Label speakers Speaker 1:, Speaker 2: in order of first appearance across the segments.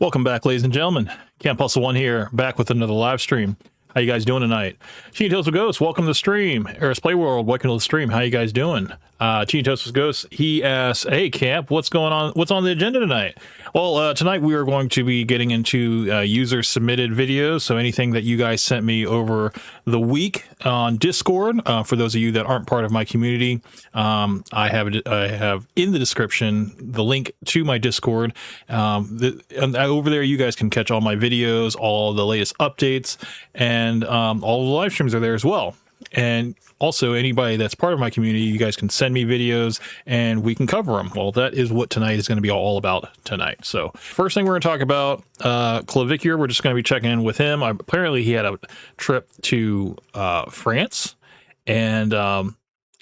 Speaker 1: Welcome back, ladies and gentlemen. Camp Hustle One here, back with another live stream. How you guys doing tonight? Teeny Toast with Ghost, welcome to the stream. Eris Play World, welcome to the stream. How you guys doing? Teeny Toast with Ghost, he asks, hey Camp, what's going on? What's on the agenda tonight? Well, tonight we are going to be getting into user submitted videos. So anything that you guys sent me over the week on Discord. For those of you that aren't part of my community, I have in the description the link to my Discord. And over there, you guys can catch all my videos, all the latest updates, and all the live streams are there as well. And also, anybody that's part of my community, you guys can send me videos and we can cover them. Well, that is what tonight is going to be all about tonight. So first thing we're going to talk about, Clavicular. We're just going to be checking in with him. Apparently, he had a trip to France, and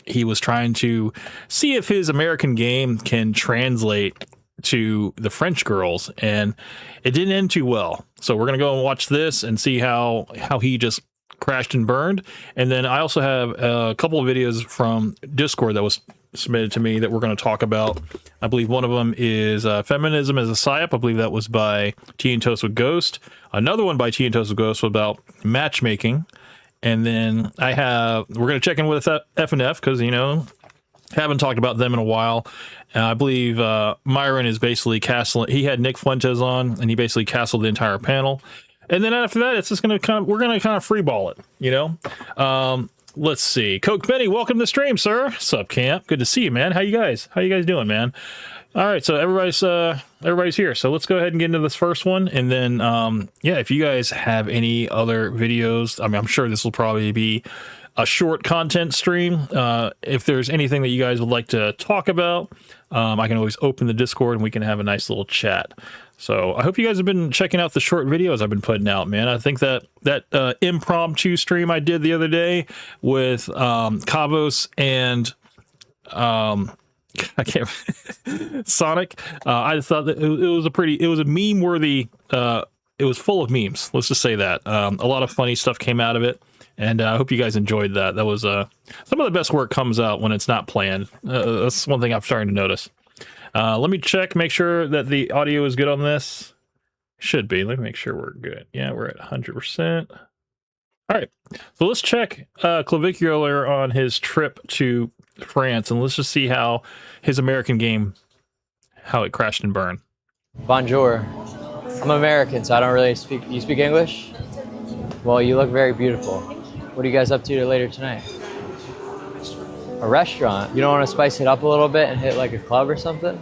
Speaker 1: he was trying to see if his American game can translate to the French girls, and it didn't end too well. So we're going to go and watch this and see how he just crashed and burned. And then I also have a couple of videos from Discord that was submitted to me that we're going to talk about. I believe one of them is Feminism as a PsyOp. I believe that was by Tea and Toast with Ghost. Another one by Tea and Toast with Ghost was about matchmaking. And then we're going to check in with F&F because, haven't talked about them in a while. I believe Myron is basically castling. He had Nick Fuentes on, and he basically castled the entire panel. And then after that, it's just we're going to kind of freeball it, Let's see. Coke Benny, welcome to the stream, sir. Sup, Camp? Good to see you, man. How you guys doing, man? All right, so everybody's here. So let's go ahead and get into this first one, and then if you guys have any other videos, I'm sure this will probably be a short content stream. If there's anything that you guys would like to talk about, I can always open the Discord and we can have a nice little chat. So I hope you guys have been checking out the short videos I've been putting out, man. I think that impromptu stream I did the other day with Kavos and I can't Sonic. I thought that it was a meme worthy. It was full of memes. Let's just say that a lot of funny stuff came out of it. And I hope you guys enjoyed that. That was some of the best work comes out when it's not planned. That's one thing I'm starting to notice. Let me check, make sure that the audio is good on this. Should be. Let me make sure we're good. Yeah, we're at 100%. All right. So let's check Clavicular on his trip to France, and let's just see how his American game, how it crashed and burned.
Speaker 2: Bonjour. I'm American, so I don't really speak. You speak English? Well, you look very beautiful. What are you guys up to later tonight? A restaurant? You don't want to spice it up a little bit and hit like a club or something?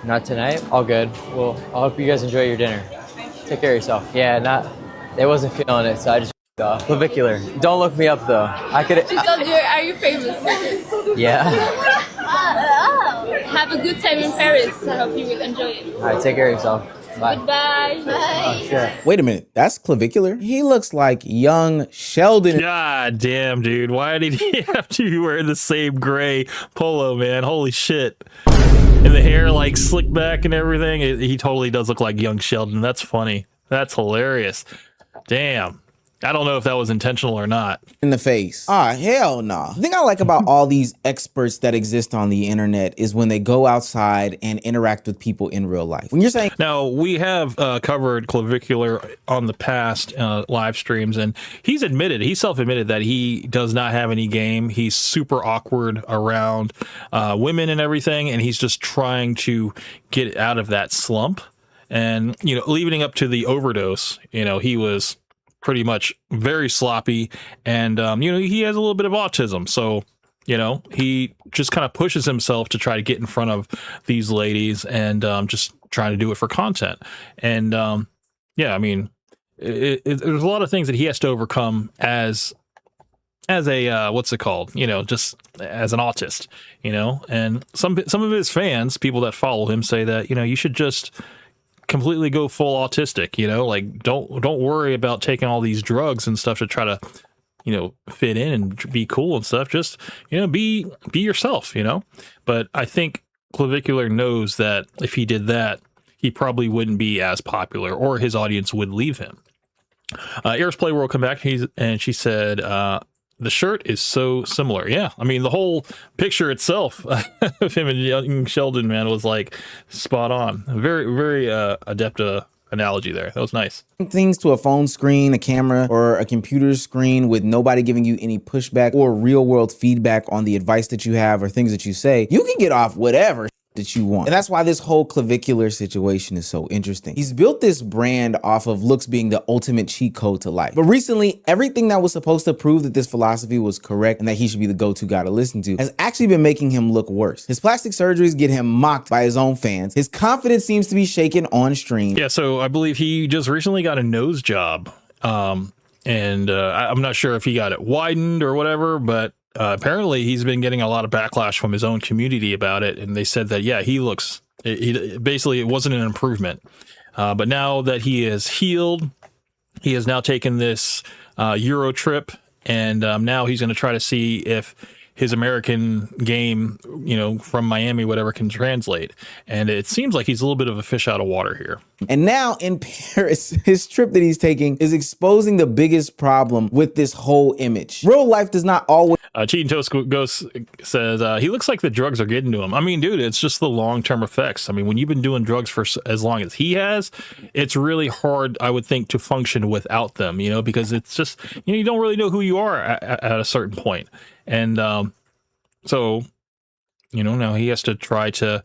Speaker 2: Not tonight? All good. Well, I hope you guys enjoy your dinner. Take care of yourself. Yeah, they wasn't feeling it, so I just Clavicular. Don't look me up though. I could.
Speaker 3: Are you famous?
Speaker 2: Yeah.
Speaker 3: Have a good time in Paris. I hope you will enjoy it.
Speaker 2: All right, take care of yourself. Bye.
Speaker 3: Goodbye. Bye.
Speaker 2: Sure.
Speaker 4: Wait a minute, that's Clavicular? He looks like young Sheldon.
Speaker 1: God damn, dude. Why did he have to wear the same gray polo, man? Holy shit. And the hair like slicked back and everything. He totally does look like young Sheldon. That's funny. That's hilarious. Damn. I don't know if that was intentional or not.
Speaker 4: In the face. Ah, hell no. The thing I like about all these experts that exist on the internet is when they go outside and interact with people in real life. When you're saying...
Speaker 1: Now, we have covered Clavicular on the past live streams, and he self-admitted that he does not have any game. He's super awkward around women and everything, and he's just trying to get out of that slump. And, leading up to the overdose, he was pretty much very sloppy, and he has a little bit of autism, so he just kind of pushes himself to try to get in front of these ladies and just trying to do it for content. And there's a lot of things that he has to overcome as a what's it called, just as an autist, and some of his fans, people that follow him, say that you should just completely go full autistic, like don't worry about taking all these drugs and stuff to try to fit in and be cool and stuff. Just be yourself, but I think Clavicular knows that if he did that, he probably wouldn't be as popular, or his audience would leave him. Eris Play World come back, she said the shirt is so similar. Yeah, I mean the whole picture itself of him and young Sheldon, man, was like spot on. Very, very adept analogy there. That was nice.
Speaker 4: Things to a phone screen, a camera, or a computer screen with nobody giving you any pushback or real world feedback on the advice that you have or things that you say, you can get off whatever that you want. And that's why this whole Clavicular situation is so interesting. He's built this brand off of looks being the ultimate cheat code to life. But recently, everything that was supposed to prove that this philosophy was correct and that he should be the go-to guy to listen to has actually been making him look worse. His plastic surgeries get him mocked by his own fans. His confidence seems to be shaken on stream.
Speaker 1: Yeah, so I believe he just recently got a nose job. I'm not sure if he got it widened or whatever, but apparently he's been getting a lot of backlash from his own community about it. And they said that, yeah, basically it wasn't an improvement. But now that he is healed, he has now taken this Euro trip, and now he's going to try to see if his American game, from Miami, whatever, can translate. And it seems like he's a little bit of a fish out of water here.
Speaker 4: And now in Paris, his trip that he's taking is exposing the biggest problem with this whole image. Real life does not always...
Speaker 1: Cheating Toast Ghost says, he looks like the drugs are getting to him. I mean, dude, it's just the long-term effects. I mean, when you've been doing drugs for as long as he has, it's really hard, I would think, to function without them, because it's just, you don't really know who you are at a certain point. And so, now he has to try to,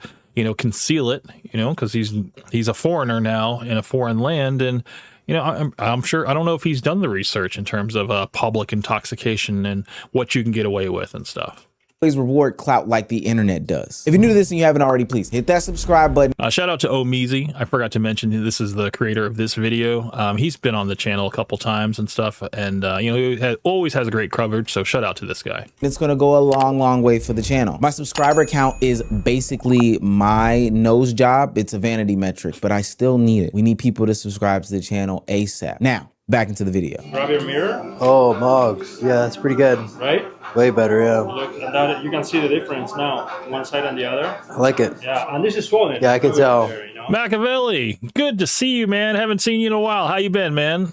Speaker 1: conceal it, because he's a foreigner now in a foreign land. And, I'm sure, I don't know if he's done the research in terms of public intoxication and what you can get away with and stuff.
Speaker 4: Please reward clout like the internet does. If you're new to this and you haven't already, please hit that subscribe button.
Speaker 1: Shout out to Omeezy. I forgot to mention this is the creator of this video. He's been on the channel a couple times and stuff, and he always has great coverage. So shout out to this guy.
Speaker 4: It's gonna go a long way for the channel. My subscriber count is basically my nose job. It's a vanity metric, but I still need it. We need people to subscribe to the channel ASAP. Now, back into the video.
Speaker 5: Grab your mirror.
Speaker 6: Oh, Mogs. Yeah, that's pretty good.
Speaker 5: Right?
Speaker 6: Way better, yeah.
Speaker 5: Look at that. You can see the difference now, one side and the other.
Speaker 6: I like it.
Speaker 5: Yeah, and this is swollen.
Speaker 6: Yeah, I can tell.
Speaker 5: There,
Speaker 1: Machiavelli, good to see you, man. Haven't seen you in a while. How you been, man?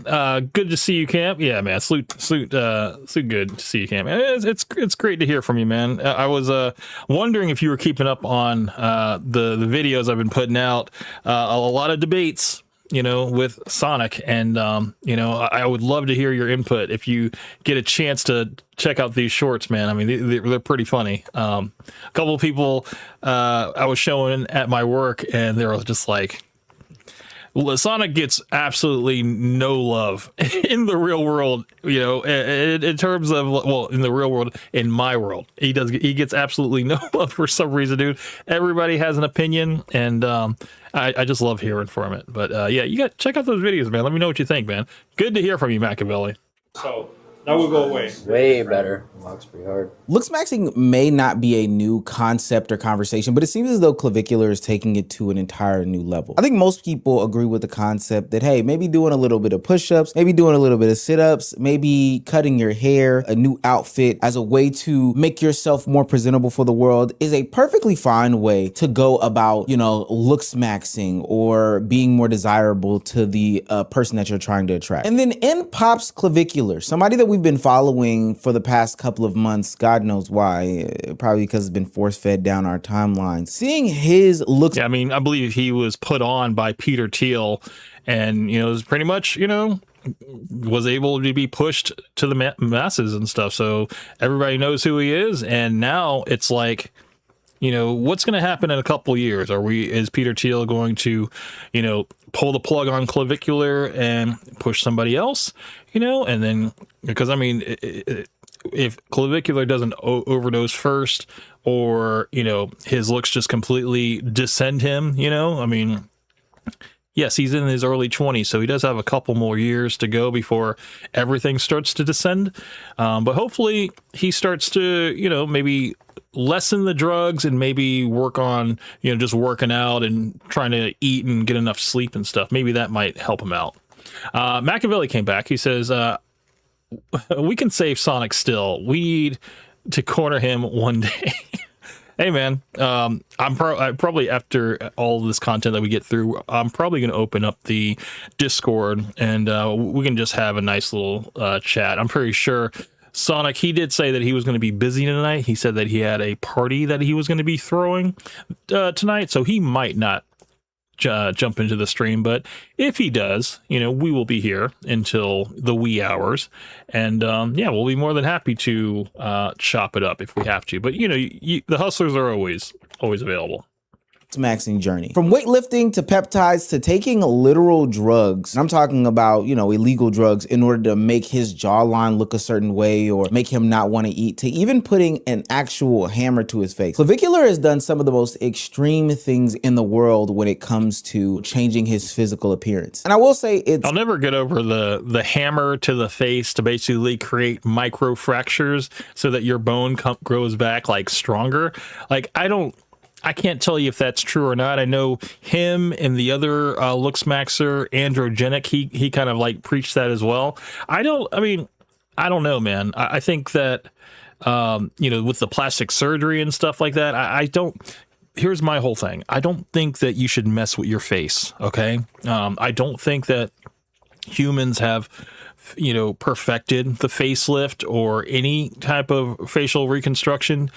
Speaker 1: Good to see you, Camp. Yeah, man. Salute. Good to see you, Camp. It's great to hear from you, man. I was wondering if you were keeping up on the videos I've been putting out. A lot of debates, with Sonic, and I would love to hear your input if you get a chance to check out these shorts, man. I mean, they're pretty funny. A couple of people I was showing at my work, and they were just like, Sonic gets absolutely no love in the real world, in terms of, well, in the real world, in my world, he gets absolutely no love for some reason, dude. Everybody has an opinion, and I just love hearing from it. But yeah, you got check out those videos, man. Let me know what you think, man. Good to hear from you, Machiavelli.
Speaker 5: So that will go away.
Speaker 2: Way better. Looks pretty hard.
Speaker 4: Looks maxing may not be a new concept or conversation, but it seems as though Clavicular is taking it to an entire new level. I think most people agree with the concept that, hey, maybe doing a little bit of push-ups, maybe doing a little bit of sit-ups, maybe cutting your hair, a new outfit as a way to make yourself more presentable for the world is a perfectly fine way to go about, looks maxing or being more desirable to the person that you're trying to attract. And then in pops Clavicular, somebody that we've been following for the past couple of months, God knows why, probably because it's been force-fed down our timeline. Seeing his looks...
Speaker 1: Yeah, I mean, I believe he was put on by Peter Thiel, and, it was pretty much, was able to be pushed to the masses and stuff. So everybody knows who he is, and now it's like, what's going to happen in a couple of years? Is Peter Thiel going to, pull the plug on Clavicular and push somebody else, and then, because I mean, if Clavicular doesn't overdose first, or, his looks just completely descend him, I mean, yes, he's in his early 20s, so he does have a couple more years to go before everything starts to descend. But hopefully he starts to, maybe lessen the drugs and maybe work on, just working out and trying to eat and get enough sleep and stuff. Maybe that might help him out. Machiavelli came back. He says, we can save Sonic still. We need to corner him one day. Hey, man, I'm probably, after all this content that we get through, I'm probably going to open up the Discord, and we can just have a nice little chat. I'm pretty sure Sonic, he did say that he was going to be busy tonight. He said that he had a party that he was going to be throwing tonight, so he might not jump into the stream. But if he does, we will be here until the wee hours, and we'll be more than happy to chop it up if we have to. But the hustlers are always available.
Speaker 4: Maxing journey. From weightlifting to peptides to taking literal drugs. And I'm talking about, illegal drugs in order to make his jawline look a certain way or make him not want to eat, to even putting an actual hammer to his face. Clavicular has done some of the most extreme things in the world when it comes to changing his physical appearance. And I will say
Speaker 1: I'll never get over the hammer to the face to basically create micro fractures so that your bone grows back like stronger. Like, I can't tell you if that's true or not. I know him and the other looks maxer, androgenic, he kind of like preached that as well. I don't know, man. I think that, with the plastic surgery and stuff like that, here's my whole thing. I don't think that you should mess with your face. Okay. I don't think that humans have perfected the facelift or any type of facial reconstruction,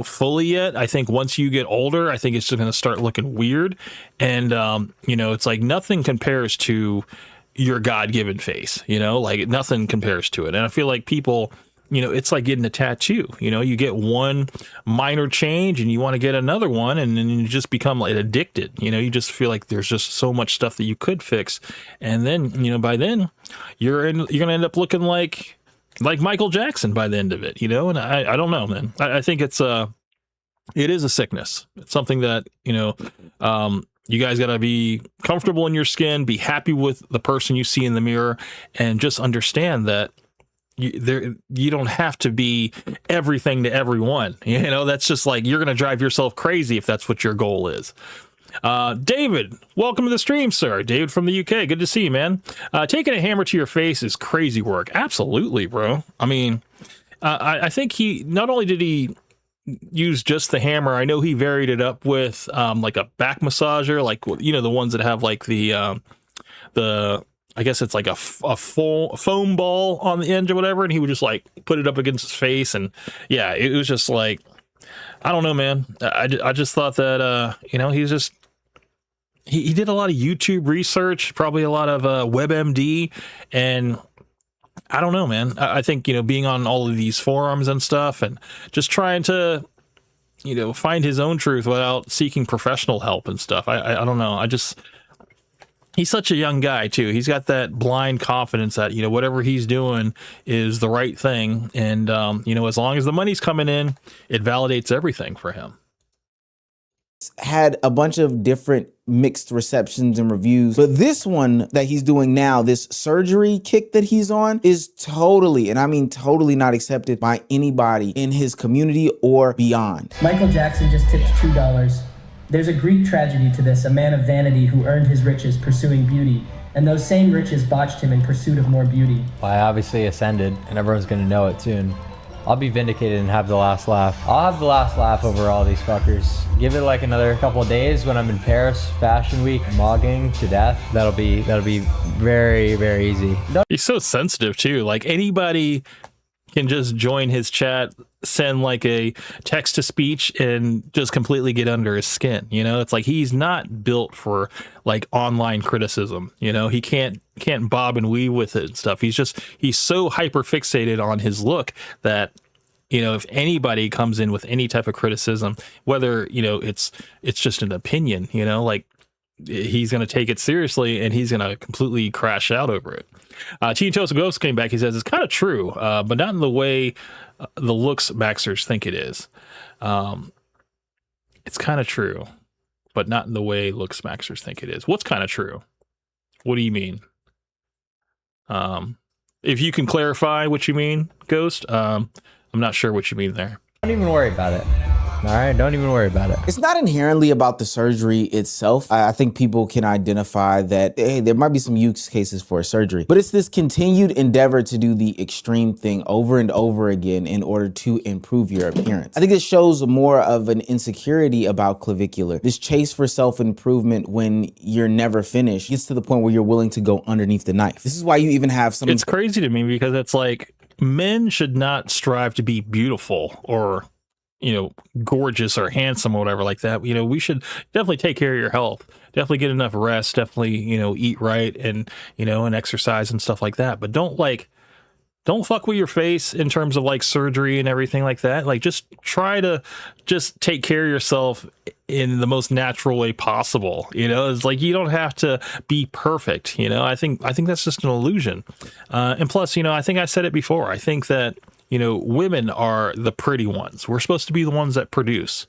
Speaker 1: fully yet. I think once you get older, I think it's just going to start looking weird. And, it's like nothing compares to your God-given face, like nothing compares to it. And I feel like people, it's like getting a tattoo, you get one minor change and you want to get another one, and then you just become like addicted. You just feel like there's just so much stuff that you could fix. And then, by then you're going to end up looking like Michael Jackson by the end of it, and I don't know, man. I think it is a sickness. It's something that, you guys got to be comfortable in your skin, be happy with the person you see in the mirror, and just understand that you don't have to be everything to everyone. That's just like, you're going to drive yourself crazy if that's what your goal is. David, welcome to the stream, sir. David from the UK. Good to see you, man. Taking a hammer to your face is crazy work. Absolutely, bro. I mean, I think he not only did he use just the hammer, I know he varied it up with like a back massager, like the ones that have like the I guess it's like a foam ball on the end or whatever, and he would just like put it up against his face, and yeah, it was just like, I don't know, man. I just thought that he's just he did a lot of YouTube research, probably a lot of WebMD, and I don't know, man. I think being on all of these forums and stuff, and just trying to find his own truth without seeking professional help and stuff. I don't know. He's such a young guy too. He's got that blind confidence that, whatever he's doing is the right thing. And, as long as the money's coming in, it validates everything for him.
Speaker 4: Had a bunch of different mixed receptions and reviews, but this one that he's doing now, this surgery kick that he's on, is totally, and I mean totally, not accepted by anybody in his community or beyond.
Speaker 7: Michael Jackson just tipped $2. There's a Greek tragedy to this, a man of vanity who earned his riches pursuing beauty, and those same riches botched him in pursuit of more beauty.
Speaker 2: Well, I obviously ascended, and everyone's gonna know it soon. I'll be vindicated and have the last laugh. I'll have the last laugh over all these fuckers. Give it like another couple of days when I'm in Paris Fashion Week, mogging to death. That'll be very, very easy.
Speaker 1: He's so sensitive too. Like, anybody can just join his chat, send like a text to speech, and just completely get under his skin. It's like he's not built for like online criticism. He can't bob and weave with it and stuff. He's so hyper fixated on his look that if anybody comes in with any type of criticism, whether it's just an opinion, like, he's going to take it seriously and he's going to completely crash out over it. Teen Toast Ghost came back. He says it's kind of true, but not in the way the looks maxers think it is. It's kind of true, but not in the way looks maxers think it is. What's kind of true? What do you mean? If you can clarify what you mean, Ghost, I'm not sure what you mean there.
Speaker 2: Don't even worry about it. All right, don't even worry about it.
Speaker 4: It's not inherently about the surgery itself. I think people can identify that, hey, there might be some use cases for a surgery, but it's this continued endeavor to do the extreme thing over and over again in order to improve your appearance. I think it shows more of an insecurity about Clavicular. This chase for self-improvement when you're never finished gets to the point where you're willing to go underneath the knife. This is why you even have some...
Speaker 1: It's crazy to me because it's like, men should not strive to be beautiful or, gorgeous or handsome or whatever like that. We should definitely take care of your health, definitely get enough rest, definitely, eat right and, and exercise and stuff like that. But don't fuck with your face in terms of like surgery and everything like that. Like, just try to just take care of yourself in the most natural way possible. It's like, you don't have to be perfect. I think that's just an illusion. And plus, I think I said it before. I think that, women are the pretty ones. We're supposed to be the ones that produce.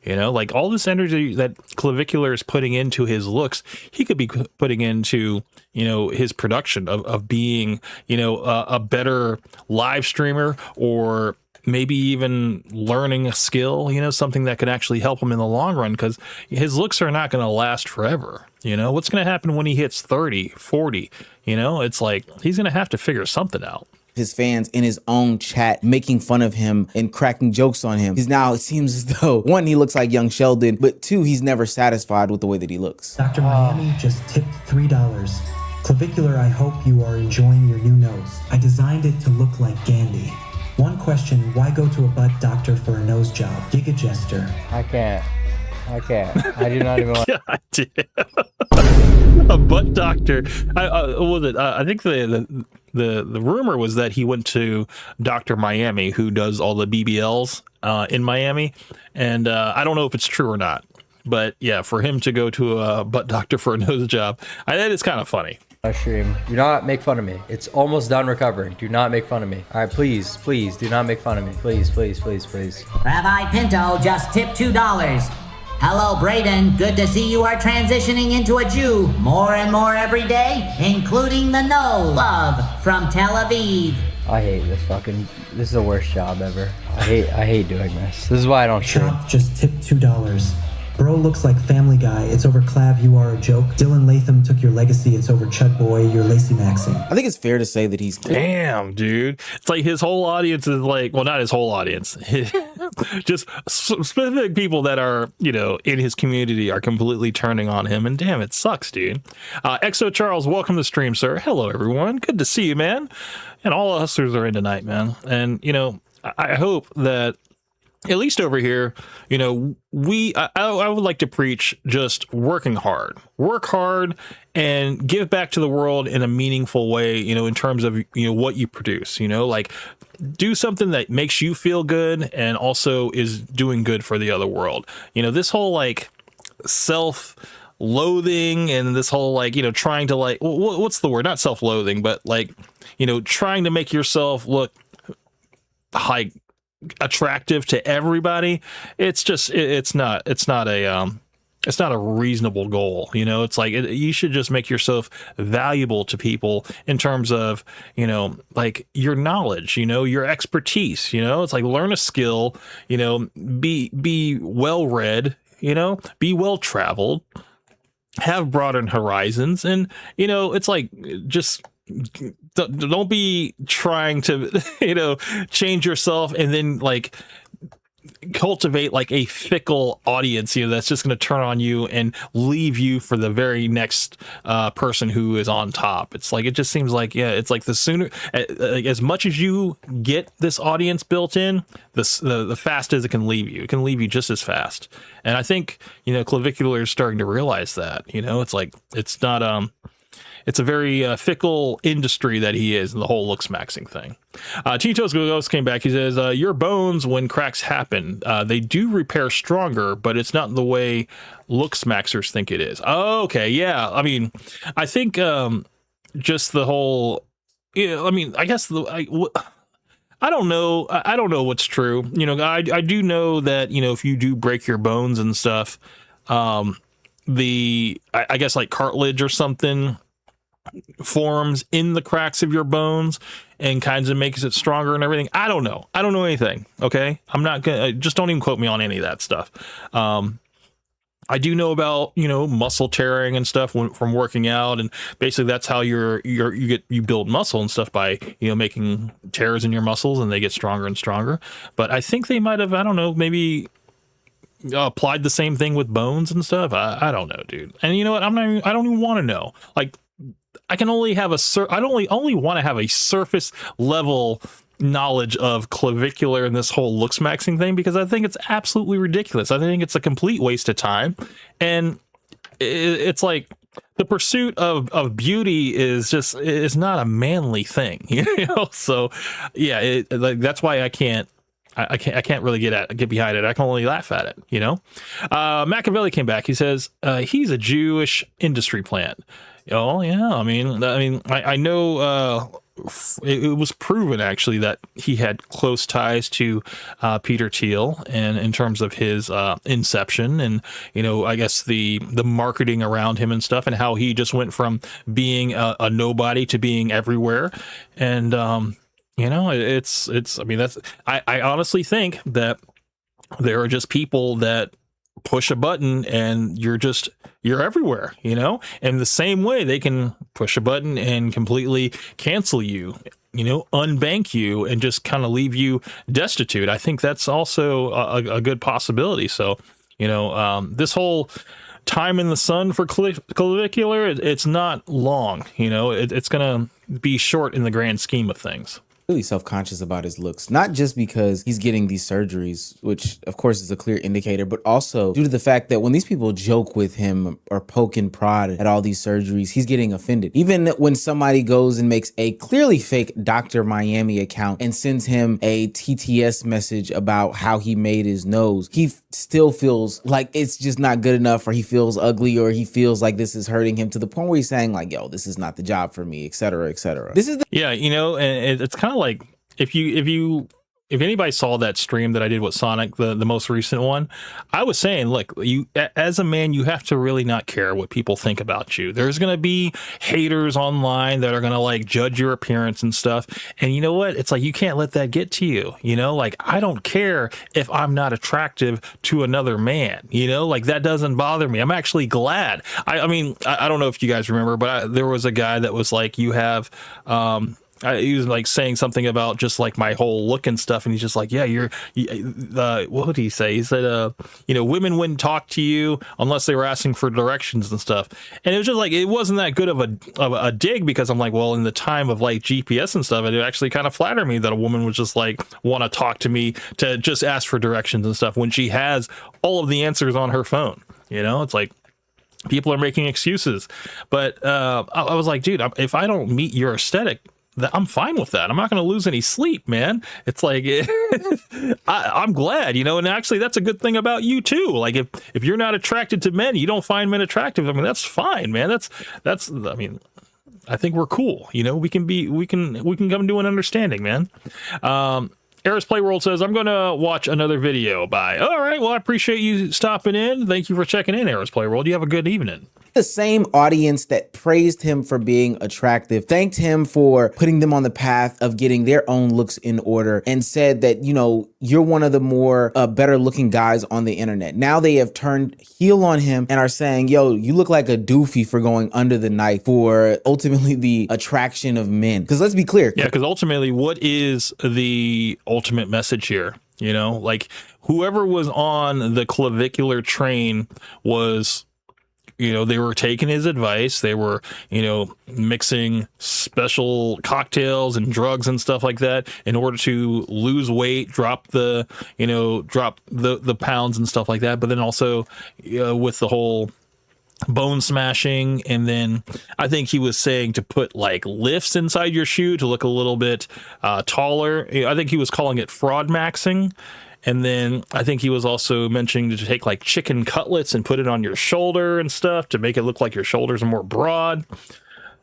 Speaker 1: Like all this energy that Clavicular is putting into his looks, he could be putting into, his production of being, a better live streamer, or maybe even learning a skill, something that could actually help him in the long run, because his looks are not going to last forever. What's going to happen when he hits 30, 40? It's like he's going to have to figure something out.
Speaker 4: His fans in his own chat making fun of him and cracking jokes on him. Because now it seems as though, one, he looks like young Sheldon, but two, he's never satisfied with the way that he looks.
Speaker 8: Dr. Miami just tipped $3. Clavicular, I hope you are enjoying your new nose. I designed it to look like Gandhi. One question, why go to a butt doctor for a nose job? Giga Jester.
Speaker 2: I can't. I do not even want.
Speaker 1: God damn. A butt doctor. I think the rumor was that he went to Dr. Miami, who does all the BBLs in Miami, and I don't know if it's true or not. But yeah, for him to go to a butt doctor for a nose job, that is kind of funny.
Speaker 2: Stream. Do not make fun of me. It's almost done recovering. Do not make fun of me. All right, please, do not make fun of me. Please.
Speaker 9: Rabbi Pinto just tipped $2. Hello, Braden. Good to see you are transitioning into a Jew more and more every day, including the nose. Love from Tel Aviv.
Speaker 2: I hate this is the worst job ever. I hate doing this. This is why I don't stream.
Speaker 8: Chop just tipped $2. Bro looks like Family Guy. It's over Clav, you are a joke. Dylan Latham took your legacy. It's over Chud Boy, you're lacy maxing.
Speaker 4: I think it's fair to say that he's...
Speaker 1: Damn, dude. It's like his whole audience is like, well, not his whole audience. Just specific people that are, in his community are completely turning on him. And damn, it sucks, dude. Exo Charles, welcome to the stream, sir. Hello, everyone. Good to see you, man. And all the hustlers are in tonight, man. And, I hope that at least over here, I would like to preach just work hard and give back to the world in a meaningful way, in terms of, what you produce, like do something that makes you feel good and also is doing good for the other world. This whole like self-loathing and this whole like, trying to like, what's the word? Not self-loathing, but like, trying to make yourself look like attractive to everybody. It's just it's not a reasonable goal. It's like you should just make yourself valuable to people in terms of like your knowledge, your expertise. It's like learn a skill, be well read, be well traveled, have broadened horizons, and it's like just don't be trying to change yourself and then like cultivate like a fickle audience that's just going to turn on you and leave you for the very next person who is on top. It's like, it just seems like, it's like the sooner as much as you get this audience built in, the fastest it can leave you just as fast. And I think Clavicular is starting to realize that. It's like it's not it's a very fickle industry that he is in the whole looks maxing thing. Cheetos Ghost came back. He says, your bones, when cracks happen, they do repair stronger, but it's not the way looks maxers think it is. Oh, okay. Yeah. I mean, I think just the whole, I guess I don't know. I don't know what's true. I do know that, if you do break your bones and stuff, I guess like cartilage or something forms in the cracks of your bones and kinds of makes it stronger and everything. I don't know anything. Okay. I'm not gonna, just don't even quote me on any of that stuff. I do know about, muscle tearing and stuff from working out. And basically that's how you build muscle and stuff by, making tears in your muscles and they get stronger and stronger. But I think they might've, I don't know, maybe applied the same thing with bones and stuff. I don't know, dude. And you know what? I don't even want to know. Like, I can only have only want to have a surface level, knowledge of clavicular and this whole looks maxing thing, because I think it's absolutely ridiculous. I think it's a complete waste of time. And it's like the pursuit of beauty is not a manly thing, you know? So yeah, like, that's why I can't really get behind it. I can only laugh at it, you know? Machiavelli came back. He says, he's a Jewish industry plant. Oh yeah. I mean, I know, it was proven actually that he had close ties to Peter Thiel, and in terms of his inception, and you know, I guess the marketing around him and stuff, and how he just went from being a nobody to being everywhere. And you know, it's I mean, that's I honestly think that there are just people that push a button and you're everywhere, you know? And the same way they can push a button and completely cancel you, you know, unbank you, and just kind of leave you destitute. I think that's also a good possibility. So, you know, this whole time in the sun for clavicular, it's not long, you know, it's going to be short in the grand scheme of things.
Speaker 4: Really self-conscious about his looks, not just because he's getting these surgeries, which of course is a clear indicator, but also due to the fact that when these people joke with him or poke and prod at all these surgeries, he's getting offended. Even when somebody goes and makes a clearly fake Dr. Miami account and sends him a TTS message about how he made his nose, he still feels like it's just not good enough, or he feels ugly, or he feels like this is hurting him, to the point where he's saying like, yo, this is not the job for me, etc., etc. This is the
Speaker 1: yeah, you know, and it's kind of like, if anybody saw that stream that I did with Sonic, the most recent one, I was saying, look, you as a man, you have to really not care what people think about you. There's going to be haters online that are going to like judge your appearance and stuff. And you know what? It's like, you can't let that get to you. You know, like, I don't care if I'm not attractive to another man, you know, like, that doesn't bother me. I'm actually glad. I mean, I don't know if you guys remember, but there was a guy that was like, you have, he was like saying something about just like my whole look and stuff, and he's just like, yeah, what did he say? He said, you know, women wouldn't talk to you unless they were asking for directions and stuff. And it was just like, it wasn't that good of a dig, because I'm like, well, in the time of like GPS and stuff, it actually kind of flattered me that a woman would just like want to talk to me to just ask for directions and stuff when she has all of the answers on her phone. You know, it's like, people are making excuses. But I was like, dude, if I don't meet your aesthetic, I'm fine with that. I'm not going to lose any sleep, man. It's like, I'm glad, you know, and actually that's a good thing about you too. Like, if you're not attracted to men, you don't find men attractive. I mean, that's fine, man. That's, I mean, I think we're cool. You know, we can come to an understanding, man. Eris Playworld says, I'm going to watch another video. Bye. All right. Well, I appreciate you stopping in. Thank you for checking in, Eris Playworld. You have a good evening.
Speaker 4: The same audience that praised him for being attractive thanked him for putting them on the path of getting their own looks in order, and said that, you know, you're one of the more better looking guys on the internet. Now they have turned heel on him and are saying, yo, you look like a doofy for going under the knife for ultimately the attraction of men. Because let's be clear.
Speaker 1: Yeah, because ultimately, what is the ultimate message here? You know, like, whoever was on the clavicular train was, you know, they were taking his advice. They were, you know, mixing special cocktails and drugs and stuff like that in order to lose weight, drop the pounds and stuff like that. But then also with the whole bone smashing. And then I think he was saying to put like lifts inside your shoe to look a little bit taller. I think he was calling it fraud maxing. And then I think he was also mentioning to take like chicken cutlets and put it on your shoulder and stuff to make it look like your shoulders are more broad.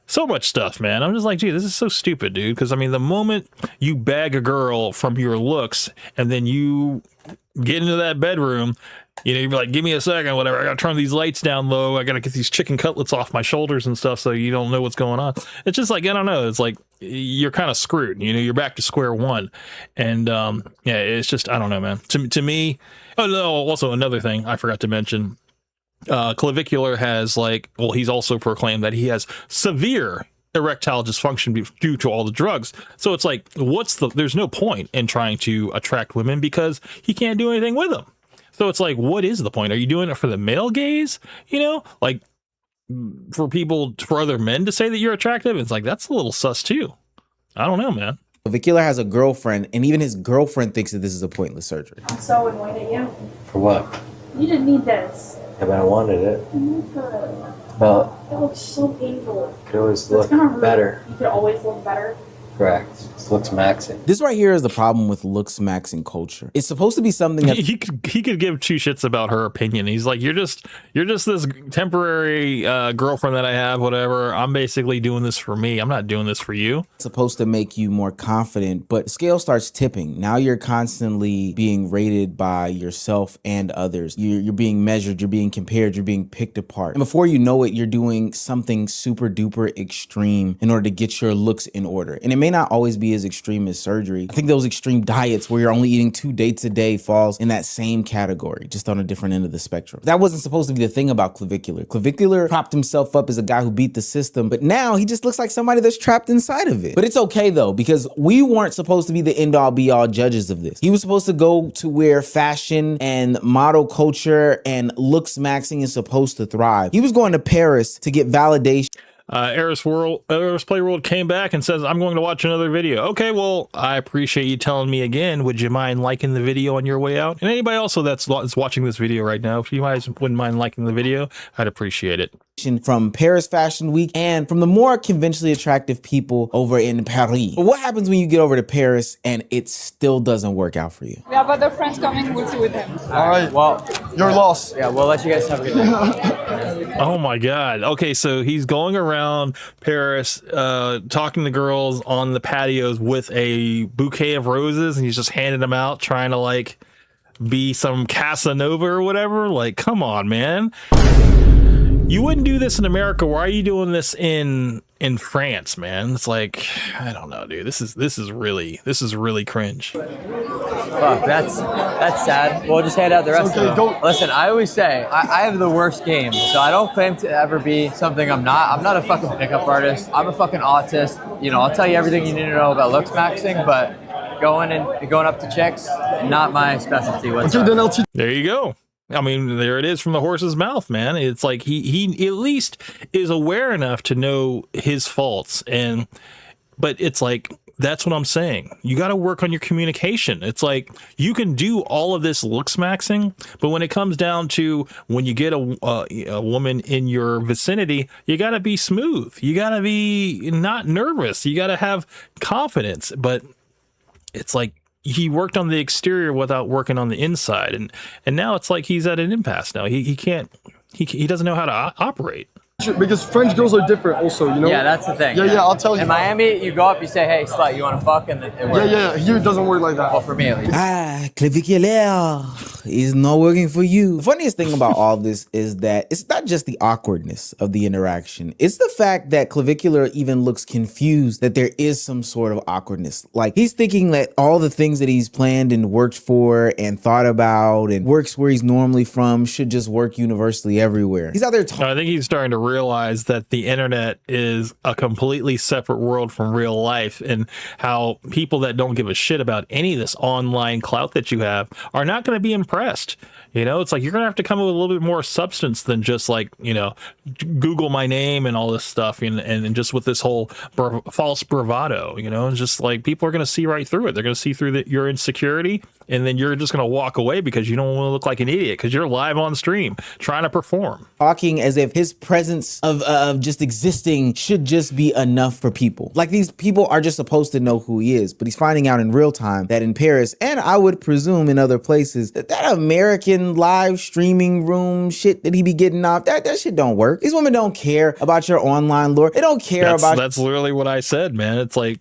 Speaker 1: So much stuff, man. I'm just like, gee, this is so stupid, dude. Because I mean, the moment you bag a girl from your looks and then you get into that bedroom, you know, you're like, give me a second, whatever. I got to turn these lights down low. I got to get these chicken cutlets off my shoulders and stuff so you don't know what's going on. It's just like, I don't know. It's like, you're kind of screwed. You know, you're back to square one. And yeah, it's just, I don't know, man. To me, oh no, also another thing I forgot to mention, Clavicular has like, well, he's also proclaimed that he has severe erectile dysfunction due to all the drugs. So it's like, there's no point in trying to attract women because he can't do anything with them. So it's like, what is the point? Are you doing it for the male gaze? You know, like for other men to say that you're attractive? It's like, that's a little sus too. I don't know, man.
Speaker 4: Clavicular has a girlfriend, and even his girlfriend thinks that this is a pointless surgery.
Speaker 10: I'm so annoyed at you.
Speaker 6: For what?
Speaker 10: You didn't need this.
Speaker 6: Yeah, but I wanted it. Well,
Speaker 10: It looks so painful.
Speaker 6: it could always
Speaker 10: It's
Speaker 6: look
Speaker 10: gonna hurt.
Speaker 6: better.
Speaker 10: You could always look better.
Speaker 6: Correct. This looks maxing.
Speaker 4: This right here is the problem with looks maxing culture. It's supposed to be something that
Speaker 1: He could give two shits about her opinion. He's like, you're just this temporary girlfriend that I have, whatever. I'm basically doing this for me. I'm not doing this for you.
Speaker 4: it's supposed to make you more confident, but the scale starts tipping. Now you're constantly being rated by yourself and others. You're being measured, you're being compared, you're being picked apart. And before you know it, you're doing something super duper extreme in order to get your looks in order. And it may not always be as extreme as surgery. I think those extreme diets where you're only eating 2 dates a day falls in that same category, just on a different end of the spectrum. That wasn't supposed to be the thing about Clavicular. Clavicular propped himself up as a guy who beat the system, but now he just looks like somebody that's trapped inside of it. But it's okay though, because we weren't supposed to be the end all be all judges of this. He was supposed to go to where fashion and model culture and looks maxing is supposed to thrive. He was going to Paris to get validation.
Speaker 1: Eris Play World came back and says, I'm going to watch another video. Okay, well, I appreciate you telling me again. Would you mind liking the video on your way out? And anybody also that's watching this video right now, if you guys wouldn't mind liking the video, I'd appreciate it.
Speaker 4: From Paris Fashion Week and from the more conventionally attractive people over in Paris. But what happens when you get over to Paris and it still doesn't work out for you?
Speaker 3: We have other friends coming. We'll see with them.
Speaker 2: All right. Well,
Speaker 6: Your loss.
Speaker 2: yeah, we'll let you guys have a good night.
Speaker 1: Oh my God. Okay, so he's going around Paris, talking to girls on the patios with a bouquet of roses, and he's just handing them out, trying to like be some Casanova or whatever. Like, come on, man. You wouldn't do this in America. Why are you doing this in France, man? It's like, I don't know, dude. This is really cringe.
Speaker 2: Fuck, that's sad. We'll just hand out the rest of them. Listen, I always say I have the worst game, so I don't claim to ever be something I'm not. I'm not a fucking pickup artist. I'm a fucking autist. You know, I'll tell you everything you need to know about looks maxing, but going up to chicks, not my specialty whatsoever.
Speaker 1: There you go. I mean, there it is from the horse's mouth, man. It's like he at least is aware enough to know his faults, but it's like, that's what I'm saying. You got to work on your communication. It's like, you can do all of this looks maxing, but when it comes down to when you get a woman in your vicinity, you got to be smooth. You got to be not nervous. You got to have confidence. But it's like, he worked on the exterior without working on the inside, and now it's like he's at an impasse now. He can't, he doesn't know how to operate.
Speaker 11: Because French girls are different also, you know?
Speaker 2: Yeah, that's the thing.
Speaker 11: Yeah, I'll tell you.
Speaker 2: In Miami, you go up, you say, hey, slut, you want to fuck? And it works.
Speaker 11: Yeah, here it doesn't work like that.
Speaker 2: Well, for me at least.
Speaker 4: Clavicular is not working for you. The funniest thing about all this is that it's not just the awkwardness of the interaction. It's the fact that Clavicular even looks confused that there is some sort of awkwardness. Like, he's thinking that all the things that he's planned and worked for and thought about and works where he's normally from should just work universally everywhere. He's out there talking.
Speaker 1: I think he's starting to realize that the internet is a completely separate world from real life, and how people that don't give a shit about any of this online clout that you have are not going to be impressed. You know, it's like, you're going to have to come up with a little bit more substance than just like, you know, Google my name and all this stuff, and just with this whole false bravado, you know, it's just like, people are going to see right through it. They're going to see through your insecurity, and then you're just going to walk away because you don't want to look like an idiot because you're live on stream trying to perform.
Speaker 4: Talking as if his presence of just existing should just be enough for people. Like, these people are just supposed to know who he is, but he's finding out in real time that in Paris, and I would presume in other places, that American live streaming room shit that he be getting off, that shit don't work. These women don't care about your online lore. They don't care about.
Speaker 1: That's literally what I said, man. It's like,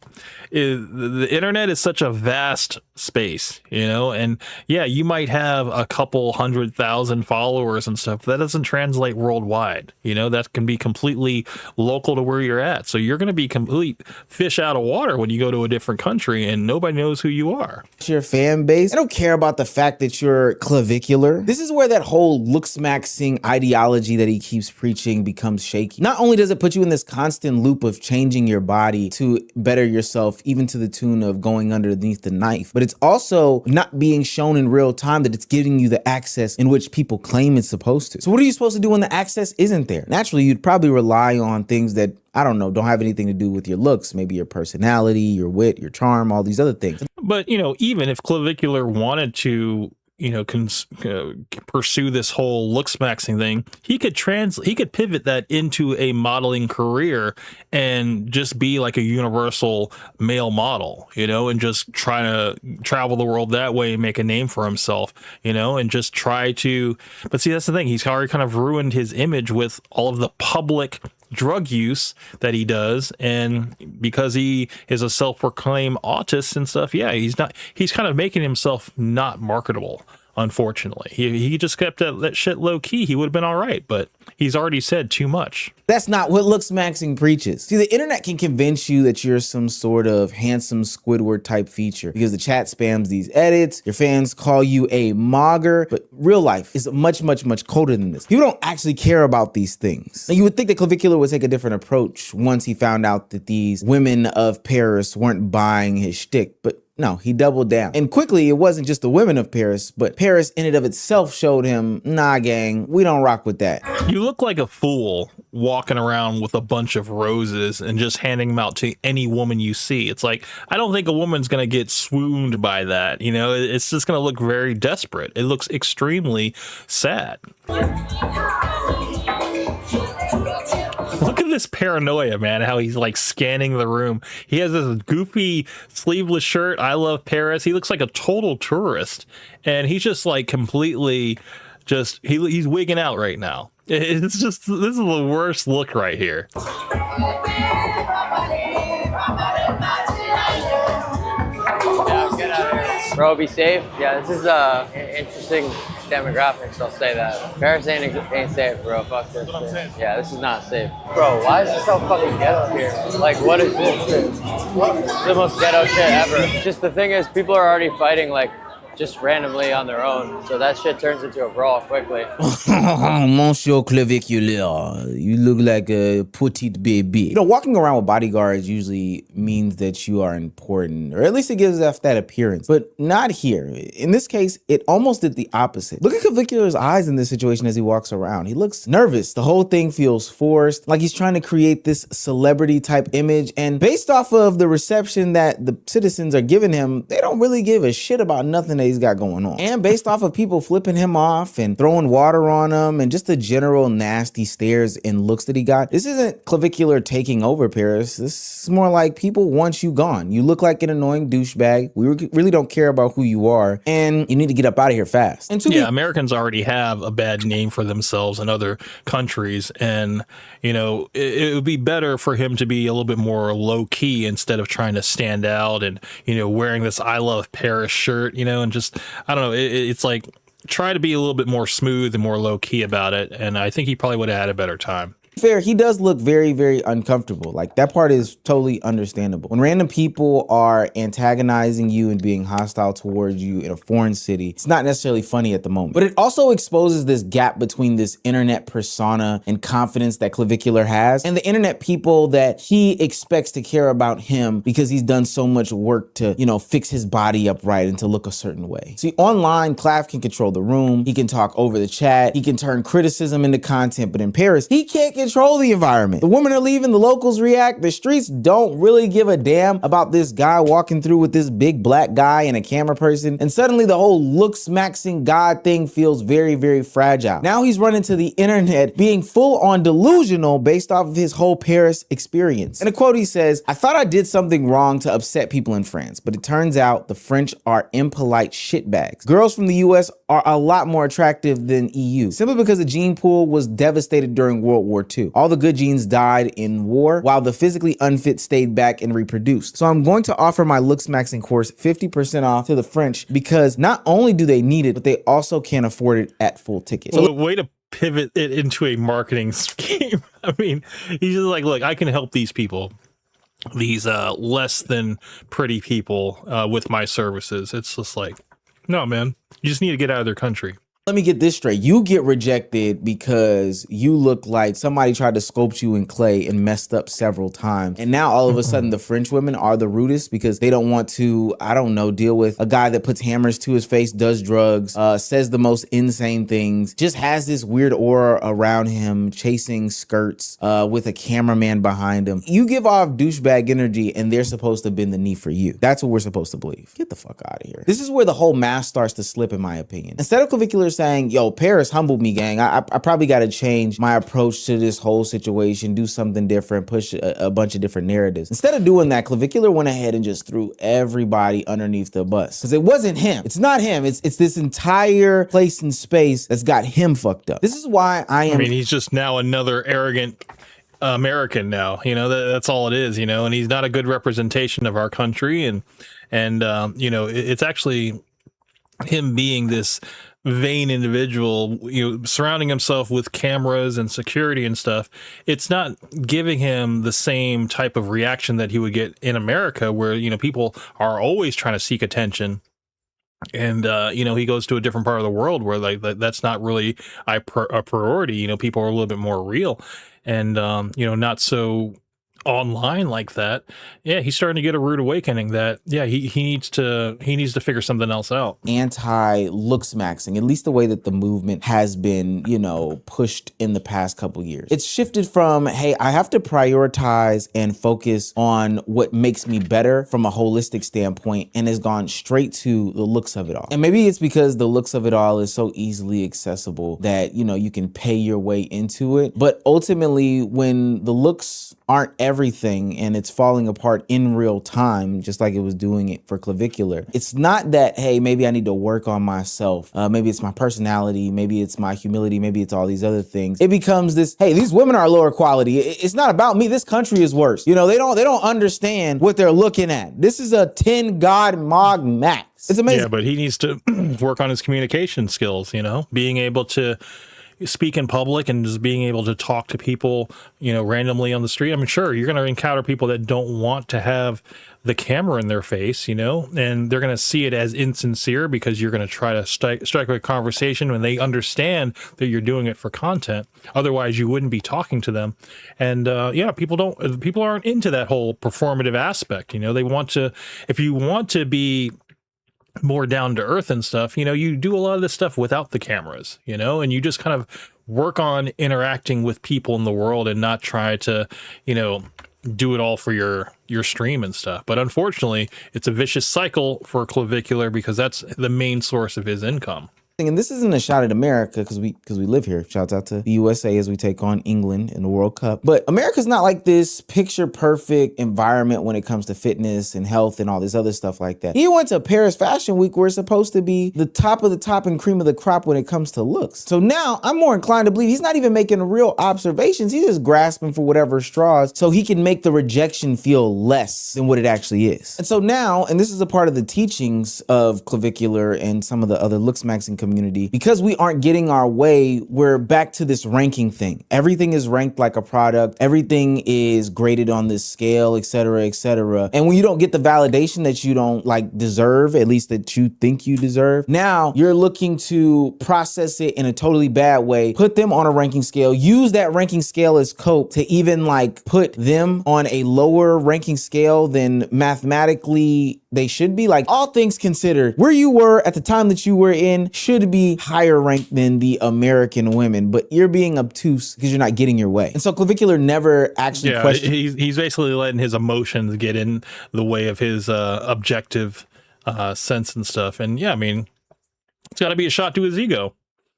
Speaker 1: the internet is such a vast space, you know, and yeah, you might have a couple 100,000 followers and stuff, but that doesn't translate worldwide. You know, that can be completely local to where you're at. So you're going to be complete fish out of water when you go to a different country and nobody knows who you are.
Speaker 4: Your fan base, they don't care about the fact that you're clavicular. This is where that whole looks maxing ideology that he keeps preaching becomes shaky. Not only does it put you in this constant loop of changing your body to better yourself even to the tune of going underneath the knife. But it's also not being shown in real time that it's giving you the access in which people claim it's supposed to. So what are you supposed to do when the access isn't there? Naturally, you'd probably rely on things that, I don't know, don't have anything to do with your looks, maybe your personality, your wit, your charm, all these other things.
Speaker 1: But, you know, even if Clavicular wanted to, you know, pursue this whole looks maxing thing, he could pivot that into a modeling career and just be like a universal male model, you know, and just try to travel the world that way and make a name for himself, you know, and just try to, but see, that's the thing. He's already kind of ruined his image with all of the public drug use that he does, and because he is a self-proclaimed autist and stuff, yeah, he's kind of making himself not marketable, unfortunately. He just kept that shit low key, he would have been all right, but he's already said too much.
Speaker 4: That's not what looks maxing preaches. See, the internet can convince you that you're some sort of handsome Squidward type feature because the chat spams these edits, your fans call you a mogger, but real life is much, much, much colder than this. People don't actually care about these things. Now, you would think that Clavicular would take a different approach once he found out that these women of Paris weren't buying his shtick, but no, he doubled down. And quickly, it wasn't just the women of Paris, but Paris in and of itself showed him, nah, gang, we don't rock with that.
Speaker 1: You look like a fool walking around with a bunch of roses and just handing them out to any woman you see. It's like, I don't think a woman's going to get swooned by that. You know, it's just going to look very desperate. It looks extremely sad. Look at this paranoia, man, how he's like scanning the room. He has this goofy sleeveless shirt, I love Paris. He looks like a total tourist, and he's just like completely just, he's wigging out right now. It's just, this is the worst look right here.
Speaker 2: Bro, be safe. Yeah, this is interesting demographics, I'll say that. Paris ain't safe, bro. Fuck this shit. Yeah, this is not safe. Bro, why is this so fucking ghetto here? Like, what is this shit? This is the most ghetto shit ever. Just the thing is, people are already fighting, like, just randomly on their own. So that shit turns into a brawl quickly.
Speaker 4: Monsieur Clavicular, you look like a petite baby. You know, walking around with bodyguards usually means that you are important, or at least it gives off that appearance, but not here. In this case, it almost did the opposite. Look at Clavicular's eyes in this situation as he walks around. He looks nervous. The whole thing feels forced, like he's trying to create this celebrity type image, and based off of the reception that the citizens are giving him, they don't really give a shit about nothing that he's got going on. And based off of people flipping him off and throwing water on him and just the general nasty stares and looks that he got, this isn't Clavicular taking over Paris. This is more like people want you gone. You look like an annoying douchebag. We really don't care about who you are, and you need to get up out of here fast. And
Speaker 1: yeah, Americans already have a bad name for themselves in other countries, and you know, it would be better for him to be a little bit more low key instead of trying to stand out and, you know, wearing this I love Paris shirt, you know, and just, I don't know, it's like, try to be a little bit more smooth and more low key about it, and I think he probably would have had a better time.
Speaker 4: Fair, he does look very, very uncomfortable. Like, that part is totally understandable. When random people are antagonizing you and being hostile towards you in a foreign city, it's not necessarily funny at the moment. But it also exposes this gap between this internet persona and confidence that Clavicular has and the internet people that he expects to care about him because he's done so much work to, you know, fix his body up right and to look a certain way. See, online, Clav can control the room, he can talk over the chat, he can turn criticism into content, but in Paris, he can't control the environment. The women are leaving, the locals react, the streets don't really give a damn about this guy walking through with this big black guy and a camera person, and suddenly the whole looks maxing God thing feels very, very fragile. Now he's running to the internet being full on delusional based off of his whole Paris experience. In a quote he says, "I thought I did something wrong to upset people in France, but it turns out the French are impolite shitbags. Girls from the US are a lot more attractive than EU, simply because the gene pool was devastated during World War II. All the good genes died in war, while the physically unfit stayed back and reproduced. So I'm going to offer my looks maxing course 50% off to the French because not only do they need it, but they also can't afford it at full ticket."
Speaker 1: So, way to pivot it into a marketing scheme. I mean, he's just like, look, I can help these people, these less than pretty people with my services. It's just like, no, man, you just need to get out of their country.
Speaker 4: Let me get this straight. You get rejected because you look like somebody tried to sculpt you in clay and messed up several times. And now all of a sudden the French women are the rudest because they don't want to, I don't know, deal with a guy that puts hammers to his face, does drugs, says the most insane things, just has this weird aura around him, chasing skirts with a cameraman behind him. You give off douchebag energy and they're supposed to bend the knee for you. That's what we're supposed to believe. Get the fuck out of here. This is where the whole mask starts to slip, in my opinion. Instead of Clavicular saying, yo, Paris humbled me, gang. I probably got to change my approach to this whole situation, do something different, push a bunch of different narratives. Instead of doing that, Clavicular went ahead and just threw everybody underneath the bus. Because it wasn't him. It's not him. It's this entire place and space that's got him fucked up. This is why I
Speaker 1: mean, he's just now another arrogant American now, you know, that's all it is, you know, and he's not a good representation of our country. And you know, it's actually him being this vain individual, you know, surrounding himself with cameras and security and stuff. It's not giving him the same type of reaction that he would get in America, where, you know, people are always trying to seek attention. And, you know, he goes to a different part of the world where like that's not really a priority. You know, people are a little bit more real and, you know, not so online like that. Yeah, he's starting to get a rude awakening that, yeah, he needs to figure something else out.
Speaker 4: Anti-looks maxing, at least the way that the movement has been, you know, pushed in the past couple years. It's shifted from, hey, I have to prioritize and focus on what makes me better from a holistic standpoint, and has gone straight to the looks of it all. And maybe it's because the looks of it all is so easily accessible that, you know, you can pay your way into it. But ultimately, when the looks aren't everything and it's falling apart in real time, just like it was doing it for Clavicular, it's not that, hey, maybe I need to work on myself. Maybe it's my personality. Maybe it's my humility. Maybe it's all these other things. It becomes this, hey, these women are lower quality. It's not about me. This country is worse. You know, they don't understand what they're looking at. This is a 10 God Mog Max. It's amazing.
Speaker 1: Yeah, but he needs to work on his communication skills, you know, being able to speak in public and just being able to talk to people, you know, randomly on the street. I mean, sure, you're going to encounter people that don't want to have the camera in their face, you know, and they're going to see it as insincere because you're going to try to strike a conversation when they understand that you're doing it for content. Otherwise, you wouldn't be talking to them. And yeah, people aren't into that whole performative aspect. You know, they want to, if you want to be more down to earth and stuff, you know, you do a lot of this stuff without the cameras, you know, and you just kind of work on interacting with people in the world and not try to, you know, do it all for your stream and stuff. But unfortunately, it's a vicious cycle for Clavicular because that's the main source of his income.
Speaker 4: And this isn't a shot at America because we live here. Shouts out to the USA as we take on England in the World Cup. But America's not like this picture perfect environment when it comes to fitness and health and all this other stuff like that. He went to Paris Fashion Week where it's supposed to be the top of the top and cream of the crop when it comes to looks. So now I'm more inclined to believe he's not even making real observations. He's just grasping for whatever straws so he can make the rejection feel less than what it actually is. And so now, and this is a part of the teachings of Clavicular and some of the other looks maxing community, because we aren't getting our way, we're back to this ranking thing. Everything is ranked like a product. Everything is graded on this scale, et cetera, et cetera. And when you don't get the validation that you don't like deserve, at least that you think you deserve, now you're looking to process it in a totally bad way, put them on a ranking scale, use that ranking scale as cope to even like put them on a lower ranking scale than mathematically they should be. Like, all things considered, where you were at the time that you were in should be higher ranked than the American women, but you're being obtuse because you're not getting your way. And so Clavicular never actually questioned.
Speaker 1: He's basically letting his emotions get in the way of his objective sense and stuff. And yeah, I mean, it's got to be a shot to his ego.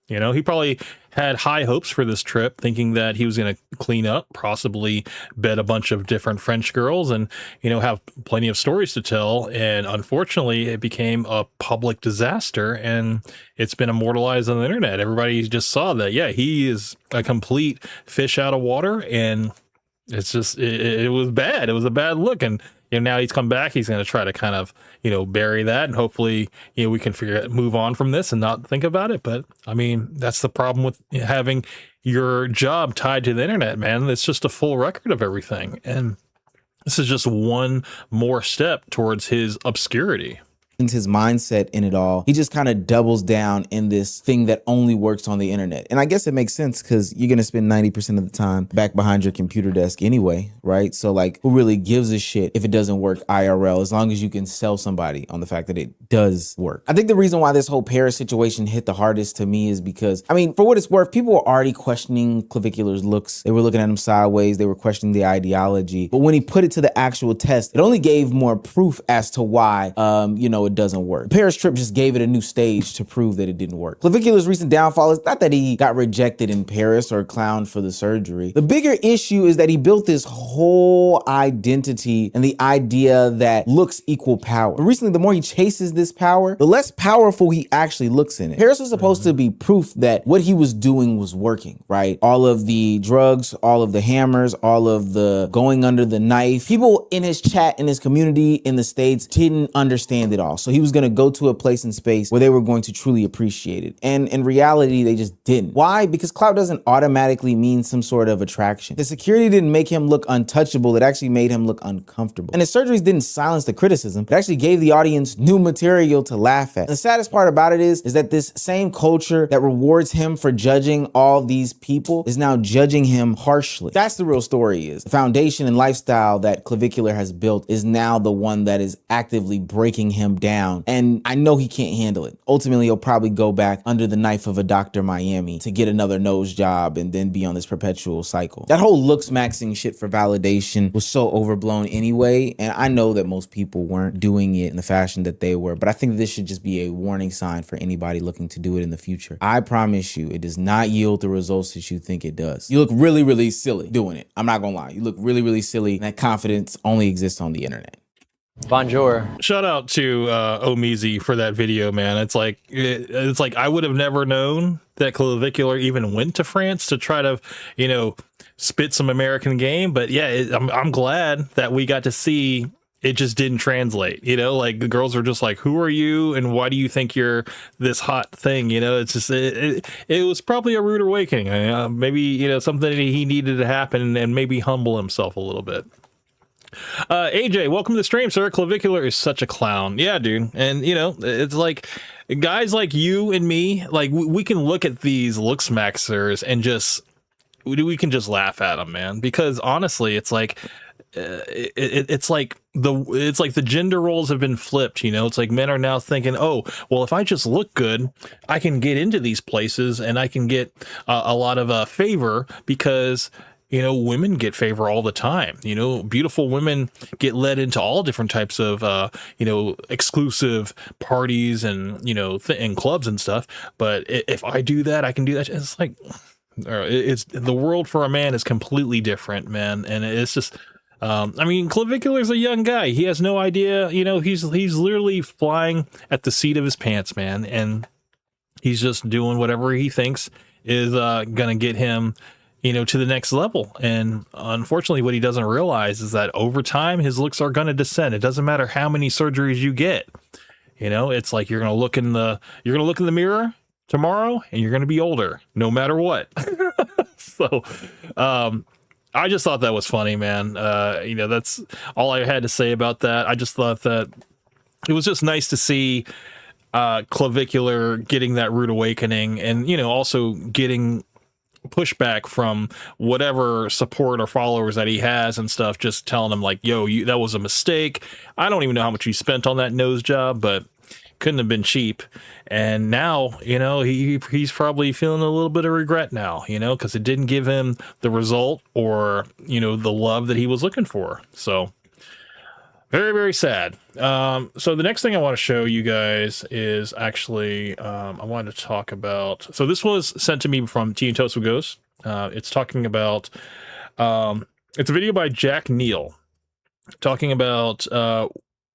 Speaker 1: You know, he probably had high hopes for this trip, thinking that he was going to clean up, possibly bed a bunch of different French girls and, you know, have plenty of stories to tell. And unfortunately, it became a public disaster and it's been immortalized on the internet. Everybody just saw that, yeah, he is a complete fish out of water. And it's just, it was bad. It was a bad look. And, you know, now he's come back. He's going to try to kind of, you know, bury that. And hopefully, you know, we can move on from this and not think about it. But I mean, that's the problem with having your job tied to the internet, man. It's just a full record of everything. And this is just one more step towards his obscurity.
Speaker 4: his mindset in it all, he just kind of doubles down in this thing that only works on the internet. And I guess it makes sense because you're going to spend 90% of the time back behind your computer desk anyway, right? So like, who really gives a shit if it doesn't work IRL, as long as you can sell somebody on the fact that it does work? I think the reason why this whole Paris situation hit the hardest to me is because, I mean, for what it's worth, people were already questioning Clavicular's looks. They were looking at him sideways. They were questioning the ideology. But when he put it to the actual test, it only gave more proof as to why, it doesn't work. The Paris trip just gave it a new stage to prove that it didn't work. Clavicular's recent downfall is not that he got rejected in Paris or clowned for the surgery. The bigger issue is that he built this whole identity and the idea that looks equal power. But recently, the more he chases this power, the less powerful he actually looks in it. Paris was supposed to be proof that what he was doing was working, right? All of the drugs, all of the hammers, all of the going under the knife. People in his chat, in his community, in the States didn't understand it all. So he was going to go to a place in space where they were going to truly appreciate it. And in reality, they just didn't. Why? Because clout doesn't automatically mean some sort of attraction. The security didn't make him look untouchable. It actually made him look uncomfortable. And his surgeries didn't silence the criticism. It actually gave the audience new material to laugh at. And the saddest part about it is that this same culture that rewards him for judging all these people is now judging him harshly. That's the real story is. The foundation and lifestyle that Clavicular has built is now the one that is actively breaking him down. And I know he can't handle it. Ultimately, he'll probably go back under the knife of a Dr. Miami to get another nose job and then be on this perpetual cycle. That whole looks maxing shit for validation was so overblown anyway. And I know that most people weren't doing it in the fashion that they were, but I think this should just be a warning sign for anybody looking to do it in the future. I promise you, it does not yield the results that you think it does. You look really, really silly doing it. I'm not gonna lie. You look really, really silly, and that confidence only exists on the internet.
Speaker 2: Bonjour.
Speaker 1: Shout out to Omizi for that video, man. It's like I would have never known that Clavicular even went to France to try to, spit some American game. But yeah, I'm glad that we got to see it just didn't translate. Like the girls were just like, "Who are you, and why do you think you're this hot thing?" It's just it was probably a rude awakening. Maybe something that he needed to happen and maybe humble himself a little bit. AJ, welcome to the stream, sir. Clavicular is such a clown. Yeah, dude. And it's like guys like you and me, like we can look at these looks maxers and we can just laugh at them, man. Because honestly, it's like it's like the gender roles have been flipped. It's like men are now thinking, oh, well, if I just look good, I can get into these places and I can get a lot of favor because women get favor all the time. Beautiful women get led into all different types of, exclusive parties and, and clubs and stuff. But if I do that, I can do that. It's like, it's the world for a man is completely different, man. And it's just, Clavicular's a young guy. He has no idea, he's literally flying at the seat of his pants, man. And he's just doing whatever he thinks is going to get him to the next level. And unfortunately, what he doesn't realize is that over time, his looks are going to descend. It doesn't matter how many surgeries you get. It's like you're going to look in the mirror tomorrow and you're going to be older no matter what. So, I just thought that was funny, man. That's all I had to say about that. I just thought that it was just nice to see Clavicular getting that rude awakening and, also getting pushback from whatever support or followers that he has and stuff, just telling him like, yo, that was a mistake. I don't even know how much he spent on that nose job, but couldn't have been cheap. And now, he's probably feeling a little bit of regret now, because it didn't give him the result or, the love that he was looking for. So very, very sad. So the next thing I want to show you guys is actually, I wanted to talk about, so this was sent to me from Tea and Toast with Ghost. It's talking about, it's a video by Jack Neal talking about,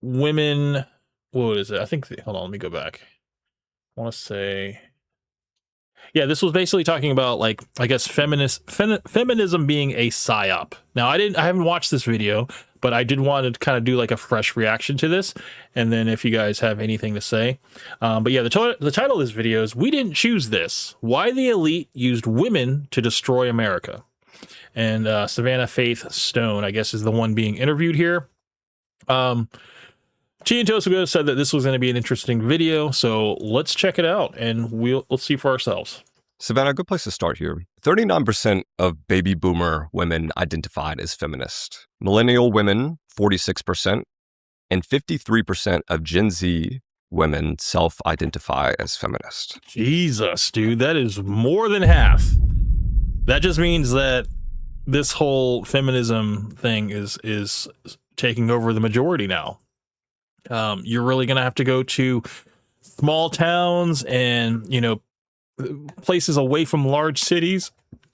Speaker 1: women. What is it? I think, hold on, let me go back. I want to say, yeah, this was basically talking about, like, I guess feminism being a psyop. Now, I haven't watched this video, but I did want to kind of do like a fresh reaction to this. And then if you guys have anything to say, but yeah, the title of this video is "We Didn't Choose This: Why the Elite Used Women to Destroy America." And Savannah Faith Stone, I guess, is the one being interviewed here. Chi and Tosugo said that this was going to be an interesting video, so let's check it out and let's see for ourselves.
Speaker 12: Savannah, a good place to start here. 39% of baby boomer women identified as feminist. Millennial women, 46%, and 53% of Gen Z women self-identify as feminist.
Speaker 1: Jesus, dude, that is more than half. That just means that this whole feminism thing is taking over the majority now. You're really going to have to go to small towns and, places away from large cities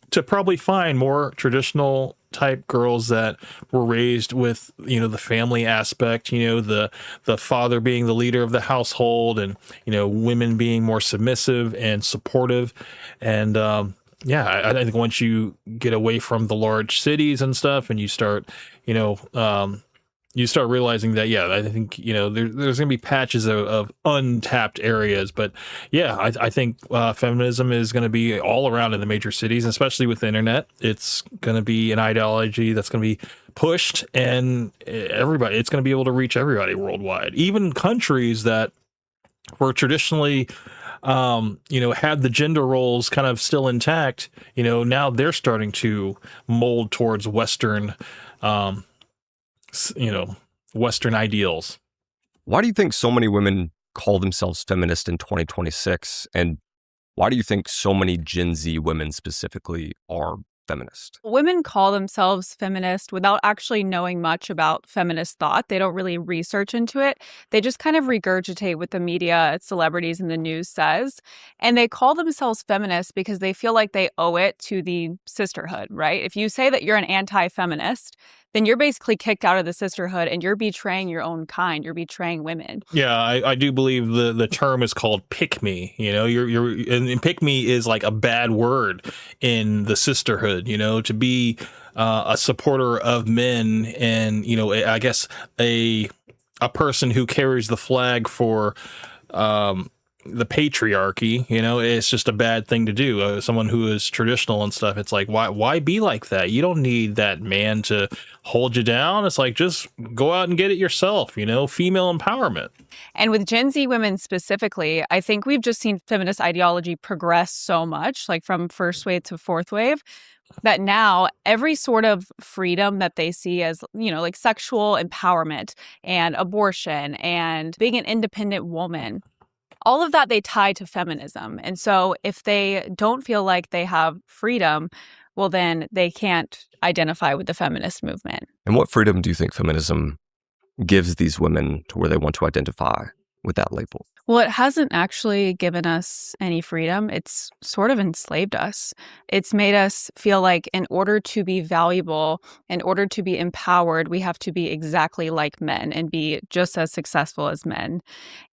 Speaker 1: to probably find more traditional type girls that were raised with, the family aspect, the father being the leader of the household and, women being more submissive and supportive. And, I think once you get away from the large cities and stuff and you start, you start realizing that, I think, there's going to be patches of untapped areas. But I think feminism is going to be all around in the major cities, especially with the internet. It's going to be an ideology that's going to be pushed and it's going to be able to reach everybody worldwide. Even countries that were traditionally, had the gender roles kind of still intact, now they're starting to mold towards Western, Western ideals.
Speaker 12: Why do you think so many women call themselves feminist in 2026? And why do you think so many Gen Z women specifically are feminist?
Speaker 13: Women call themselves feminist without actually knowing much about feminist thought. They don't really research into it. They just kind of regurgitate what the media, celebrities, and the news says. And they call themselves feminists because they feel like they owe it to the sisterhood, right? If you say that you're an anti-feminist, then you're basically kicked out of the sisterhood and you're betraying your own kind. You're betraying women.
Speaker 1: Yeah, I do believe the term is called pick me. And pick me is like a bad word in the sisterhood, to be a supporter of men and, I guess a person who carries the flag for the patriarchy, it's just a bad thing to do. Someone who is traditional and stuff, it's like, why be like that? You don't need that man to hold you down. It's like, just go out and get it yourself, female empowerment.
Speaker 13: And with Gen Z women specifically, I think we've just seen feminist ideology progress so much, like from first wave to fourth wave, that now every sort of freedom that they see as, like sexual empowerment and abortion and being an independent woman, all of that they tie to feminism. And so if they don't feel like they have freedom, well, then they can't identify with the feminist movement.
Speaker 12: And what freedom do you think feminism gives these women to where they want to identify with that label?
Speaker 13: Well, it hasn't actually given us any freedom. It's sort of enslaved us. It's made us feel like in order to be valuable, in order to be empowered, we have to be exactly like men and be just as successful as men.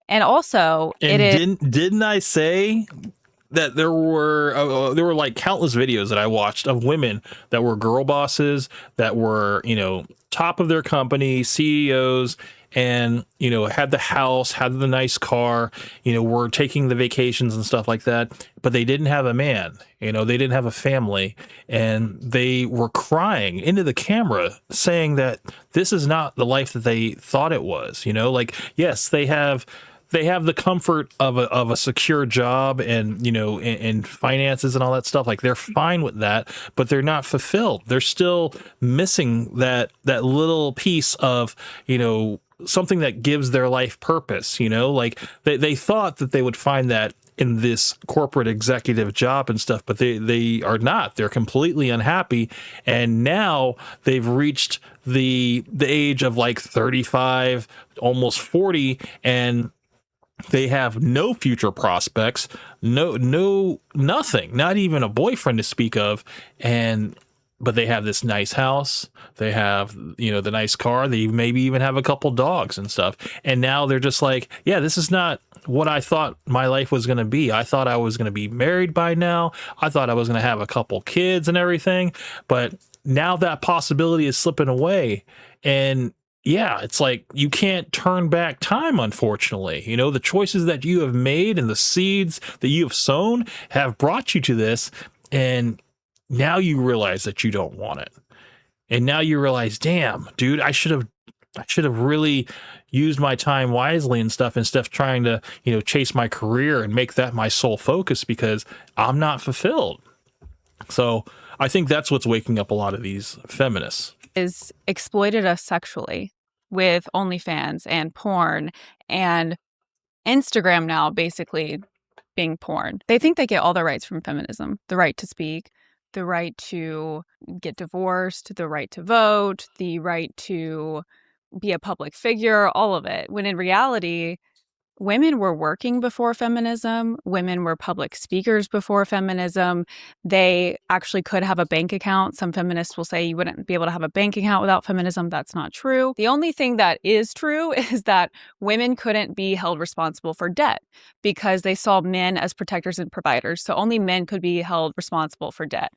Speaker 13: And also,
Speaker 1: didn't I say that there were like countless videos that I watched of women that were girl bosses, that were, top of their company, CEOs, and, had the house, had the nice car, were taking the vacations and stuff like that, but they didn't have a man, they didn't have a family, and they were crying into the camera saying that this is not the life that they thought it was, like, yes, they have the comfort of a secure job and, and finances and all that stuff. Like, they're fine with that, but they're not fulfilled. They're still missing that little piece of, something that gives their life purpose, like they thought that they would find that in this corporate executive job and stuff, but they are not. They're completely unhappy. And now they've reached the age of like 35, almost 40, and they have no future prospects, no, nothing, not even a boyfriend to speak of. But they have this nice house. They have, the nice car. They maybe even have a couple dogs and stuff. And now they're just like, yeah, this is not what I thought my life was going to be. I thought I was going to be married by now. I thought I was going to have a couple kids and everything. But now that possibility is slipping away. And yeah, it's like you can't turn back time, unfortunately. The choices that you have made and the seeds that you have sown have brought you to this. And now you realize that you don't want it. And now you realize, damn, dude, I should have I should have really used my time wisely and stuff instead of trying to, chase my career and make that my sole focus because I'm not fulfilled. So I think that's what's waking up a lot of these feminists.
Speaker 13: Is exploited us sexually with OnlyFans and porn and Instagram now basically being porn. They think they get all the rights from feminism, the right to speak, the right to get divorced, the right to vote, the right to be a public figure, all of it. When in reality, women were working before feminism. Women were public speakers before feminism. They actually could have a bank account. Some feminists will say you wouldn't be able to have a bank account without feminism. That's not true. The only thing that is true is that women couldn't be held responsible for debt because they saw men as protectors and providers. So only men could be held responsible for debt,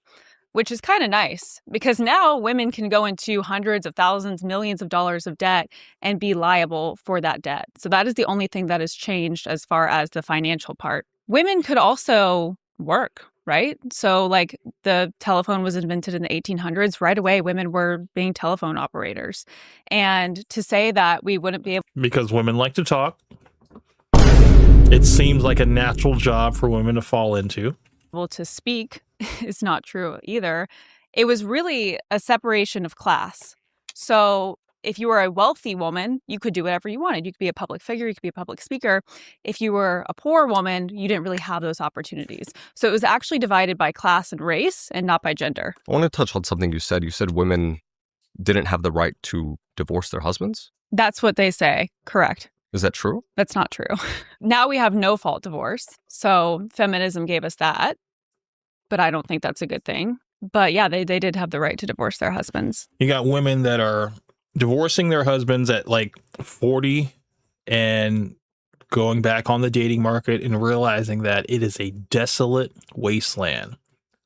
Speaker 13: which is kind of nice because now women can go into hundreds of thousands, millions of dollars of debt and be liable for that debt. So that is the only thing that has changed as far as the financial part. Women could also work, right? So like the telephone was invented in the 1800s. Right away, women were being telephone operators. And to say that we wouldn't be able...
Speaker 1: Because women like to talk. It seems like a natural job for women to fall into.
Speaker 13: To speak is not true either. It was really a separation of class. So if you were a wealthy woman, you could do whatever you wanted. You could be a public figure, you could be a public speaker. If you were a poor woman, you didn't really have those opportunities. So it was actually divided by class and race and not by gender.
Speaker 12: I want to touch on something you said. You said women didn't have the right to divorce their husbands?
Speaker 13: That's what they say. Correct.
Speaker 12: Is that true?
Speaker 13: That's not true. Now we have no fault divorce. So feminism gave us that. But I don't think that's a good thing. But yeah, they did have the right to divorce their husbands.
Speaker 1: You got women that are divorcing their husbands at like 40 and going back on the dating market and realizing that it is a desolate wasteland.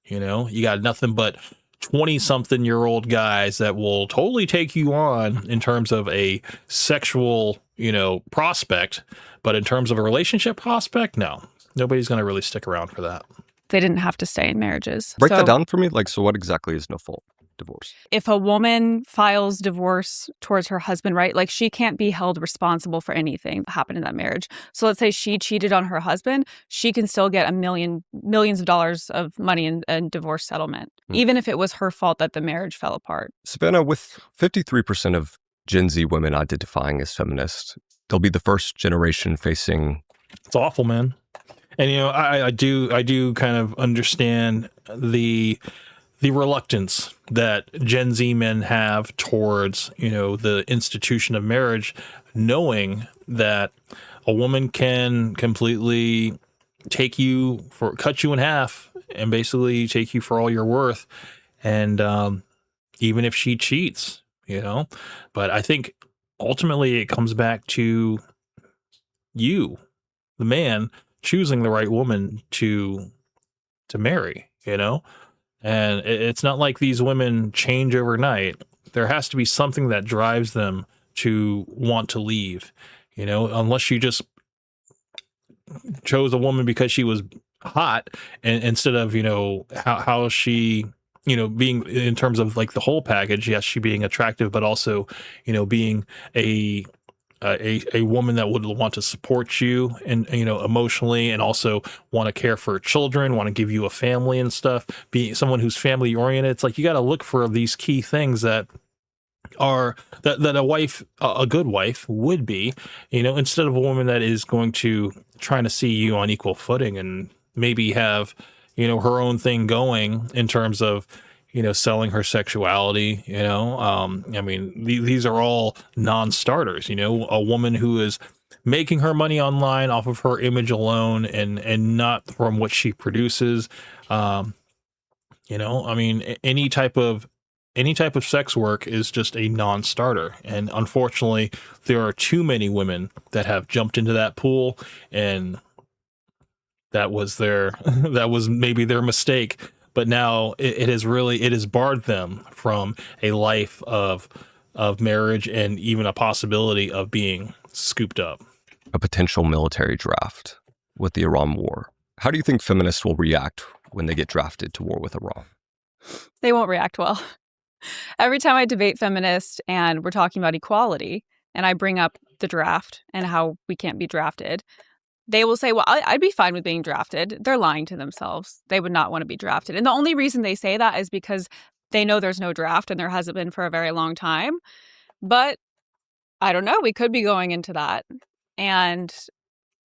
Speaker 1: You got nothing but 20-something-year-old guys that will totally take you on in terms of a sexual, prospect. But in terms of a relationship prospect, no. Nobody's going to really stick around for that.
Speaker 13: They didn't have to stay in marriages.
Speaker 12: Break that down for me. So what exactly is no fault divorce?
Speaker 13: If a woman files divorce towards her husband, right, like she can't be held responsible for anything that happened in that marriage. So let's say she cheated on her husband, she can still get millions of dollars of money in divorce settlement, even if it was her fault that the marriage fell apart.
Speaker 12: Savannah, with 53% of Gen Z women identifying as feminist, they'll be the first generation facing...
Speaker 1: It's awful, man. And, I do kind of understand the reluctance that Gen Z men have towards, the institution of marriage, knowing that a woman can completely cut you in half and basically take you for all you're worth. And even if she cheats, but I think ultimately it comes back to you, the man, choosing the right woman to marry, and it's not like these women change overnight. There has to be something that drives them to want to leave, unless you just chose a woman because she was hot and instead of, how she, being in terms of like the whole package. Yes, she being attractive, but also, being a woman that would want to support you and, emotionally, and also want to care for children, want to give you a family and stuff, be someone who's family oriented. It's like, you got to look for these key things that are that a wife, a good wife would be, instead of a woman that is going to trying to see you on equal footing and maybe have, her own thing going in terms of, selling her sexuality, these are all non-starters, a woman who is making her money online off of her image alone and not from what she produces. Any type of sex work is just a non-starter. And unfortunately, there are too many women that have jumped into that pool, and that was maybe their mistake. But now it has barred them from a life of marriage and even a possibility of being scooped up.
Speaker 12: A potential military draft with the Iran war. How do you think feminists will react when they get drafted to war with Iran?
Speaker 13: They won't react well. Every time I debate feminists and we're talking about equality and I bring up the draft and how we can't be drafted, they will say, well, I'd be fine with being drafted. They're lying to themselves. They would not want to be drafted. And the only reason they say that is because they know there's no draft and there hasn't been for a very long time. But I don't know. We could be going into that. And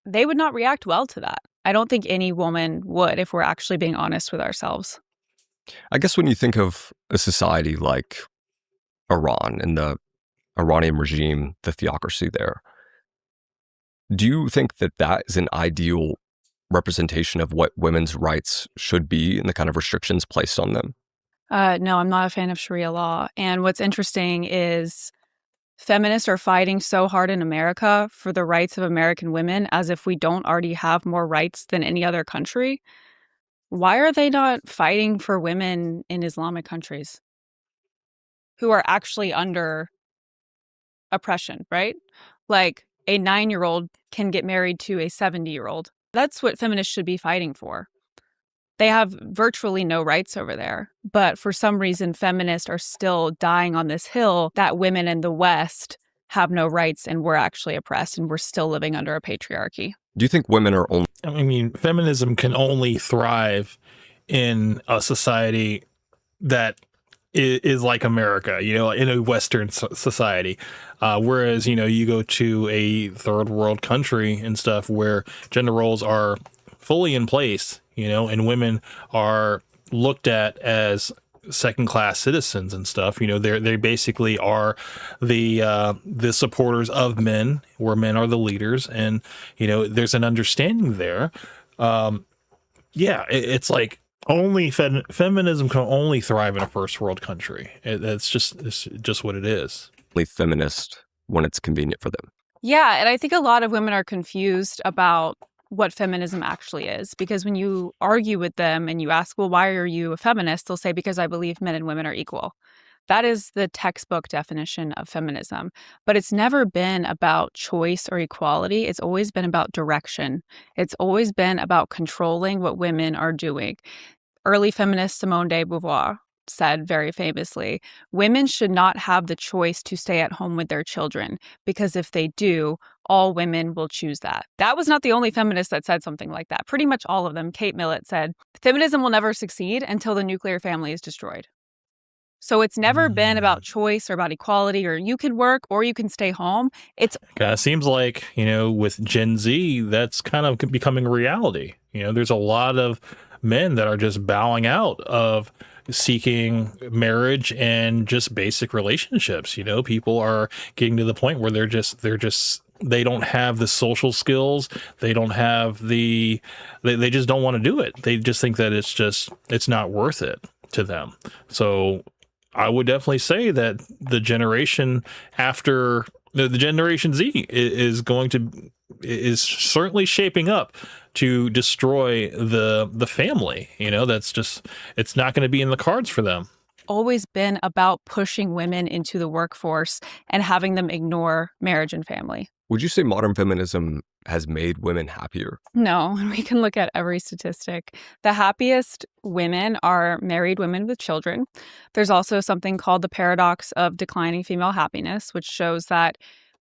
Speaker 13: they would not react well to that. I don't think any woman would if we're actually being honest with ourselves.
Speaker 12: I guess when you think of a society like Iran and the Iranian regime, the theocracy there, do you think that that is an ideal representation of what women's rights should be and the kind of restrictions placed on them?
Speaker 13: No, I'm not a fan of Sharia law. And what's interesting is feminists are fighting so hard in America for the rights of American women as if we don't already have more rights than any other country. Why are they not fighting for women in Islamic countries who are actually under oppression, right? Like a 9-year-old can get married to a 70-year-old. That's what feminists should be fighting for. They have virtually no rights over there. But for some reason, feminists are still dying on this hill that women in the West have no rights and we're actually oppressed and we're still living under a patriarchy.
Speaker 12: Do you think women are only...
Speaker 1: I mean, feminism can only thrive in a society that is like America, you know, in a Western society. Whereas, you know, you go to a third world country and stuff where gender roles are fully in place, you know, and women are looked at as second-class citizens and stuff. You know, they basically are the supporters of men, where men are the leaders, and you know, there's an understanding there. It's like only feminism can only thrive in a first world country. It's just what it is.
Speaker 12: Feminist when it's convenient for them.
Speaker 13: Yeah, and I think a lot of women are confused about what feminism actually is, because when you argue with them and you ask, well, why are you a feminist? They'll say, because I believe men and women are equal. That is the textbook definition of feminism. But it's never been about choice or equality. It's always been about direction. It's always been about controlling what women are doing. Early feminist Simone de Beauvoir said very famously, women should not have the choice to stay at home with their children, because if they do, all women will choose that. That was not the only feminist that said something like that. Pretty much all of them. Kate Millett said, feminism will never succeed until the nuclear family is destroyed. So it's never been about choice or about equality or you can work or you can stay home. It
Speaker 1: seems like, you know, with Gen Z, that's kind of becoming a reality. You know, there's a lot of men that are just bowing out of seeking marriage and just basic relationships. You know, people are getting to the point where they don't have the social skills. They don't have they just don't want to do it. They just think that it's not worth it to them. So I would definitely say that the generation after the Generation Z is certainly shaping up to destroy the family. You know, it's not going to be in the cards for them.
Speaker 13: Always been about pushing women into the workforce and having them ignore marriage and family.
Speaker 12: Would you say modern feminism has made women happier?
Speaker 13: No, and we can look at every statistic. The happiest women are married women with children. There's also something called the paradox of declining female happiness, which shows that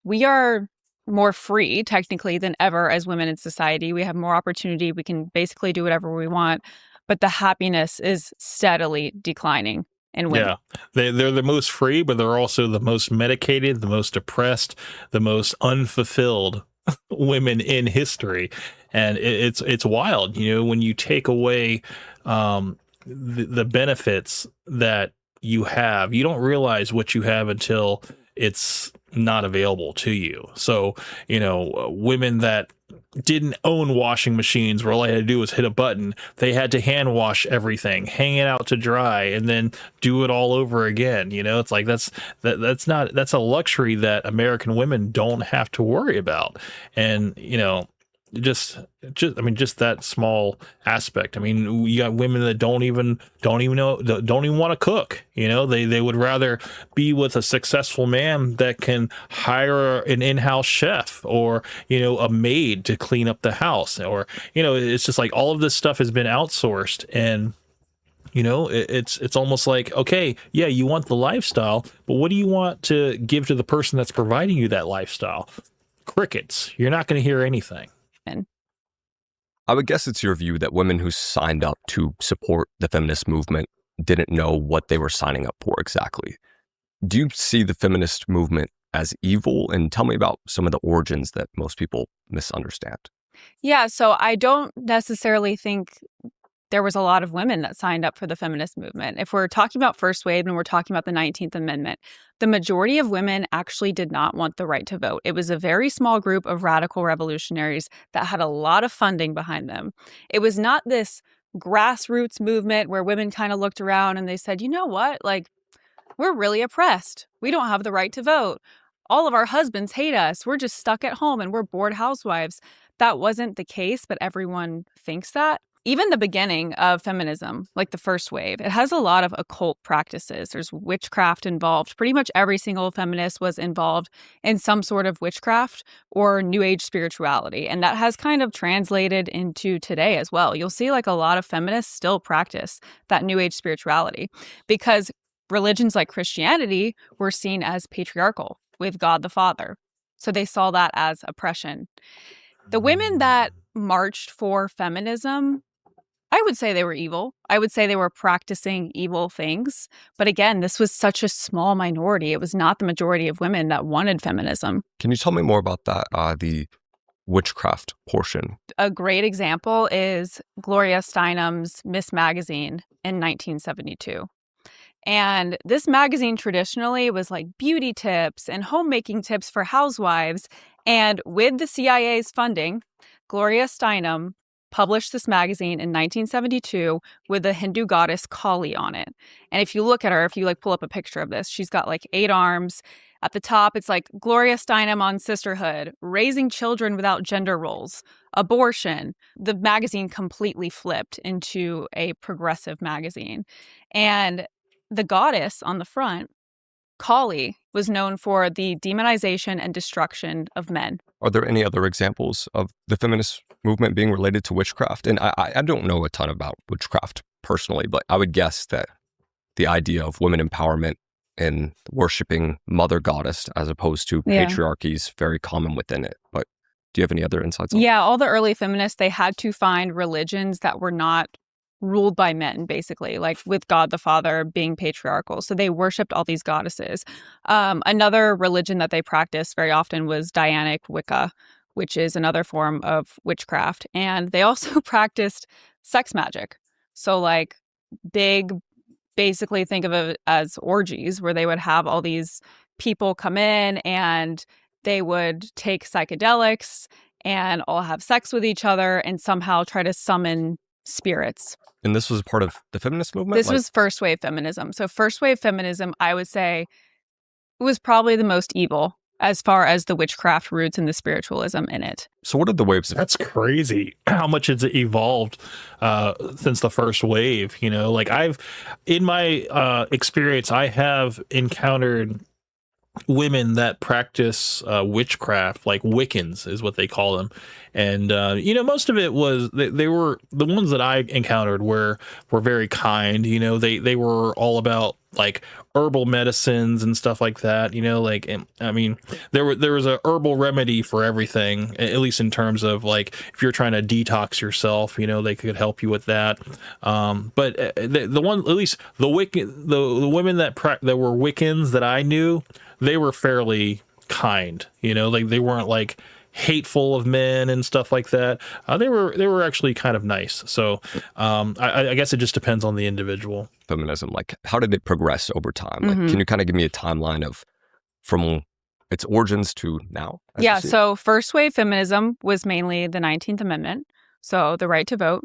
Speaker 13: we are more free, technically, than ever as women in society. We have more opportunity. We can basically do whatever we want. But the happiness is steadily declining in women.
Speaker 1: Yeah, they're the most free, but they're also the most medicated, the most depressed, the most unfulfilled women in history. And it's wild, you know, when you take away the benefits that you have, you don't realize what you have until it's not available to you. So, you know, women that didn't own washing machines where all I had to do was hit a button, they had to hand wash everything, hang it out to dry, and then do it all over again. You know, it's like that's a luxury that American women don't have to worry about. And, you know, just that small aspect. I mean, you got women that don't even want to cook. You know, they would rather be with a successful man that can hire an in-house chef or, you know, a maid to clean up the house, or, you know, it's just like all of this stuff has been outsourced. And It's almost like, okay, yeah, you want the lifestyle, but what do you want to give to the person that's providing you that lifestyle? Crickets. You're not going to hear anything.
Speaker 12: I would guess it's your view that women who signed up to support the feminist movement didn't know what they were signing up for exactly. Do you see the feminist movement as evil? And tell me about some of the origins that most people misunderstand.
Speaker 13: Yeah, so I don't necessarily think there was a lot of women that signed up for the feminist movement. If we're talking about first wave and we're talking about the 19th Amendment, the majority of women actually did not want the right to vote. It was a very small group of radical revolutionaries that had a lot of funding behind them. It was not this grassroots movement where women kind of looked around and they said, you know what, like, we're really oppressed. We don't have the right to vote. All of our husbands hate us. We're just stuck at home and we're bored housewives. That wasn't the case, but everyone thinks that. Even the beginning of feminism, like the first wave, it has a lot of occult practices. There's witchcraft involved. Pretty much every single feminist was involved in some sort of witchcraft or new age spirituality. And that has kind of translated into today as well. You'll see like a lot of feminists still practice that new age spirituality because religions like Christianity were seen as patriarchal with God the Father. So they saw that as oppression. The women that marched for feminism, I would say they were evil. I would say they were practicing evil things. But again, this was such a small minority. It was not the majority of women that wanted feminism.
Speaker 12: Can you tell me more about that, the witchcraft portion?
Speaker 13: A great example is Gloria Steinem's Miss Magazine in 1972. And this magazine traditionally was like beauty tips and homemaking tips for housewives. And with the CIA's funding, Gloria Steinem published this magazine in 1972 with the Hindu goddess Kali on it. And if you look at her, if you like pull up a picture of this, she's got like 8 arms. At the top, it's like Gloria Steinem on sisterhood, raising children without gender roles, abortion. The magazine completely flipped into a progressive magazine. And the goddess on the front, Kali, was known for the demonization and destruction of men.
Speaker 12: Are there any other examples of the feminist movement being related to witchcraft? And I don't know a ton about witchcraft personally, but I would guess that the idea of women empowerment and worshiping Mother Goddess as opposed to patriarchy is very common within it. But do you have any other insights on that?
Speaker 13: Yeah, all the early feminists, they had to find religions that were not ruled by men, basically, like with God the Father being patriarchal. So they worshipped all these goddesses. Another religion that they practiced very often was Dianic Wicca, which is another form of witchcraft. And they also practiced sex magic. So like big, basically think of it as orgies where they would have all these people come in and they would take psychedelics and all have sex with each other and somehow try to summon spirits.
Speaker 12: And this was part of the feminist movement?
Speaker 13: This was first wave feminism. So first wave feminism, I would say, was probably the most evil as far as the witchcraft roots and the spiritualism in it.
Speaker 12: So what are the waves?
Speaker 1: That's crazy how much it's evolved since the first wave. Like in my experience, I have encountered women that practice witchcraft, like Wiccans is what they call them. And, most of it was, they were, the ones that I encountered were very kind. They were all about like herbal medicines and stuff like that, there was a herbal remedy for everything, at least in terms of like, if you're trying to detox yourself, they could help you with that. But the one, at least the women that were Wiccans that I knew, they were fairly kind, like they weren't like hateful of men and stuff like that. They were actually kind of nice. So I guess it just depends on the individual.
Speaker 12: Feminism, like how did it progress over time? Like, can you kind of give me a timeline of from its origins to now?
Speaker 13: Yeah, so first wave feminism was mainly the 19th Amendment, so the right to vote.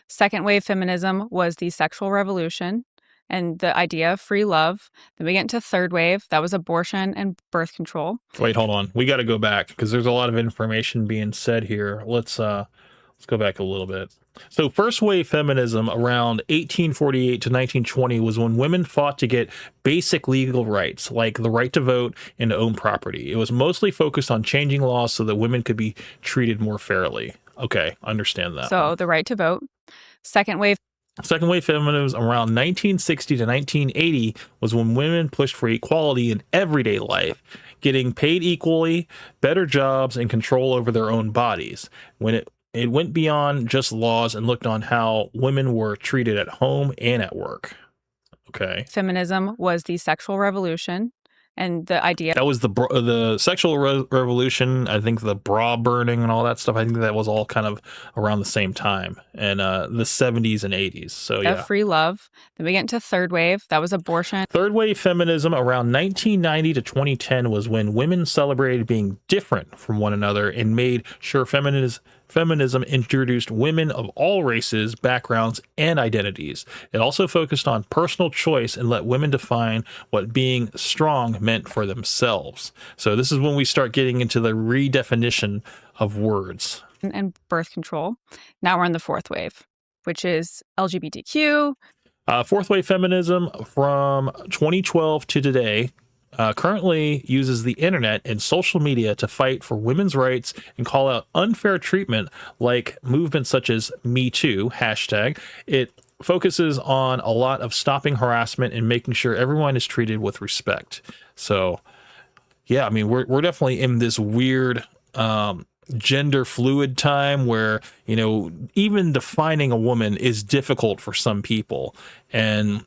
Speaker 13: Second wave feminism was the sexual revolution and the idea of free love. Then we get into third wave. That was abortion and birth control.
Speaker 1: Wait, hold on. We got to go back because there's a lot of information being said here. Let's go back a little bit. So first wave feminism around 1848 to 1920 was when women fought to get basic legal rights, like the right to vote and to own property. It was mostly focused on changing laws so that women could be treated more fairly. Okay, understand that.
Speaker 13: So the right to vote. Second wave
Speaker 1: Second wave feminism around 1960 to 1980 was when women pushed for equality in everyday life, getting paid equally, better jobs, and control over their own bodies. When it went beyond just laws and looked on how women were treated at home and at work. Okay.
Speaker 13: Feminism was the sexual revolution, and the idea
Speaker 1: that was the sexual revolution. I think the bra burning and all that stuff. I think that was all kind of around the same time, and the 70s and 80s. So yeah,
Speaker 13: free love. Then we get into third wave. That was abortion.
Speaker 1: Third wave feminism around 1990 to 2010 was when women celebrated being different from one another and made sure feminism introduced women of all races, backgrounds, and identities. It also focused on personal choice and let women define what being strong meant for themselves. So this is when we start getting into the redefinition of words.
Speaker 13: And birth control. Now we're in the fourth wave, which is LGBTQ.
Speaker 1: Fourth wave feminism from 2012 to today currently uses the internet and social media to fight for women's rights and call out unfair treatment, like movements such as Me Too hashtag. It focuses on a lot of stopping harassment and making sure everyone is treated with respect. So yeah, I mean, we're definitely in this weird gender fluid time where, you know, even defining a woman is difficult for some people, and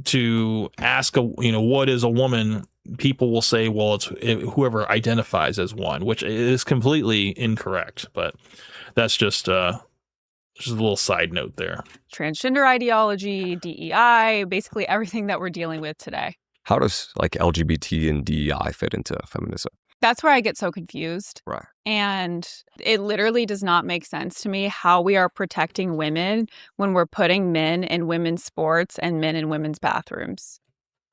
Speaker 1: to ask what is a woman, people will say, well, it's whoever identifies as one, which is completely incorrect. But that's just a little side note there.
Speaker 13: Transgender ideology, DEI, basically everything that we're dealing with today.
Speaker 12: How does like LGBT and DEI fit into feminism?
Speaker 13: That's where I get so confused.
Speaker 12: Right.
Speaker 13: And it literally does not make sense to me how we are protecting women when we're putting men in women's sports and men in women's bathrooms.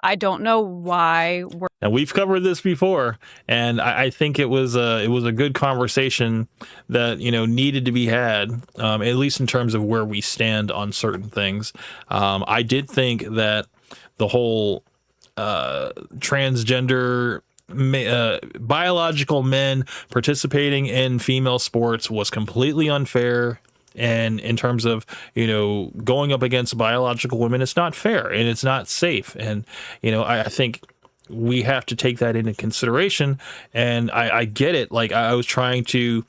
Speaker 13: I don't know why we're...
Speaker 1: And we've covered this before, and I think it was a good conversation that, you know, needed to be had, at least in terms of where we stand on certain things. I did think that the whole transgender biological men participating in female sports was completely unfair. And in terms of, you know, going up against biological women, it's not fair and it's not safe. And, you know, I think we have to take that into consideration. And I get it. Like, I was trying to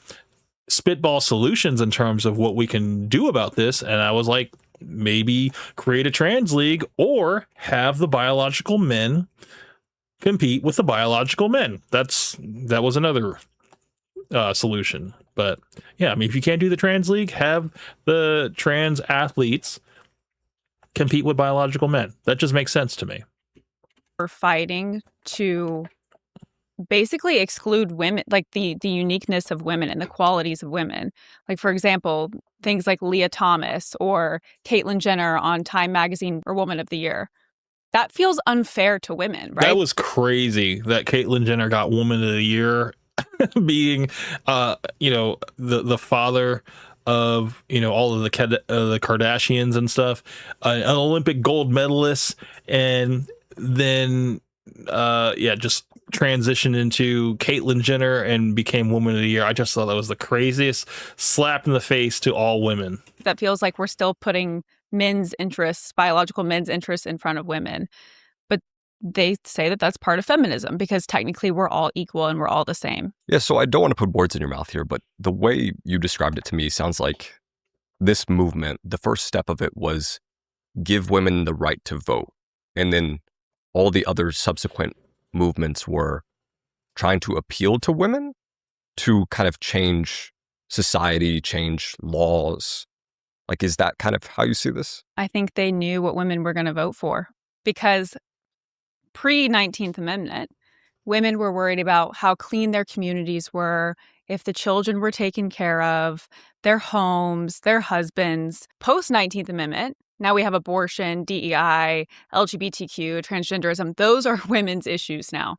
Speaker 1: spitball solutions in terms of what we can do about this. And I was like, maybe create a trans league or have the biological men compete with the biological men. That was another solution. But yeah, I mean, if you can't do the trans league, have the trans athletes compete with biological men. That just makes sense to me.
Speaker 13: We're fighting to basically exclude women, like the uniqueness of women and the qualities of women. Like, for example, things like Leah Thomas or Caitlyn Jenner on Time Magazine or Woman of the Year. That feels unfair to women, right?
Speaker 1: That was crazy that Caitlyn Jenner got Woman of the Year, being, you know, the father of, you know, all of the Kardashians and stuff, an Olympic gold medalist, and then, just transitioned into Caitlyn Jenner and became Woman of the Year. I just thought that was the craziest slap in the face to all women.
Speaker 13: That feels like we're still putting men's interests, biological men's interests, in front of women. But they say that that's part of feminism because technically we're all equal and we're all the same.
Speaker 12: Yeah, so I don't want to put words in your mouth here, but the way you described it to me sounds like this movement, the first step of it was give women the right to vote. And then all the other subsequent movements were trying to appeal to women to kind of change society, change laws. Like, is that kind of how you see this?
Speaker 13: I think they knew what women were going to vote for because pre-19th Amendment, women were worried about how clean their communities were, if the children were taken care of, their homes, their husbands. Post-19th Amendment, now we have abortion, DEI, LGBTQ, transgenderism. Those are women's issues now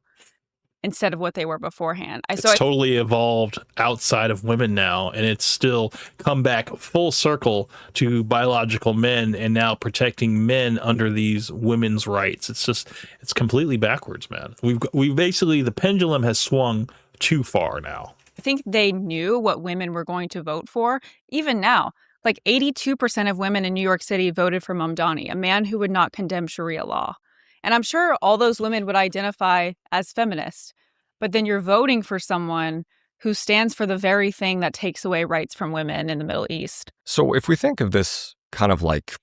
Speaker 13: instead of what they were beforehand.
Speaker 1: It's totally evolved outside of women now, and it's still come back full circle to biological men and now protecting men under these women's rights. It's completely backwards, man. We've basically, the pendulum has swung too far now.
Speaker 13: I think they knew what women were going to vote for. Even now, Like 82% of women in New York City voted for Mamdani, a man who would not condemn Sharia law. And I'm sure all those women would identify as feminists. But then you're voting for someone who stands for the very thing that takes away rights from women in the Middle East.
Speaker 12: So if we think of this kind of like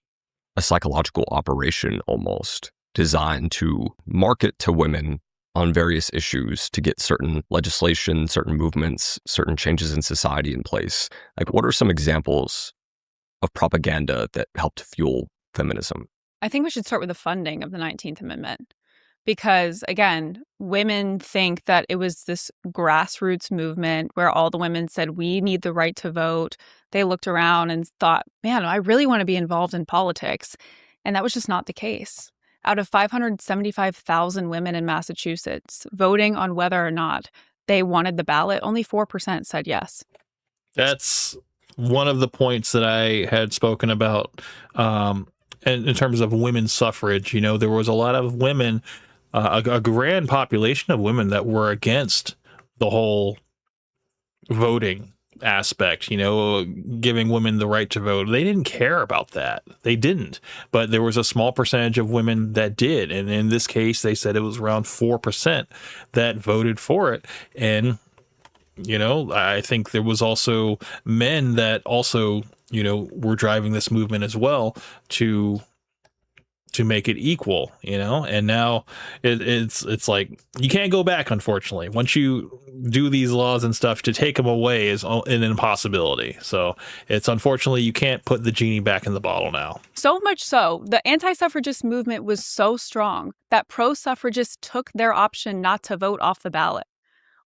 Speaker 12: a psychological operation almost designed to market to women on various issues to get certain legislation, certain movements, certain changes in society in place, like what are some examples of propaganda that helped fuel feminism?
Speaker 13: I think we should start with the funding of the 19th Amendment. Because, again, women think that it was this grassroots movement where all the women said, we need the right to vote. They looked around and thought, man, I really want to be involved in politics. And that was just not the case. Out of 575,000 women in Massachusetts voting on whether or not they wanted the ballot, only 4% said yes.
Speaker 1: That's one of the points that I had spoken about in terms of women's suffrage. You know, there was a lot of women, a grand population of women that were against the whole voting aspect, you know, giving women the right to vote. They didn't care about that. They didn't. But there was a small percentage of women that did. And in this case, they said it was around 4% that voted for it. And, you know, I think there was also men that also, you know, were driving this movement as well to make it equal, you know. And now it's like you can't go back, unfortunately. Once you do these laws and stuff, to take them away is an impossibility. So it's unfortunately you can't put the genie back in the bottle now.
Speaker 13: So much so, the anti-suffragist movement was so strong that pro-suffragists took their option not to vote off the ballot.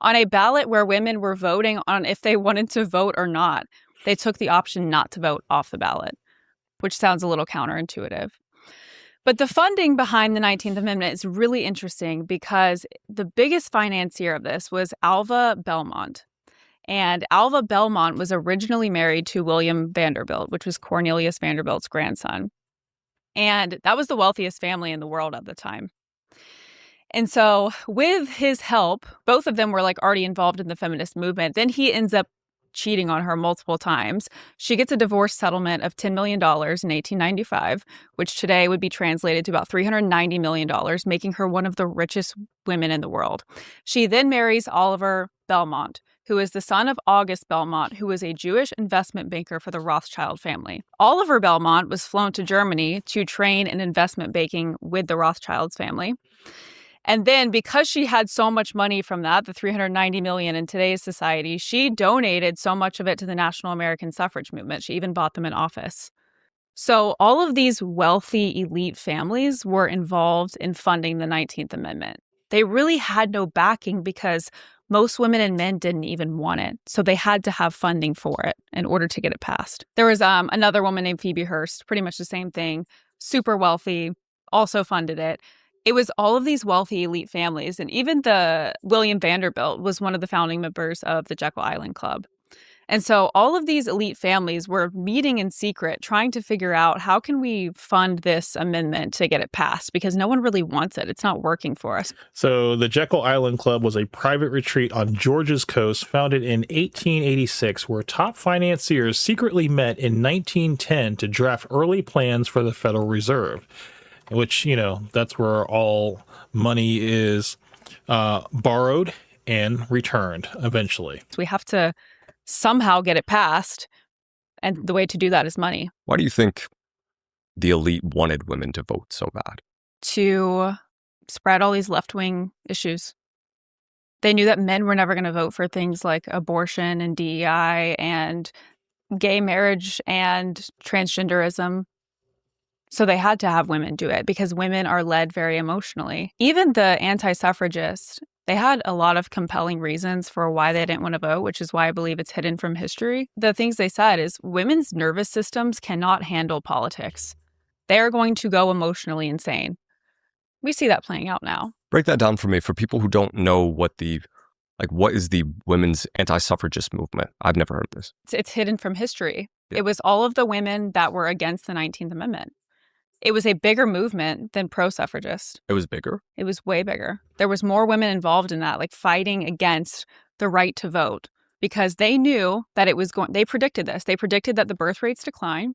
Speaker 13: On a ballot where women were voting on if they wanted to vote or not, they took the option not to vote off the ballot, which sounds a little counterintuitive. But the funding behind the 19th Amendment is really interesting because the biggest financier of this was Alva Belmont. And Alva Belmont was originally married to William Vanderbilt, which was Cornelius Vanderbilt's grandson. And that was the wealthiest family in the world at the time. And so with his help, both of them were like already involved in the feminist movement. Then he ends up cheating on her multiple times. She gets a divorce settlement of $10 million in 1895, which today would be translated to about $390 million, making her one of the richest women in the world. She then marries Oliver Belmont, who is the son of August Belmont, who was a Jewish investment banker for the Rothschild family. Oliver Belmont was flown to Germany to train in investment banking with the Rothschilds family. And then because she had so much money from that, the $390 million in today's society, she donated so much of it to the National American Suffrage Movement. She even bought them an office. So all of these wealthy elite families were involved in funding the 19th Amendment. They really had no backing because most women and men didn't even want it. So they had to have funding for it in order to get it passed. There was another woman named Phoebe Hearst, pretty much the same thing, super wealthy, also funded it. It was all of these wealthy elite families, and even the William Vanderbilt was one of the founding members of the Jekyll Island Club. And so all of these elite families were meeting in secret, trying to figure out how can we fund this amendment to get it passed, because no one really wants it. It's not working for us.
Speaker 1: So the Jekyll Island Club was a private retreat on Georgia's coast founded in 1886, where top financiers secretly met in 1910 to draft early plans for the Federal Reserve, which, you know, that's where all money is borrowed and returned eventually.
Speaker 13: So we have to somehow get it passed. And the way to do that is money.
Speaker 12: Why do you think the elite wanted women to vote so bad?
Speaker 13: To spread all these left-wing issues. They knew that men were never going to vote for things like abortion and DEI and gay marriage and transgenderism. So they had to have women do it because women are led very emotionally. Even the anti-suffragists, they had a lot of compelling reasons for why they didn't want to vote, which is why I believe it's hidden from history. The things they said is women's nervous systems cannot handle politics. They are going to go emotionally insane. We see that playing out now.
Speaker 12: Break that down for me for people who don't know what is the women's anti-suffragist movement? I've never heard of this.
Speaker 13: It's hidden from history. Yeah. It was all of the women that were against the 19th Amendment. It was a bigger movement than pro-suffragist.
Speaker 12: It was bigger?
Speaker 13: It was way bigger. There was more women involved in that, like fighting against the right to vote. because they knew that they predicted this. They predicted that the birth rates decline.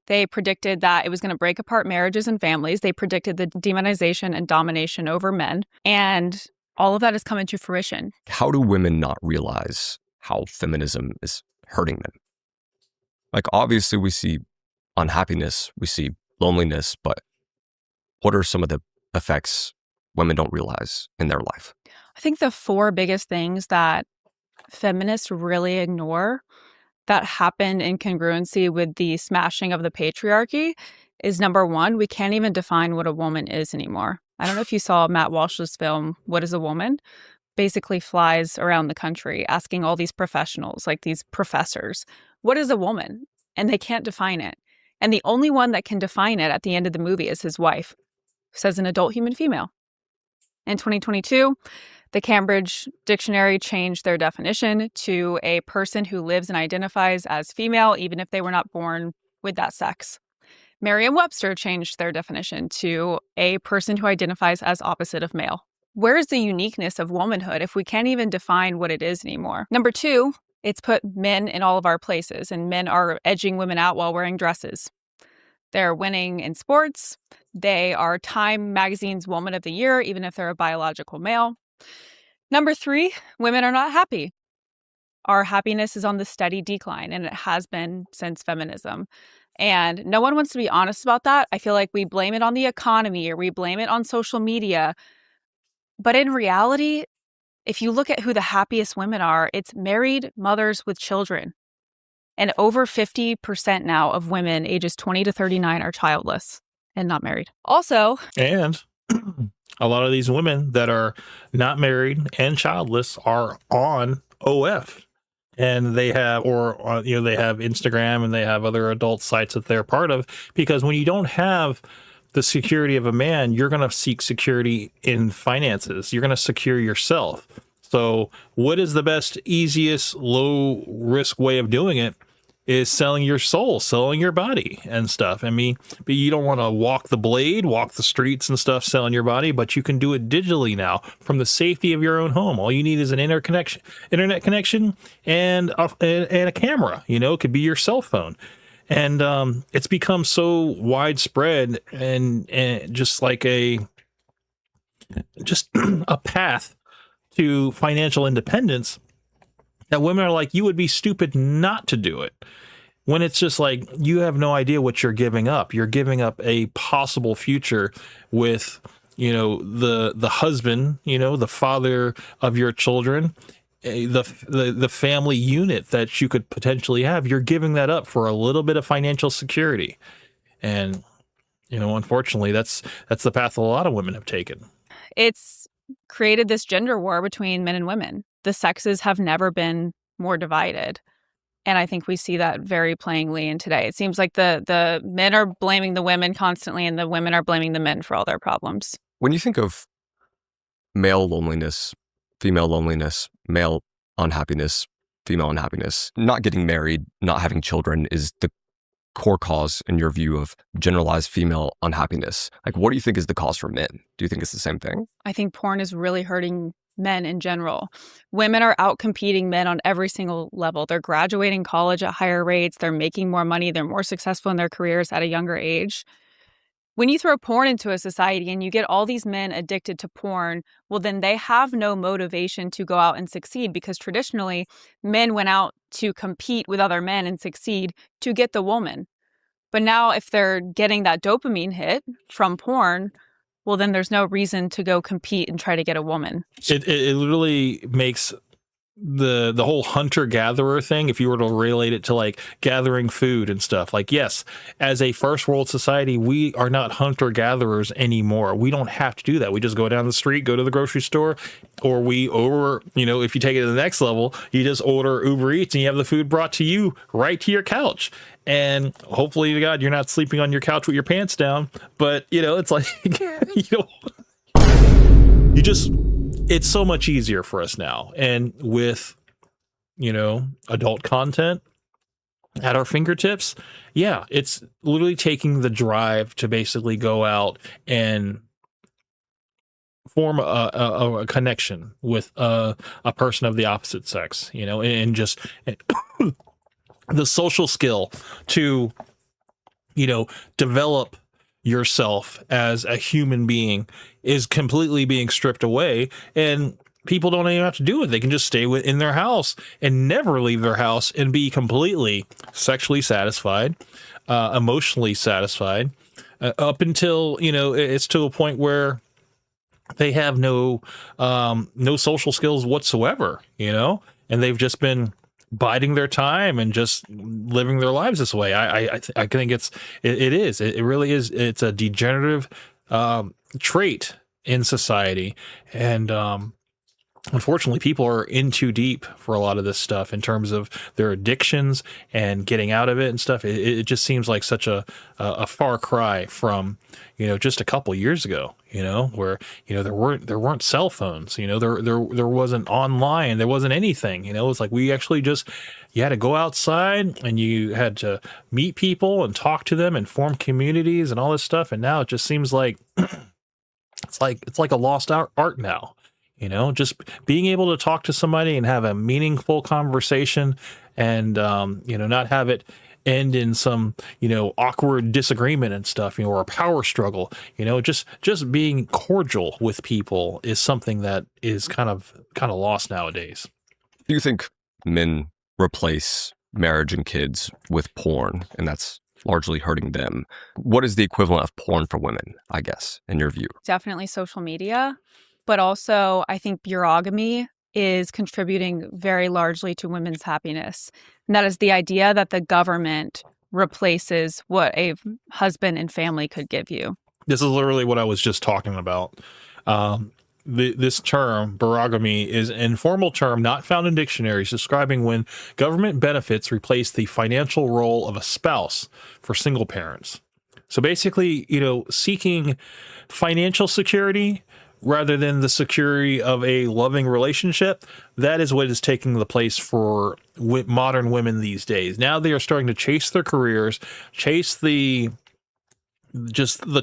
Speaker 13: They predicted that it was going to break apart marriages and families. They predicted the demonization and domination over men. And all of that has come into fruition.
Speaker 12: How do women not realize how feminism is hurting them? Like, obviously, we see unhappiness, we see loneliness, but what are some of the effects women don't realize in their life?
Speaker 13: I think the 4 biggest things that feminists really ignore that happen in congruency with the smashing of the patriarchy is, number 1, we can't even define what a woman is anymore. I don't know if you saw Matt Walsh's film, What is a Woman? Basically flies around the country asking all these professionals, like these professors, what is a woman? And they can't define it. And the only one that can define it at the end of the movie is his wife, who says an adult human female. In 2022, the Cambridge Dictionary changed their definition to a person who lives and identifies as female, even if they were not born with that sex. Merriam-Webster changed their definition to a person who identifies as opposite of male. Where's the uniqueness of womanhood if we can't even define what it is anymore? Number 2, it's put men in all of our places, and men are edging women out while wearing dresses. They're winning in sports. They are Time Magazine's Woman of the Year, even if they're a biological male. Number 3, women are not happy. Our happiness is on the steady decline, and it has been since feminism. And no one wants to be honest about that. I feel like we blame it on the economy or we blame it on social media. But in reality, if you look at who the happiest women are, it's married mothers with children. And over 50% now of women ages 20 to 39 are childless and not married. Also,
Speaker 1: and a lot of these women that are not married and childless are on OF, and they have, they have Instagram and they have other adult sites that they're part of, because when you don't have the security of a man, you're going to seek security in finances. You're going to secure yourself. So what is the best, easiest, low risk way of doing it is selling your soul, selling your body and stuff. I mean, but you don't want to walk the blade, walk the streets and stuff, selling your body, but you can do it digitally now from the safety of your own home. All you need is an internet connection and a camera. You know, it could be your cell phone. And it's become so widespread and just like a path to financial independence that women are like, you would be stupid not to do it. When it's just like, you have no idea what you're giving up. You're giving up a possible future with, the husband, the father of your children, the family unit that you could potentially have. You're giving that up for a little bit of financial security. And, unfortunately, that's the path a lot of women have taken.
Speaker 13: It's created this gender war between men and women. The sexes have never been more divided. And I think we see that very plainly in today. It seems like the men are blaming the women constantly, and the women are blaming the men for all their problems.
Speaker 12: When you think of male loneliness, female loneliness, male unhappiness, female unhappiness, not getting married, not having children is the core cause, in your view, of generalized female unhappiness. Like, what do you think is the cause for men? Do you think it's the same thing?
Speaker 13: I think porn is really hurting men in general. Women are out competing men on every single level. They're graduating college at higher rates. They're making more money. They're more successful in their careers at a younger age. When you throw porn into a society and you get all these men addicted to porn, well, then they have no motivation to go out and succeed, because traditionally men went out to compete with other men and succeed to get the woman. But now if they're getting that dopamine hit from porn, well, then there's no reason to go compete and try to get a woman.
Speaker 1: It literally makes the whole hunter-gatherer thing, if you were to relate it to like gathering food and stuff, like, yes, as a first world society, we are not hunter-gatherers anymore. We don't have to do that. We just go down the street, go to the grocery store, or we order, if you take it to the next level, you just order Uber Eats and you have the food brought to you right to your couch. And hopefully to God, you're not sleeping on your couch with your pants down, but it's like, it's so much easier for us now. And with, adult content at our fingertips, yeah, it's literally taking the drive to basically go out and form a connection with a person of the opposite sex, you know, and just the social skill to, you know, develop yourself as a human being is completely being stripped away, and people don't even have to do it. They can just stay in their house and never leave their house and be completely sexually satisfied, emotionally satisfied, up until, you know, it's to a point where they have no social skills whatsoever, you know, and they've just been biding their time and just living their lives this way. I think it really is. It's a degenerative trait in society, and unfortunately, people are in too deep for a lot of this stuff in terms of their addictions and getting out of it and stuff. It just seems like such a far cry from, you know, just a couple years ago, you know, where, you know, there weren't cell phones, you know, there wasn't online, there wasn't anything, you know. It's like you had to go outside and you had to meet people and talk to them and form communities and all this stuff. And now it just seems like it's like a lost art now. You know, just being able to talk to somebody and have a meaningful conversation and, you know, not have it end in some, you know, awkward disagreement and stuff, you know, or a power struggle, you know, just being cordial with people is something that is kind of lost nowadays.
Speaker 12: Do you think men replace marriage and kids with porn, and that's largely hurting them? What is the equivalent of porn for women, I guess, in your view?
Speaker 13: Definitely social media. But also, I think bureaugamy is contributing very largely to women's happiness. And that is the idea that the government replaces what a husband and family could give you.
Speaker 1: This is literally what I was just talking about. This term, bureaugamy, is an informal term not found in dictionaries describing when government benefits replace the financial role of a spouse for single parents. So basically, you know, seeking financial security rather than the security of a loving relationship, that is what is taking the place for modern women these days. Now they are starting to chase their careers, chase the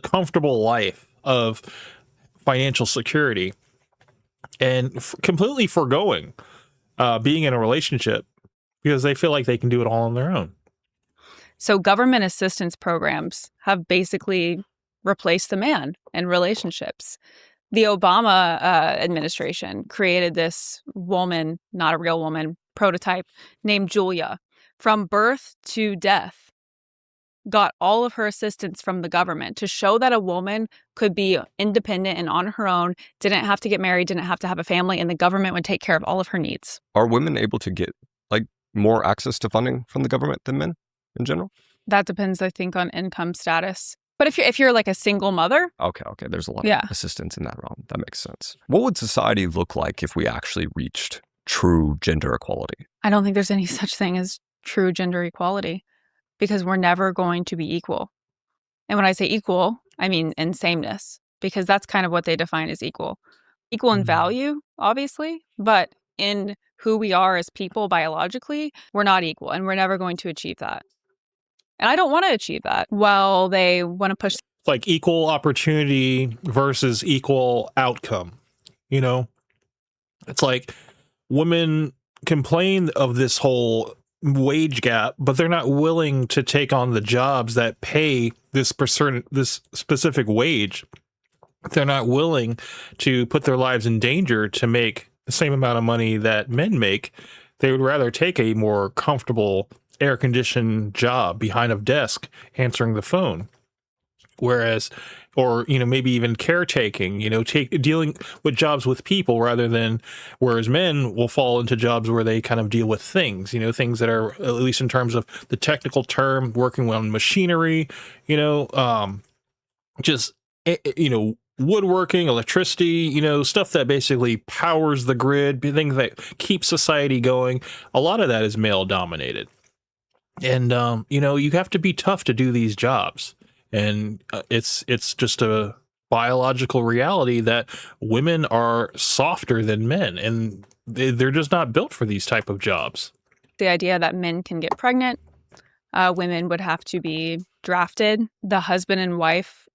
Speaker 1: comfortable life of financial security, and completely foregoing being in a relationship because they feel like they can do it all on their own.
Speaker 13: So government assistance programs have basically replaced the man in relationships. The Obama administration created this woman, not a real woman, prototype named Julia. From birth to death, got all of her assistance from the government to show that a woman could be independent and on her own, didn't have to get married, didn't have to have a family, and the government would take care of all of her needs.
Speaker 12: Are women able to get like more access to funding from the government than men in general?
Speaker 13: That depends, I think, on income status. But if you're like a single mother.
Speaker 12: Okay. There's a lot of assistance in that realm. That makes sense. What would society look like if we actually reached true gender equality?
Speaker 13: I don't think there's any such thing as true gender equality because we're never going to be equal. And when I say equal, I mean in sameness, because that's kind of what they define as equal. Equal in value, obviously, but in who we are as people biologically, we're not equal, and we're never going to achieve that. And I don't want to achieve that. Well, they want to push
Speaker 1: like equal opportunity versus equal outcome. You know, it's like women complain of this whole wage gap, but they're not willing to take on the jobs that pay this specific wage. They're not willing to put their lives in danger to make the same amount of money that men make. They would rather take a more comfortable air-conditioned job behind a desk answering the phone. Whereas, or, you know, maybe even caretaking, you know, dealing with jobs with people whereas men will fall into jobs where they kind of deal with things, you know, things that are, at least in terms of the technical term, working on machinery, you know, woodworking, electricity, you know, stuff that basically powers the grid, things that keep society going. A lot of that is male dominated. And, you know, you have to be tough to do these jobs. And it's just a biological reality that women are softer than men, and they're just not built for these type of jobs.
Speaker 13: The idea that men can get pregnant, women would have to be drafted. The husband and wife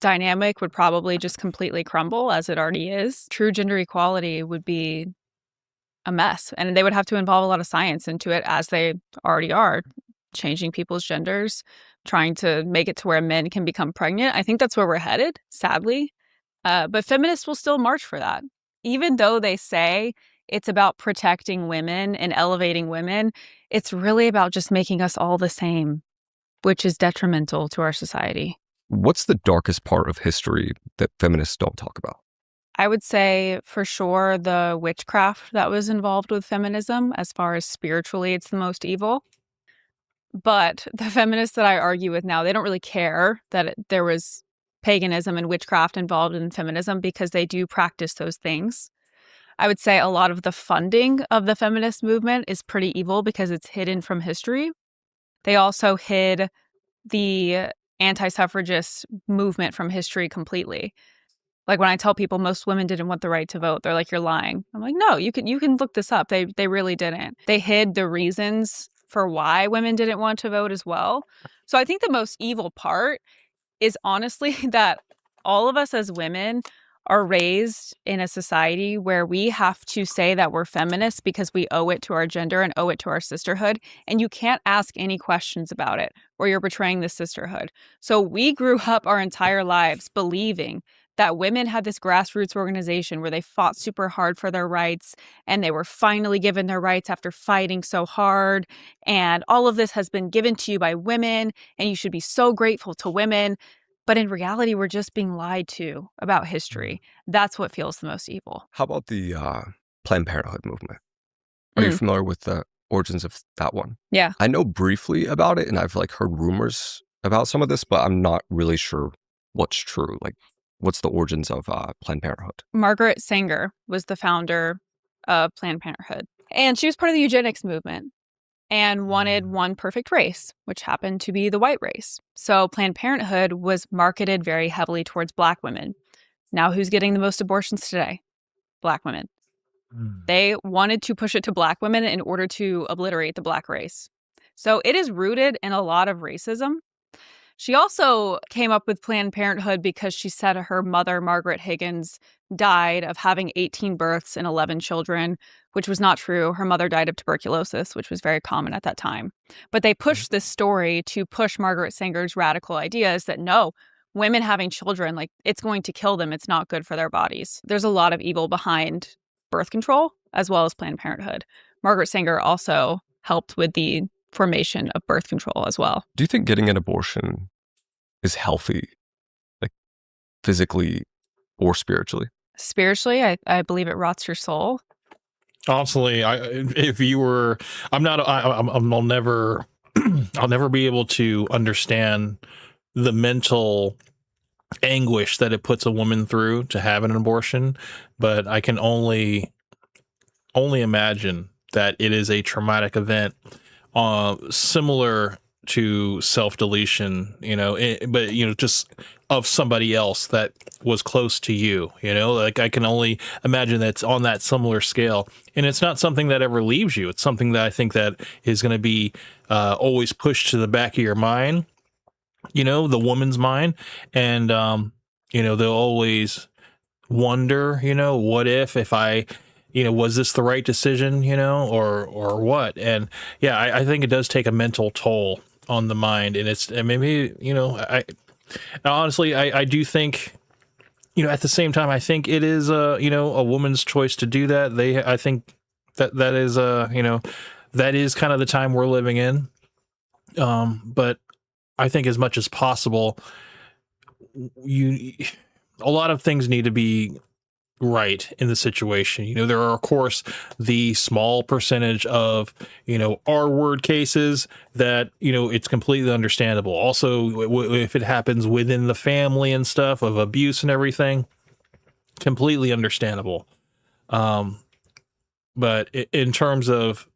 Speaker 13: dynamic would probably just completely crumble, as it already is. True gender equality would be a mess, and they would have to involve a lot of science into it, as they already are, changing people's genders, trying to make it to where men can become pregnant. I think that's where we're headed, sadly. But feminists will still march for that. Even though they say it's about protecting women and elevating women, it's really about just making us all the same, which is detrimental to our society.
Speaker 12: What's the darkest part of history that feminists don't talk about?
Speaker 13: I would say for sure the witchcraft that was involved with feminism. As far as spiritually, it's the most evil. But the feminists that I argue with now, they don't really care that there was paganism and witchcraft involved in feminism, because they do practice those things. I would say a lot of the funding of the feminist movement is pretty evil because it's hidden from history. They also hid the anti-suffragist movement from history completely. Like, when I tell people most women didn't want the right to vote, they're like, "You're lying." I'm like, "No, you can look this up. They really didn't." They hid the reasons for why women didn't want to vote as well. So I think the most evil part is honestly that all of us as women are raised in a society where we have to say that we're feminists because we owe it to our gender and owe it to our sisterhood. And you can't ask any questions about it, or you're betraying the sisterhood. So we grew up our entire lives believing that women had this grassroots organization where they fought super hard for their rights, and they were finally given their rights after fighting so hard. And all of this has been given to you by women, and you should be so grateful to women. But in reality, we're just being lied to about history. That's what feels the most evil.
Speaker 12: How about the Planned Parenthood movement? Are you familiar with the origins of that one?
Speaker 13: Yeah.
Speaker 12: I know briefly about it, and I've heard rumors about some of this, but I'm not really sure what's true. What's the origins of Planned Parenthood?
Speaker 13: Margaret Sanger was the founder of Planned Parenthood, and she was part of the eugenics movement and wanted one perfect race, which happened to be the white race. So Planned Parenthood was marketed very heavily towards Black women. Now, who's getting the most abortions today? Black women. They wanted to push it to Black women in order to obliterate the Black race. So it is rooted in a lot of racism. She also came up with Planned Parenthood because she said her mother, Margaret Higgins, died of having 18 births and 11 children, which was not true. Her mother died of tuberculosis, which was very common at that time. But they pushed this story to push Margaret Sanger's radical ideas that no, women having children, it's going to kill them. It's not good for their bodies. There's a lot of evil behind birth control as well as Planned Parenthood. Margaret Sanger also helped with the formation of birth control as well.
Speaker 12: Do you think getting an abortion is healthy, physically or spiritually?
Speaker 13: Spiritually, I believe it rots your soul.
Speaker 1: Honestly, if you were, I'm not, I'll never, I'll never be able to understand the mental anguish that it puts a woman through to have an abortion, but I can only imagine that it is a traumatic event, similar to self-deletion, but just of somebody else that was close to you, I can only imagine that it's on that similar scale. And it's not something that ever leaves you. It's something that I think that is going to be always pushed to the back of your mind, the woman's mind. And, they'll always wonder, what if I, was this the right decision, or what? And yeah, I think it does take a mental toll on the mind. And maybe, honestly, I do think, at the same time, I think it is a woman's choice to do that. I think that is that is kind of the time we're living in. But I think as much as possible, a lot of things need to be right in the situation. There are, of course, the small percentage of, R-word cases that, it's completely understandable. Also, if it happens within the family and stuff of abuse and everything, completely understandable. But in terms of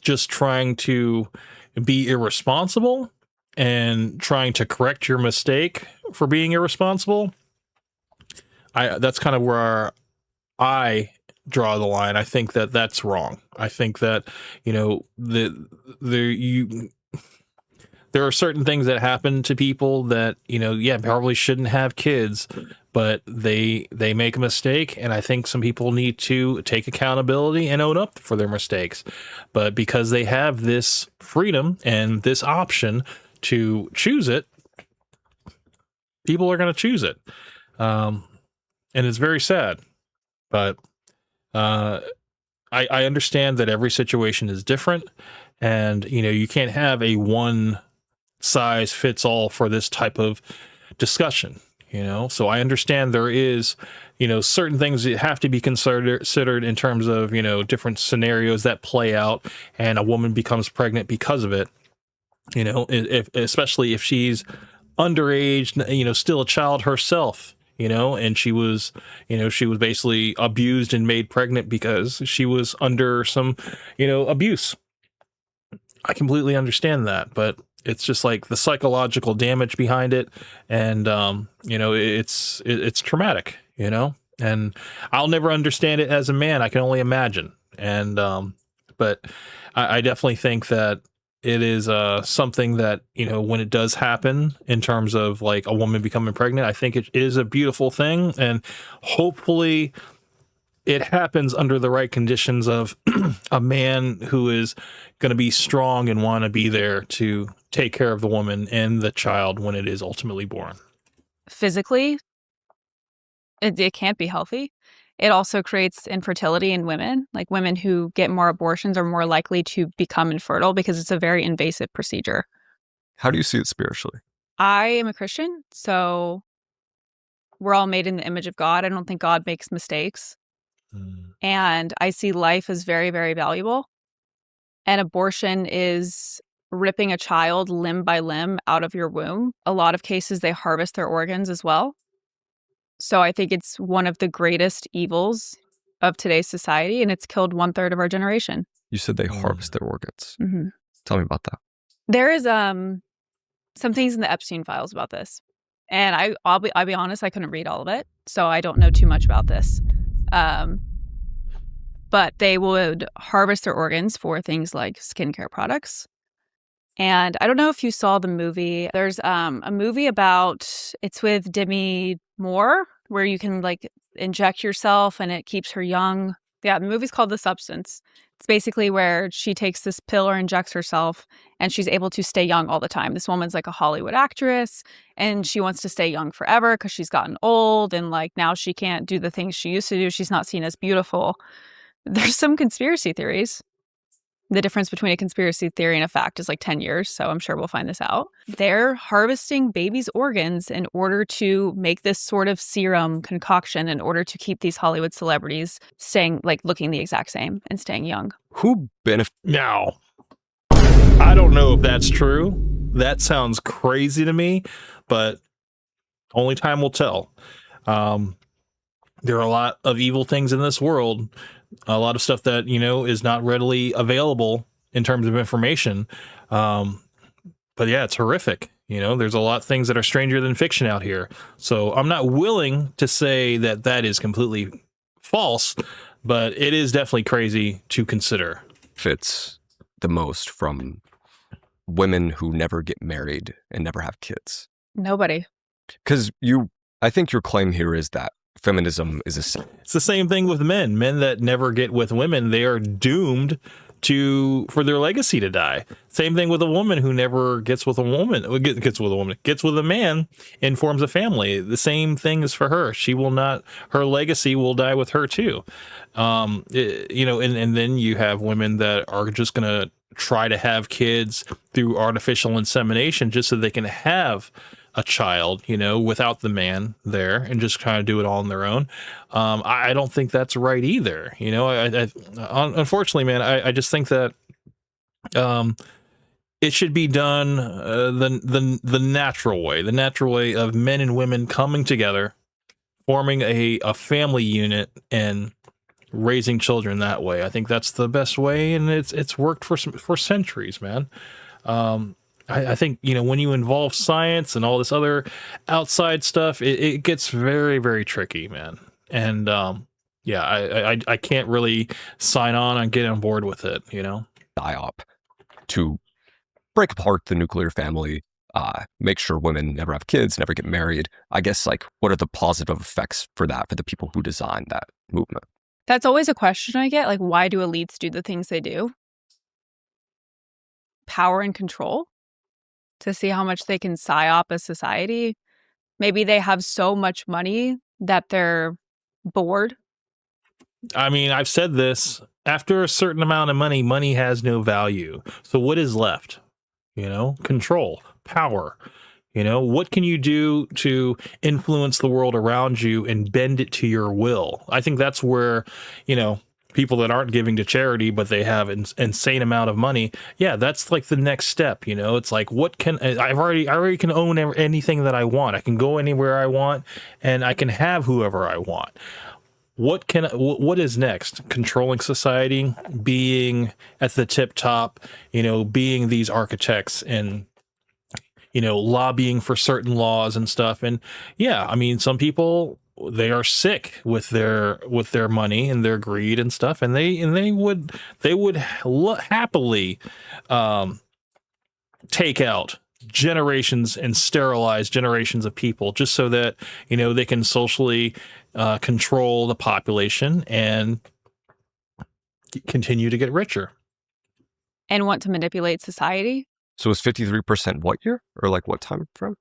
Speaker 1: just trying to be irresponsible and trying to correct your mistake for being irresponsible, that's kind of where I draw the line. I think that that's wrong. I think that, there there are certain things that happen to people that, you know, yeah, probably shouldn't have kids, but they make a mistake. And I think some people need to take accountability and own up for their mistakes. But because they have this freedom and this option to choose it, people are going to choose it. And it's very sad. But I understand that every situation is different. And, you know, you can't have a one size fits all for this type of discussion, you know? So I understand there is, you know, certain things that have to be considered in terms of, you know, different scenarios that play out and a woman becomes pregnant because of it, you know, especially if she's underage, you know, still a child herself, you know, and she was basically abused and made pregnant because she was under some, you know, abuse. I completely understand that, but it's just like the psychological damage behind it. And, you know, it's traumatic, you know, and I'll never understand it as a man. I can only imagine. And, but I definitely think that it is something that, you know, when it does happen in terms of like a woman becoming pregnant, I think it is a beautiful thing. And hopefully it happens under the right conditions of a man who is going to be strong and want to be there to take care of the woman and the child when it is ultimately born.
Speaker 13: Physically, it can't be healthy. It also creates infertility in women. Like women who get more abortions are more likely to become infertile because it's a very invasive procedure.
Speaker 12: How do you see it spiritually?
Speaker 13: I am a Christian, so we're all made in the image of God. I don't think God makes mistakes. And I see life as very, very valuable. And abortion is ripping a child limb by limb out of your womb. A lot of cases, they harvest their organs as well. So I think it's one of the greatest evils of today's society, and it's killed 1/3 of our generation.
Speaker 12: You said they harvest their organs.
Speaker 13: Mm-hmm.
Speaker 12: Tell me about that.
Speaker 13: There is some things in the Epstein files about this. And I'll be honest, I couldn't read all of it, so I don't know too much about this. But they would harvest their organs for things like skincare products. And I don't know if you saw the movie. There's a movie it's with Demi Moore, where you can like inject yourself and it keeps her young. Yeah, the movie's called The Substance. It's basically where she takes this pill or injects herself and she's able to stay young all the time. This woman's like a Hollywood actress and she wants to stay young forever because she's gotten old and like now she can't do the things she used to do. She's not seen as beautiful. There's some conspiracy theories. The difference between a conspiracy theory and a fact is like 10 years, so I'm sure we'll find this out. They're harvesting babies' organs in order to make this sort of serum concoction in order to keep these Hollywood celebrities staying, like, looking the exact same and staying young.
Speaker 12: Who benefits?
Speaker 1: Now, I don't know if that's true. That sounds crazy to me, but only time will tell. There are a lot of evil things in this world. A lot of stuff that, you know, is not readily available in terms of information. But yeah, it's horrific. You know, there's a lot of things that are stranger than fiction out here. So I'm not willing to say that that is completely false, but it is definitely crazy to consider.
Speaker 12: Fits the most from women who never get married and never have kids?
Speaker 13: Nobody.
Speaker 12: Because I think your claim here is that feminism is
Speaker 1: it's the same thing with men that never get with women. They are doomed for their legacy to die. Same thing with a woman who never gets with a man and forms a family. The same thing is for her. Her legacy will die with her too. You know, and then you have women that are just going to try to have kids through artificial insemination just so they can have a child, you know, without the man there and just kind of do it all on their own. I don't think that's right either. You know, unfortunately, man, I just think that it should be done the natural way of men and women coming together, forming a family unit and raising children that way. I think that's the best way, and it's worked for centuries, man. I think, you know, when you involve science and all this other outside stuff, it gets very, very tricky, man. And yeah, I can't really sign on and get on board with it, you know?
Speaker 12: PSYOP to break apart the nuclear family, make sure women never have kids, never get married. I guess, like, what are the positive effects for that for the people who designed that movement?
Speaker 13: That's always a question I get. Like, why do elites do the things they do? Power and control to see how much they can psyop a society. Maybe they have so much money that they're bored.
Speaker 1: I mean, I've said this. After a certain amount of money, money has no value. So what is left? Control, power. What can you do to influence the world around you and bend it to your will? I think that's where, people that aren't giving to charity, but they have an insane amount of money. Yeah, that's like the next step. It's like, I already can own anything that I want. I can go anywhere I want and I can have whoever I want. What is next? Controlling society, being at the tip top, being these architects and, lobbying for certain laws and stuff. And yeah, I mean, some people, they are sick with their money and their greed and stuff. And they would happily, take out generations and sterilize generations of people just so that, they can socially control the population and continue to get richer.
Speaker 13: And want to manipulate society.
Speaker 12: So is 53% what year? Or like what time frame?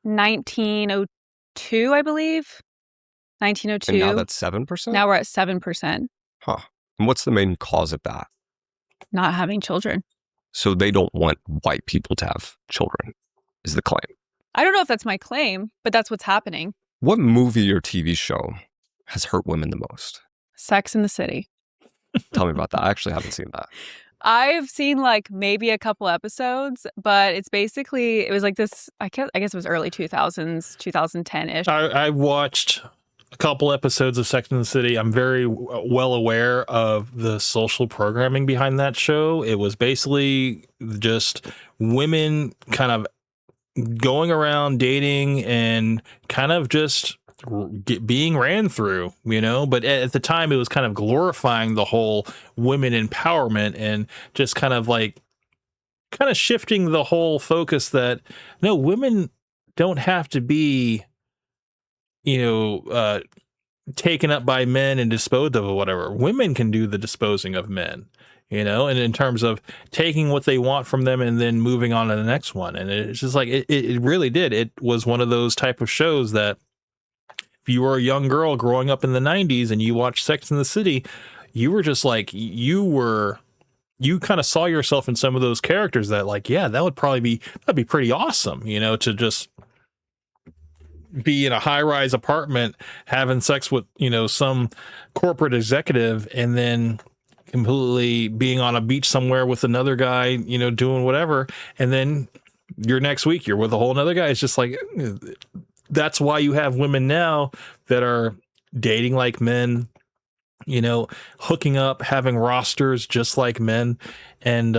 Speaker 13: 1902, I believe. 1902.
Speaker 12: And now that's 7%?
Speaker 13: Now we're at 7%.
Speaker 12: Huh. And what's the main cause of that?
Speaker 13: Not having children.
Speaker 12: So they don't want white people to have children, is the claim.
Speaker 13: I don't know if that's my claim, but that's what's happening.
Speaker 12: What movie or TV show has hurt women the most?
Speaker 13: Sex in the City.
Speaker 12: Tell me about that. I actually haven't seen that.
Speaker 13: I've seen like maybe a couple episodes, but it was like this, I guess it was early 2000s, 2010-ish.
Speaker 1: I watched a couple episodes of Sex and the City. I'm very well aware of the social programming behind that show. It was basically just women kind of going around dating and kind of just being ran through, but at the time it was kind of glorifying the whole women empowerment and just kind of shifting the whole focus that no, women don't have to be, taken up by men and disposed of or whatever. Women can do the disposing of men, and in terms of taking what they want from them and then moving on to the next one. And it's just like, it really did. It was one of those type of shows that if you were a young girl growing up in the 90s and you watched Sex and the City, you were just like, you kind of saw yourself in some of those characters that like, yeah, that'd be pretty awesome, to just be in a high-rise apartment having sex with, some corporate executive and then completely being on a beach somewhere with another guy, doing whatever. And then your next week, you're with a whole nother guy. It's just like, that's why you have women now that are dating like men, hooking up, having rosters just like men. And,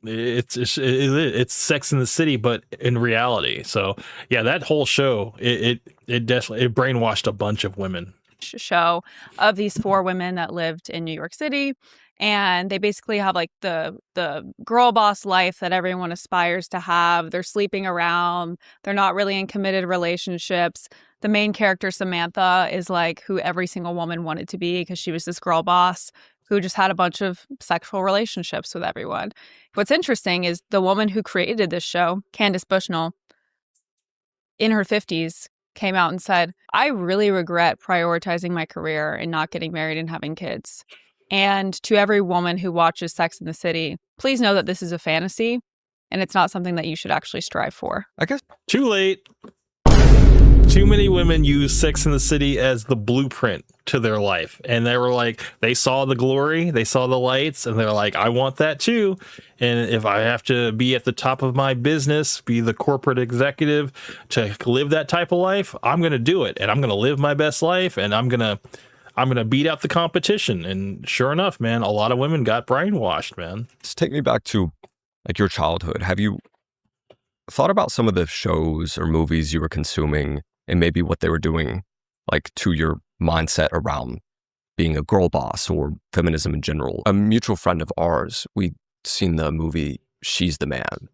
Speaker 1: it's Sex in the City, but in reality. So yeah, that whole show, it definitely brainwashed a bunch of women.
Speaker 13: Show of these 4 women that lived in New York City, and they basically have like the girl boss life that everyone aspires to have. They're sleeping around, they're not really in committed relationships. The main character, Samantha, is like who every single woman wanted to be because she was this girl boss who just had a bunch of sexual relationships with everyone. What's interesting is the woman who created this show, Candace Bushnell, in her 50s, came out and said, I really regret prioritizing my career and not getting married and having kids. And to every woman who watches Sex in the City, please know that this is a fantasy and it's not something that you should actually strive for.
Speaker 12: I guess
Speaker 1: too late. Too many women use Sex in the City as the blueprint to their life. And they were like, they saw the glory, they saw the lights, and they're like, I want that too. And if I have to be at the top of my business, be the corporate executive to live that type of life, I'm going to do it. And I'm going to live my best life. And I'm going to beat out the competition. And sure enough, man, a lot of women got brainwashed, man.
Speaker 12: Just take me back to like your childhood. Have you thought about some of the shows or movies you were consuming and maybe what they were doing like to your mindset around being a girl boss or feminism in general? A mutual friend of ours, we'd seen the movie She's the Man.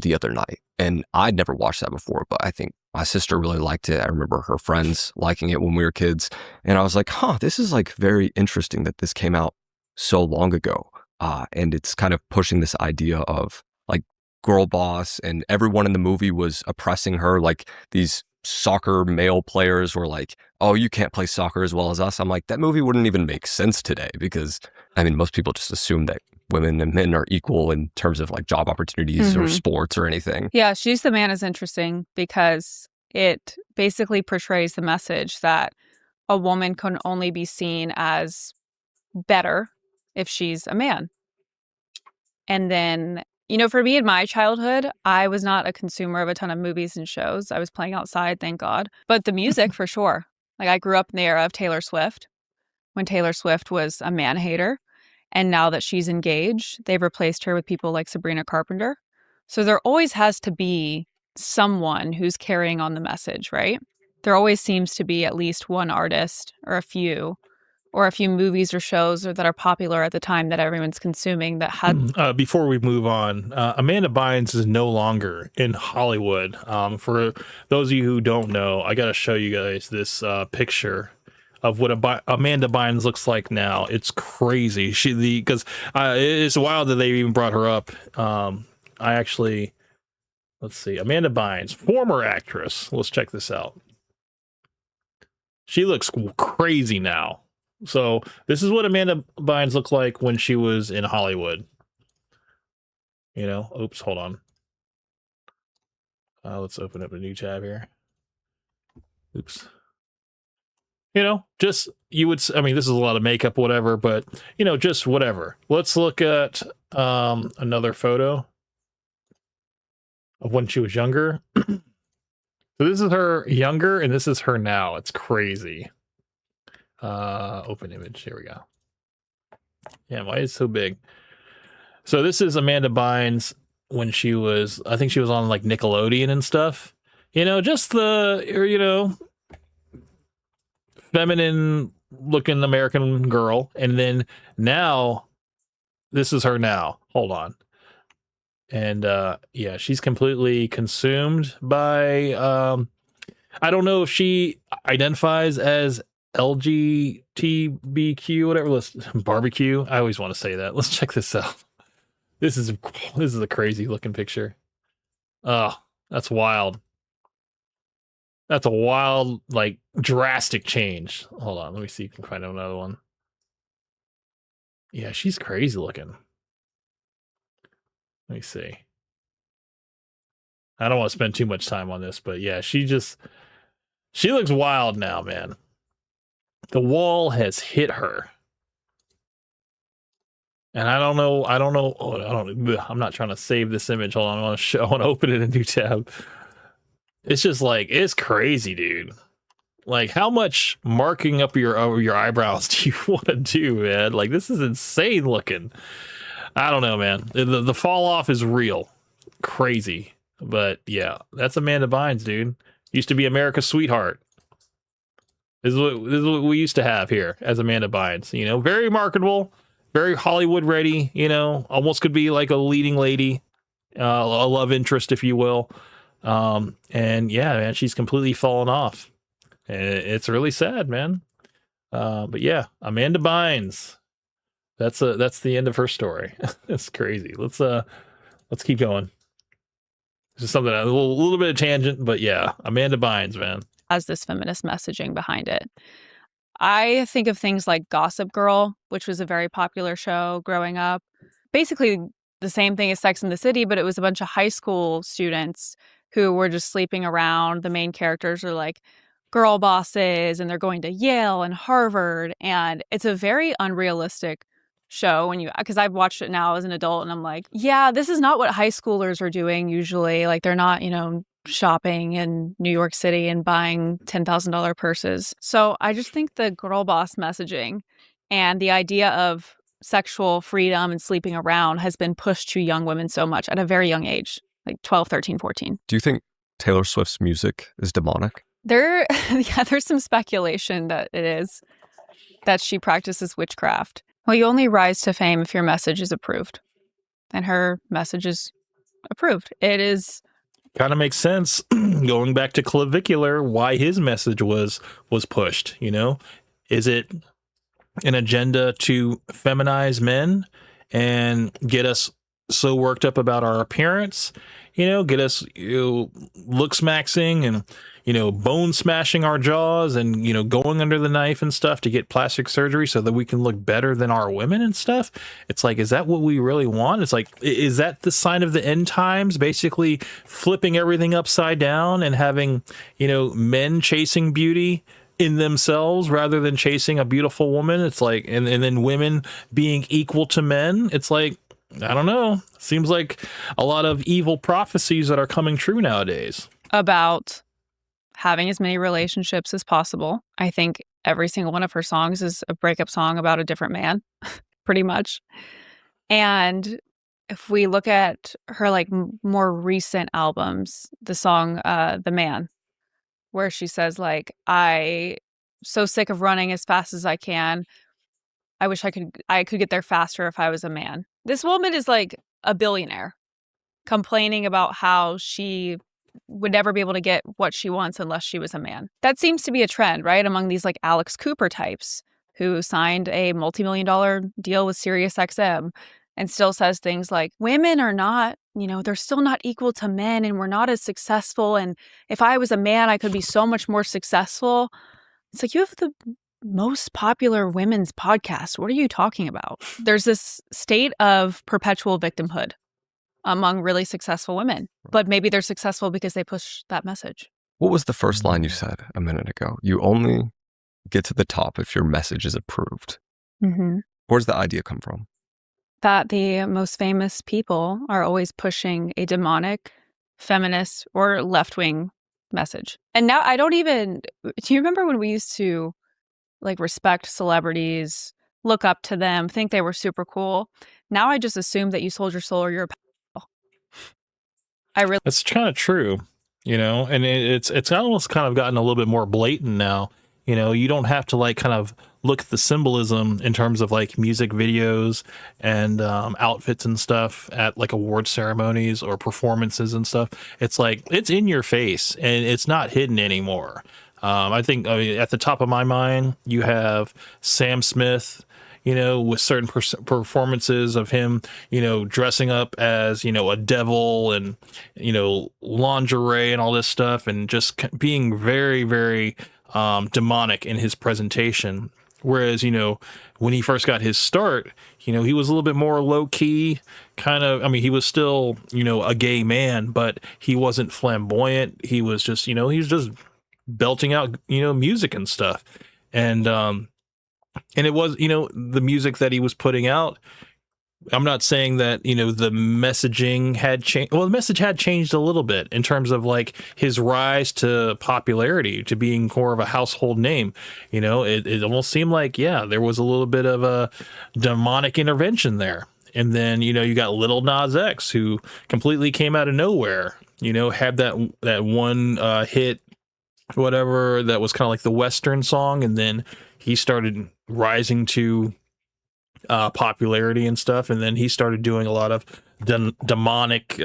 Speaker 12: the other night. And I'd never watched that before, but I think my sister really liked it. I remember her friends liking it when we were kids. And I was like, this is like very interesting that this came out so long ago. And it's kind of pushing this idea of like girl boss, and everyone in the movie was oppressing her. Like these soccer male players were like, oh, you can't play soccer as well as us. I'm like, that movie wouldn't even make sense today, because I mean, most people just assume that women and men are equal in terms of like job opportunities or sports or anything.
Speaker 13: Yeah, She's the Man is interesting because it basically portrays the message that a woman can only be seen as better if she's a man. And then, for me in my childhood, I was not a consumer of a ton of movies and shows. I was playing outside, thank God. But the music, for sure. Like, I grew up in the era of Taylor Swift, when Taylor Swift was a man hater. And now that she's engaged, they've replaced her with people like Sabrina Carpenter. So there always has to be someone who's carrying on the message, right? There always seems to be at least one artist or a few movies or shows that are popular at the time that everyone's consuming that had...
Speaker 1: Before we move on, Amanda Bynes is no longer in Hollywood. For those of you who don't know, I got to show you guys this picture of what Amanda Bynes looks like now. It's crazy. Because it's wild that they even brought her up. Let's see, Amanda Bynes, former actress. Let's check this out. She looks crazy now. So this is what Amanda Bynes looked like when she was in Hollywood. Oops, hold on. Let's open up a new tab here. Oops. This is a lot of makeup, whatever, but, just whatever. Let's look at another photo of when she was younger. So this is her younger, and this is her now. It's crazy. Open image. Here we go. Yeah, why is it so big? So this is Amanda Bynes when I think she was on like Nickelodeon and stuff. Just the, feminine looking American girl. And then now, this is her now. Hold on. And she's completely consumed by, I don't know if she identifies as LGBTQ, whatever. Barbecue. I always want to say that. Let's check this out. This is a crazy looking picture. Oh, that's wild. That's a wild, like, drastic change. Hold on, let me see if I can find another one. Yeah, she's crazy looking. Let me see. I don't want to spend too much time on this, but yeah, she looks wild now, man. The wall has hit her. And I don't know. I'm not trying to save this image. Hold on, I want to open it in a new tab. It's just like, it's crazy, dude. Like, how much marking up your eyebrows do you want to do, man? Like, this is insane looking. I don't know, man. The fall off is real. Crazy. But yeah, that's Amanda Bynes, dude. Used to be America's sweetheart. This is what we used to have here as Amanda Bynes. Very marketable, very Hollywood ready, almost could be like a leading lady, a love interest, if you will. And yeah, man, she's completely fallen off. And it's really sad, man. But yeah, Amanda Bynes. That's the end of her story. That's crazy. Let's keep going. This is something a little bit of tangent, but yeah, Amanda Bynes, man.
Speaker 13: Has this feminist messaging behind it. I think of things like Gossip Girl, which was a very popular show growing up. Basically the same thing as Sex and the City, but it was a bunch of high school students who were just sleeping around. The main characters are like girl bosses, and they're going to Yale and Harvard, and it's a very unrealistic show because I've watched it now as an adult, and I'm like, yeah, this is not what high schoolers are doing usually. Like, they're not, shopping in New York City and buying $10,000 purses. So I just think the girl boss messaging and the idea of sexual freedom and sleeping around has been pushed to young women so much at a very young age, like 12, 13, 14.
Speaker 12: Do you think Taylor Swift's music is demonic?
Speaker 13: There's some speculation that it is, that she practices witchcraft. Well, you only rise to fame if your message is approved. And her message is approved. It is
Speaker 1: kind of makes sense going back to Clavicular, why his message was pushed. Is it an agenda to feminize men and get us so worked up about our appearance, get us look maxing and bone smashing our jaws and going under the knife and stuff to get plastic surgery so that we can look better than our women and stuff? It's like, is that what we really want? It's like, is that the sign of the end times, basically flipping everything upside down and having men chasing beauty in themselves rather than chasing a beautiful woman? It's like, and then women being equal to men. It's like, I don't know. Seems like a lot of evil prophecies that are coming true nowadays.
Speaker 13: about having as many relationships as possible. I think every single one of her songs is a breakup song about a different man, pretty much. And if we look at her like more recent albums, the song The Man, where she says like, I so sick of running as fast as I can. I wish I could get there faster if I was a man. This woman is like a billionaire complaining about how she would never be able to get what she wants unless she was a man. That seems to be a trend, right? Among these like Alex Cooper types who signed a multi-million-dollar deal with SiriusXM and still says things like, women are not, they're still not equal to men and we're not as successful. And if I was a man, I could be so much more successful. It's like, you have the most popular women's podcast. What are you talking about? There's this state of perpetual victimhood among really successful women, but maybe they're successful because they push that message.
Speaker 12: What was the first line you said a minute ago? You only get to the top if your message is approved.
Speaker 13: Mm-hmm.
Speaker 12: Where's the idea come from?
Speaker 13: That the most famous people are always pushing a demonic, feminist, or left-wing message. And now do you remember when we used to like respect celebrities, look up to them, think they were super cool? Now I just assume that you sold your soul or you're a
Speaker 1: That's kind of true, and it's almost kind of gotten a little bit more blatant now. You don't have to like kind of look at the symbolism in terms of like music videos and outfits and stuff at like award ceremonies or performances and stuff. It's like, it's in your face and it's not hidden anymore. I think at the top of my mind, you have Sam Smith, with certain performances of him, dressing up as, a devil and, lingerie and all this stuff and just being very, very demonic in his presentation. Whereas, when he first got his start, he was a little bit more low key kind of, he was still, a gay man, but he wasn't flamboyant. He was just, he was just belting out, music and stuff. And it was, the music that he was putting out. I'm not saying that, the messaging had changed. Well, the message had changed a little bit in terms of like his rise to popularity, to being more of a household name. It almost seemed like, there was a little bit of a demonic intervention there. And then, you got Lil Nas X, who completely came out of nowhere, had that one hit, whatever, that was kind of like the Western song. And then he started rising to popularity and stuff, and then he started doing a lot of demonic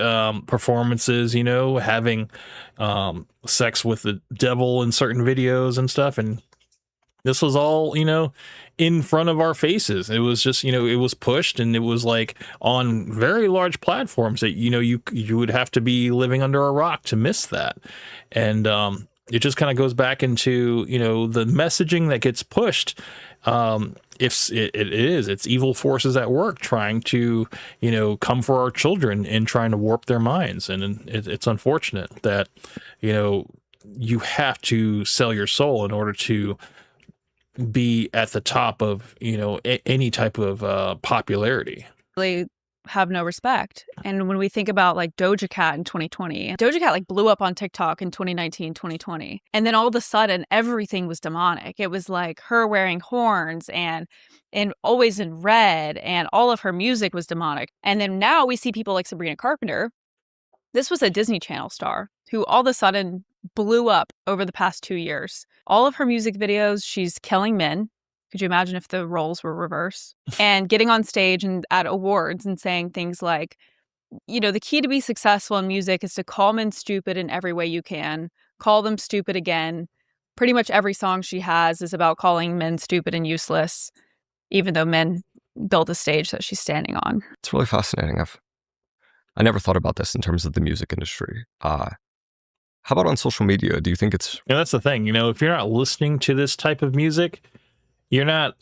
Speaker 1: performances, having sex with the devil in certain videos and stuff, and this was all in front of our faces. It was just it was pushed, and it was like on very large platforms that you would have to be living under a rock to miss that. And it just kind of goes back into the messaging that gets pushed. It's evil forces at work trying to, come for our children and trying to warp their minds. And it's unfortunate that, you have to sell your soul in order to be at the top of, any type of popularity.
Speaker 13: Really have no respect. And when we think about like Doja Cat in 2020, Doja Cat like blew up on TikTok in 2019, 2020. And then all of a sudden everything was demonic. It was like her wearing horns and always in red, and all of her music was demonic. And then now we see people like Sabrina Carpenter. This was a Disney Channel star who all of a sudden blew up over the past 2 years. All of her music videos, she's killing men. Could you imagine if the roles were reversed? And getting on stage and at awards and saying things like, the key to be successful in music is to call men stupid in every way you can, call them stupid again. Pretty much every song she has is about calling men stupid and useless, even though men built a stage that she's standing on.
Speaker 12: It's really fascinating. I never thought about this in terms of the music industry. How about on social media? Do you think it's...
Speaker 1: That's the thing. If you're not listening to this type of music, you're not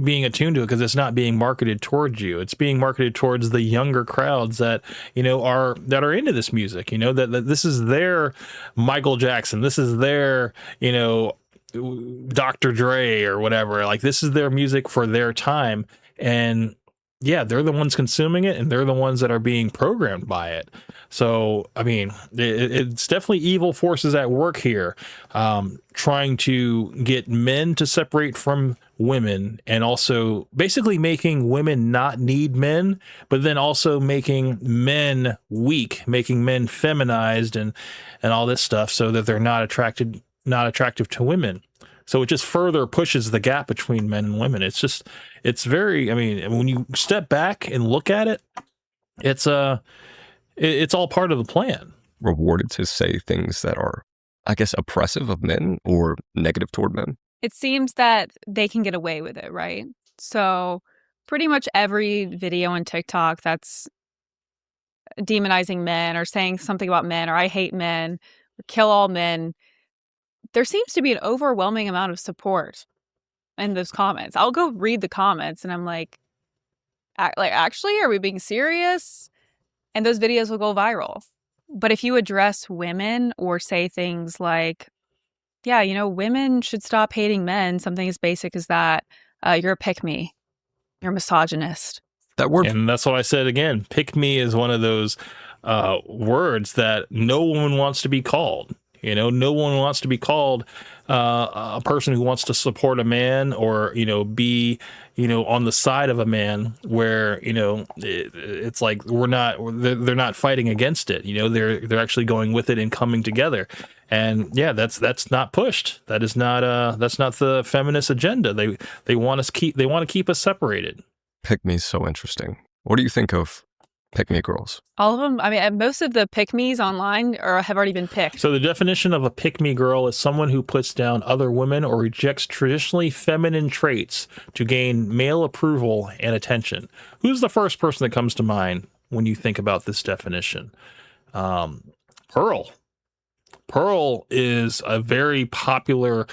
Speaker 1: being attuned to it because it's not being marketed towards you. It's being marketed towards the younger crowds that, are into this music, that this is their Michael Jackson. This is their, Dr. Dre or whatever. Like, this is their music for their time. And yeah, they're the ones consuming it, and they're the ones that are being programmed by it. So, I mean, it's definitely evil forces at work here, trying to get men to separate from women, and also basically making women not need men, but then also making men weak, making men feminized and all this stuff, so that they're not attractive to women. So it just further pushes the gap between men and women. It's very, I mean, when you step back and look at it, it's all part of the plan.
Speaker 12: Rewarded to say things that are, I guess, oppressive of men or negative toward men.
Speaker 13: It seems that they can get away with it, right? So pretty much every video on TikTok that's demonizing men or saying something about men or I hate men or kill all men, there seems to be an overwhelming amount of support in those comments. I'll go read the comments and I'm like, actually, are we being serious? And those videos will go viral. But if you address women or say things like, yeah, women should stop hating men, something as basic as that, you're a pick-me, you're a misogynist.
Speaker 12: That word.
Speaker 1: And that's what I said again. Pick-me is one of those words that no woman wants to be called. No one wants to be called a person who wants to support a man or, be, on the side of a man where, it's like they're not fighting against it. They're actually going with it and coming together. And yeah, that's not pushed. That's not the feminist agenda. They want to keep us separated.
Speaker 12: Pick me is so interesting. What do you think of pick-me girls?
Speaker 13: All of them. I mean, most of the pick-me's online have already been picked.
Speaker 1: So the definition of a pick-me girl is someone who puts down other women or rejects traditionally feminine traits to gain male approval and attention. Who's the first person that comes to mind when you think about this definition? Pearl. Pearl is a very popular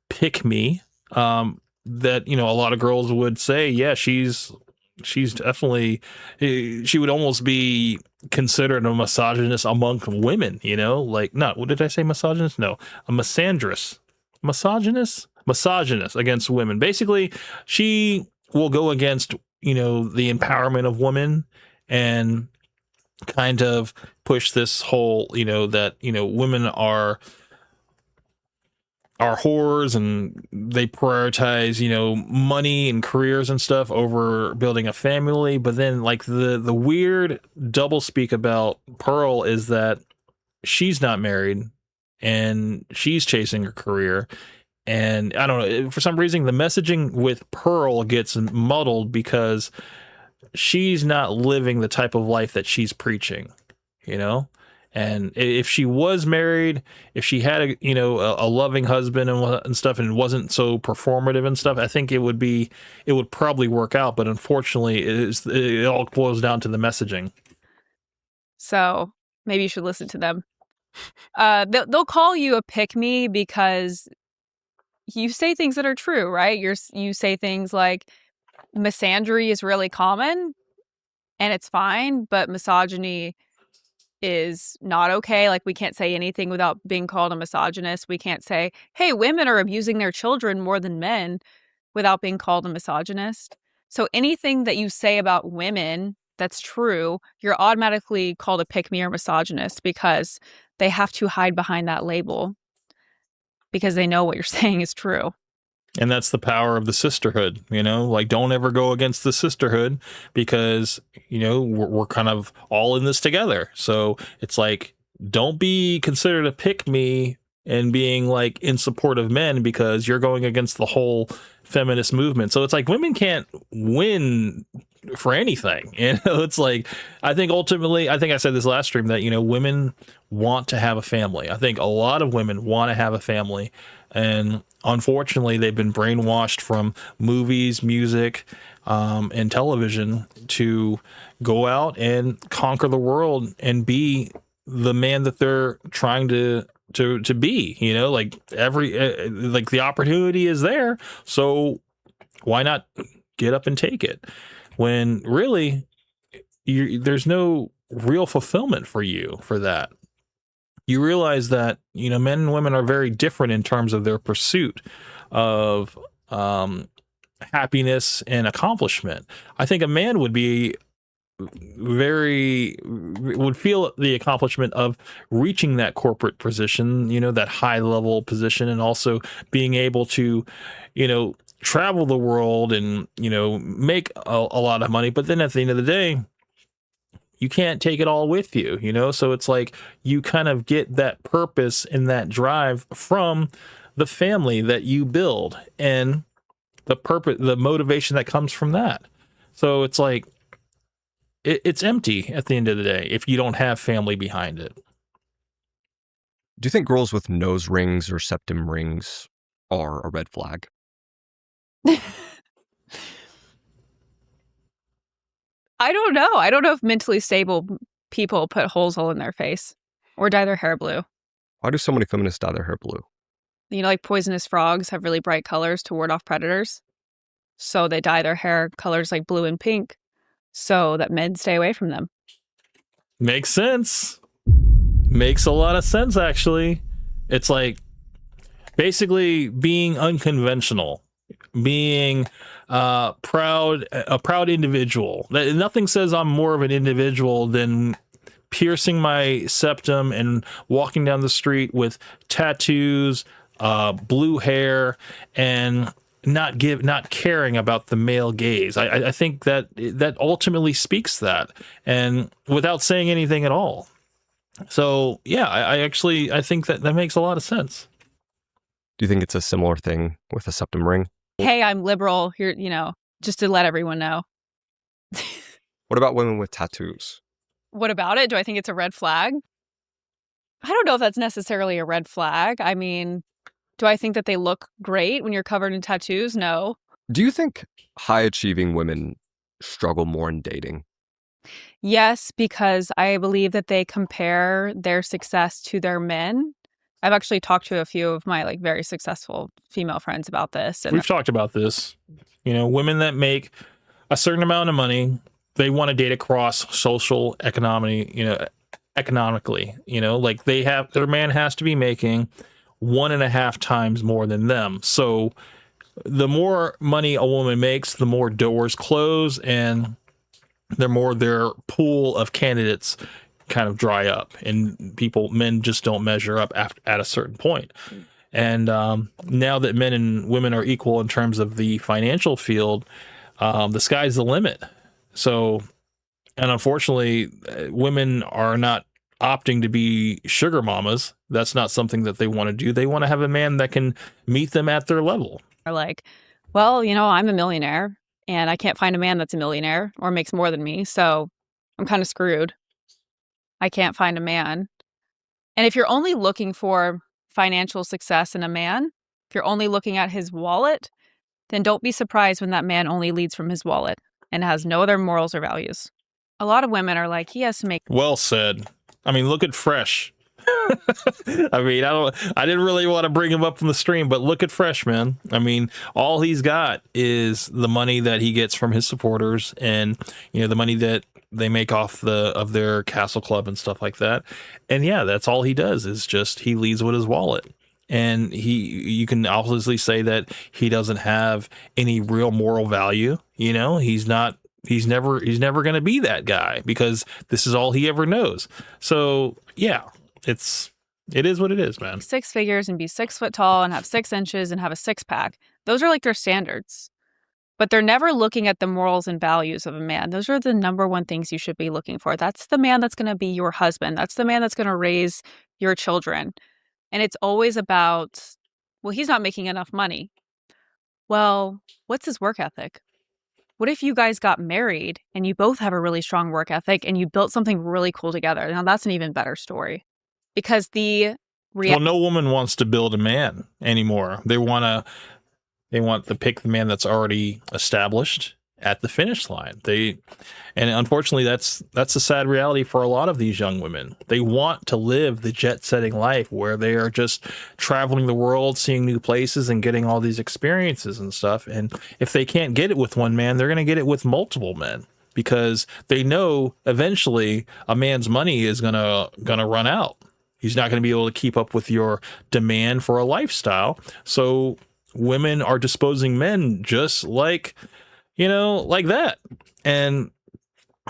Speaker 1: pick-me that, a lot of girls would say, yeah, she's definitely, she would almost be considered a misogynist among women, what did I say? Misogynist? No, a misandrist. Misogynist against women. Basically, she will go against, the empowerment of women and kind of push this whole, that, women are whores and they prioritize, money and careers and stuff over building a family. But then like the weird doublespeak about Pearl is that she's not married and she's chasing her career. And I don't know, for some reason, the messaging with Pearl gets muddled because she's not living the type of life that she's preaching, And if she was married, if she had a loving husband and stuff, and it wasn't so performative and stuff, I think it would probably work out. But unfortunately, it all boils down to the messaging.
Speaker 13: So maybe you should listen to them. They'll call you a pick-me because you say things that are true, right? You say things like misandry is really common and it's fine, but misogyny is not okay. Like, we can't say anything without being called a misogynist. We can't say, hey, women are abusing their children more than men without being called a misogynist. So anything that you say about women that's true, you're automatically called a pick-me or misogynist because they have to hide behind that label because they know what you're saying is true.
Speaker 1: And that's the power of the sisterhood, like, don't ever go against the sisterhood because, we're kind of all in this together. So it's like, don't be considered a pick-me and being like in support of men because you're going against the whole feminist movement. So it's like women can't win for anything. It's like, I think ultimately, I think I said this last stream that, women want to have a family. I think a lot of women want to have a family. And unfortunately, they've been brainwashed from movies, music, and television to go out and conquer the world and be the man that they're trying to be, like like the opportunity is there. So why not get up and take it when really there's no real fulfillment for you for that. You realize that, men and women are very different in terms of their pursuit of happiness and accomplishment. I think a man would feel the accomplishment of reaching that corporate position, that high level position, and also being able to, travel the world and, make a lot of money. But then at the end of the day, you can't take it all with you, so it's like you kind of get that purpose and that drive from the family that you build and the purpose, the motivation that comes from that. So it's like, it's empty at the end of the day if you don't have family behind it.
Speaker 12: Do you think girls with nose rings or septum rings are a red flag?
Speaker 13: I don't know. I don't know if mentally stable people put holes all in their face or dye their hair blue.
Speaker 12: Why do so many feminists dye their hair blue?
Speaker 13: Like poisonous frogs have really bright colors to ward off predators. So they dye their hair colors like blue and pink so that men stay away from them.
Speaker 1: Makes sense. Makes a lot of sense, actually. It's like basically being unconventional, being a proud individual. Nothing says I'm more of an individual than piercing my septum and walking down the street with tattoos, blue hair, and not caring about the male gaze. I think that ultimately speaks that, and without saying anything at all. So yeah, I think that makes a lot of sense.
Speaker 12: Do you think it's a similar thing with a septum ring?
Speaker 13: Hey, I'm liberal here, just to let everyone know.
Speaker 12: What about women with tattoos?
Speaker 13: What about it? Do I think it's a red flag? I don't know if that's necessarily a red flag. I mean, do I think that they look great when you're covered in tattoos? No.
Speaker 12: Do you think high-achieving women struggle more in dating?
Speaker 13: Yes, because I believe that they compare their success to their men. I've actually talked to a few of my very successful female friends about this. And
Speaker 1: we've talked about this. Women that make a certain amount of money, they want to date across social economically, like their man has to be making 1.5 times more than them. So the more money a woman makes, the more doors close and the more their pool of candidates kind of dry up, and men just don't measure up at a certain point. And now that men and women are equal in terms of the financial field, the sky's the limit. So, and unfortunately, women are not opting to be sugar mamas. That's not something that they want to do. They want to have a man that can meet them at their level.
Speaker 13: Are like, well, I'm a millionaire and I can't find a man that's a millionaire or makes more than me. So I'm kind of screwed. I can't find a man. And if you're only looking for financial success in a man, if you're only looking at his wallet, then don't be surprised when that man only leads from his wallet and has no other morals or values. A lot of women are like, he has to make...
Speaker 1: Well said. I mean, look at Fresh. I mean, I didn't really want to bring him up from the stream, but look at Fresh, man. I mean, all he's got is the money that he gets from his supporters and, the money that they make off of their Castle Club and stuff like that. And yeah, that's all he does is just he leads with his wallet. And you can obviously say that he doesn't have any real moral value. He's never going to be that guy because this is all he ever knows. So yeah, it is what it is, man.
Speaker 13: 6 figures and be 6 foot tall and have 6 inches and have a 6-pack. Those are their standards. But they're never looking at the morals and values of a man. Those are the number one things you should be looking for. That's the man that's going to be your husband. That's the man that's going to raise your children. And it's always about, well, he's not making enough money. Well, what's his work ethic? what if you guys got married and you both have a really strong work ethic and you built something really cool together? Now that's an even better story, because
Speaker 1: well, no woman wants to build a man anymore. They want to pick the man that's already established at the finish line. And unfortunately, that's a sad reality for a lot of these young women. They want to live the jet-setting life where they are just traveling the world, seeing new places, and getting all these experiences and stuff. And if they can't get it with one man, they're going to get it with multiple men, because they know eventually a man's money is gonna run out. He's not going to be able to keep up with your demand for a lifestyle. So women are disposing men just like that. And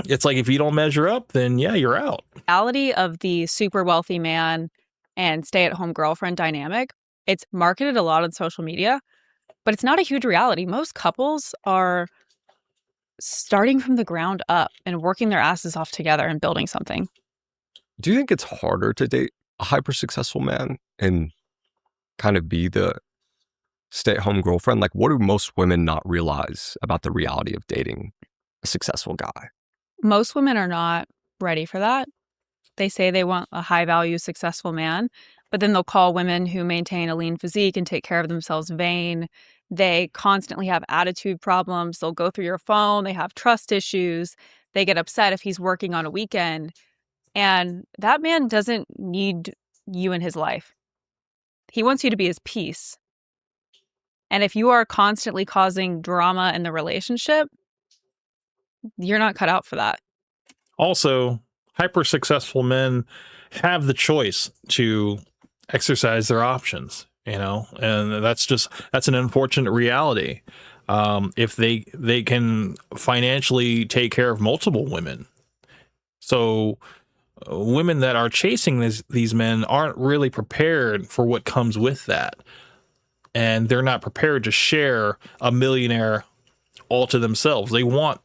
Speaker 1: it's like, if you don't measure up, then yeah, you're out.
Speaker 13: Reality of the super wealthy man and stay-at-home girlfriend dynamic, it's marketed a lot on social media, but it's not a huge reality. Most couples are starting from the ground up and working their asses off together and building something.
Speaker 12: Do you think it's harder to date a hyper-successful man and kind of be the stay-at-home girlfriend? Like, what do most women not realize about the reality of dating a successful guy?
Speaker 13: Most women are not ready for that. They say they want a high-value, successful man, but then they'll call women who maintain a lean physique and take care of themselves vain. They constantly have attitude problems. They'll go through your phone. They have trust issues. They get upset if he's working on a weekend. And that man doesn't need you in his life. He wants you to be his peace. And if you are constantly causing drama in the relationship, you're not cut out for that.
Speaker 1: Also, hyper successful men have the choice to exercise their options, and that's an unfortunate reality. If they can financially take care of multiple women. So women that are chasing these men aren't really prepared for what comes with that. And they're not prepared to share a millionaire all to themselves. They want,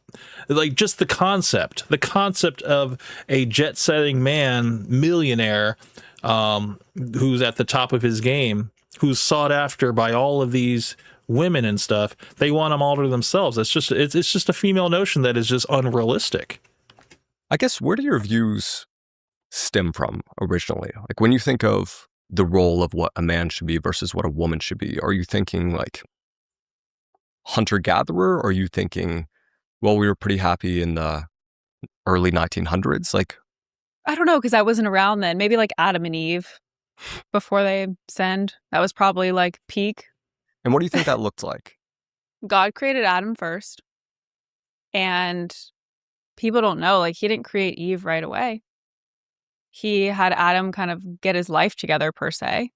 Speaker 1: like, just the concept of a jet-setting man, millionaire, who's at the top of his game, who's sought after by all of these women and stuff. They want them all to themselves. It's just a female notion that is just unrealistic.
Speaker 12: I guess, where do your views stem from originally? Like, when you think of the role of what a man should be versus what a woman should be, are you thinking like hunter-gatherer? Or are you thinking, well, we were pretty happy in the early 1900s? Like,
Speaker 13: I don't know, because I wasn't around then. Maybe like Adam and Eve before they sinned. That was probably like peak.
Speaker 12: And what do you think that looked like?
Speaker 13: God created Adam first. And people don't know, like, he didn't create Eve right away. He had Adam kind of get his life together, per se.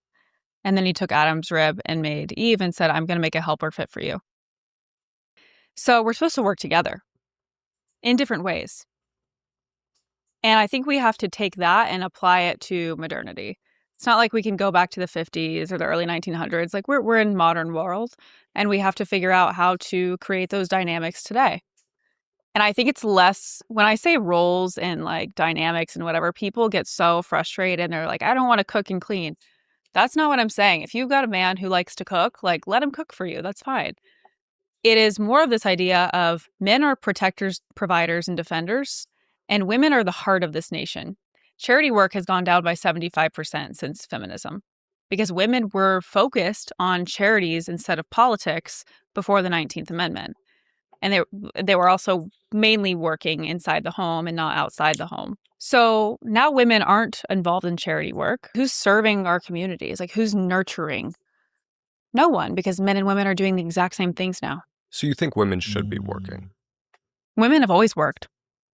Speaker 13: And then he took Adam's rib and made Eve and said, I'm going to make a helper fit for you. So we're supposed to work together in different ways. And I think we have to take that and apply it to modernity. It's not like we can go back to the 50s or the early 1900s. Like, we're in modern world, and we have to figure out how to create those dynamics today. And I think it's less, when I say roles and like dynamics and whatever, people get so frustrated and they're like, I don't want to cook and clean. That's not what I'm saying. If you've got a man who likes to cook, like, let him cook for you. That's fine. It is more of this idea of men are protectors, providers, and defenders, and women are the heart of this nation. Charity work has gone down by 75% since feminism, because women were focused on charities instead of politics before the 19th Amendment. And they were also mainly working inside the home and not outside the home. So now women aren't involved in charity work. Who's serving our communities? Like, who's nurturing? No one, because men and women are doing the exact same things now.
Speaker 12: So you think women should be working?
Speaker 13: Women have always worked.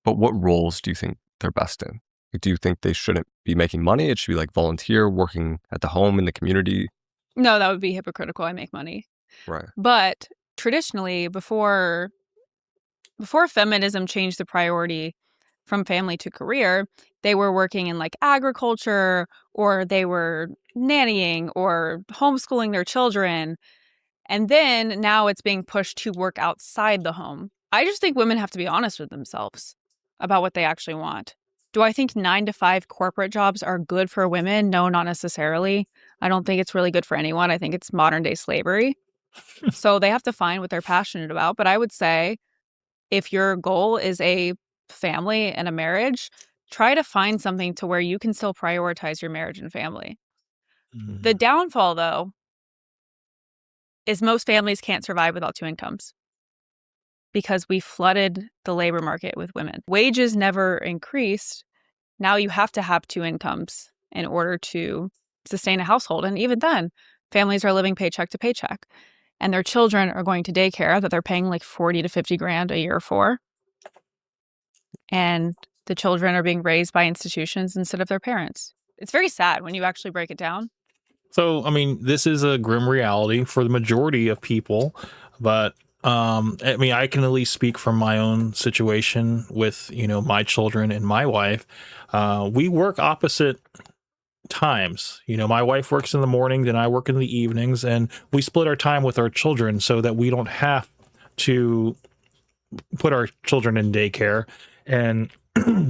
Speaker 12: But what roles do you think they're best in? Like, do you think they shouldn't be making money? It should be like volunteer, working at the home, in the community?
Speaker 13: No, that would be hypocritical. I make money.
Speaker 12: Right.
Speaker 13: But traditionally, before feminism changed the priority from family to career, they were working in like agriculture, or they were nannying or homeschooling their children. And then now it's being pushed to work outside the home. I just think women have to be honest with themselves about what they actually want. Do I think 9-to-5 corporate jobs are good for women? No, not necessarily. I don't think it's really good for anyone. I think it's modern day slavery. So they have to find what they're passionate about. But I would say if your goal is a family and a marriage, try to find something to where you can still prioritize your marriage and family. The downfall, though, is most families can't survive without two incomes because we flooded the labor market with women. Wages never increased. Now you have to have two incomes in order to sustain a household. And even then, families are living paycheck to paycheck. And their children are going to daycare that they're paying like 40 to 50 grand a year for. And the children are being raised by institutions instead of their parents. It's very sad when you actually break it down.
Speaker 1: So, I mean, this is a grim reality for the majority of people, but I mean, I can at least speak from my own situation with, my children and my wife. We work opposite times. My wife works in the mornings and I work in the evenings, and we split our time with our children so that we don't have to put our children in daycare, and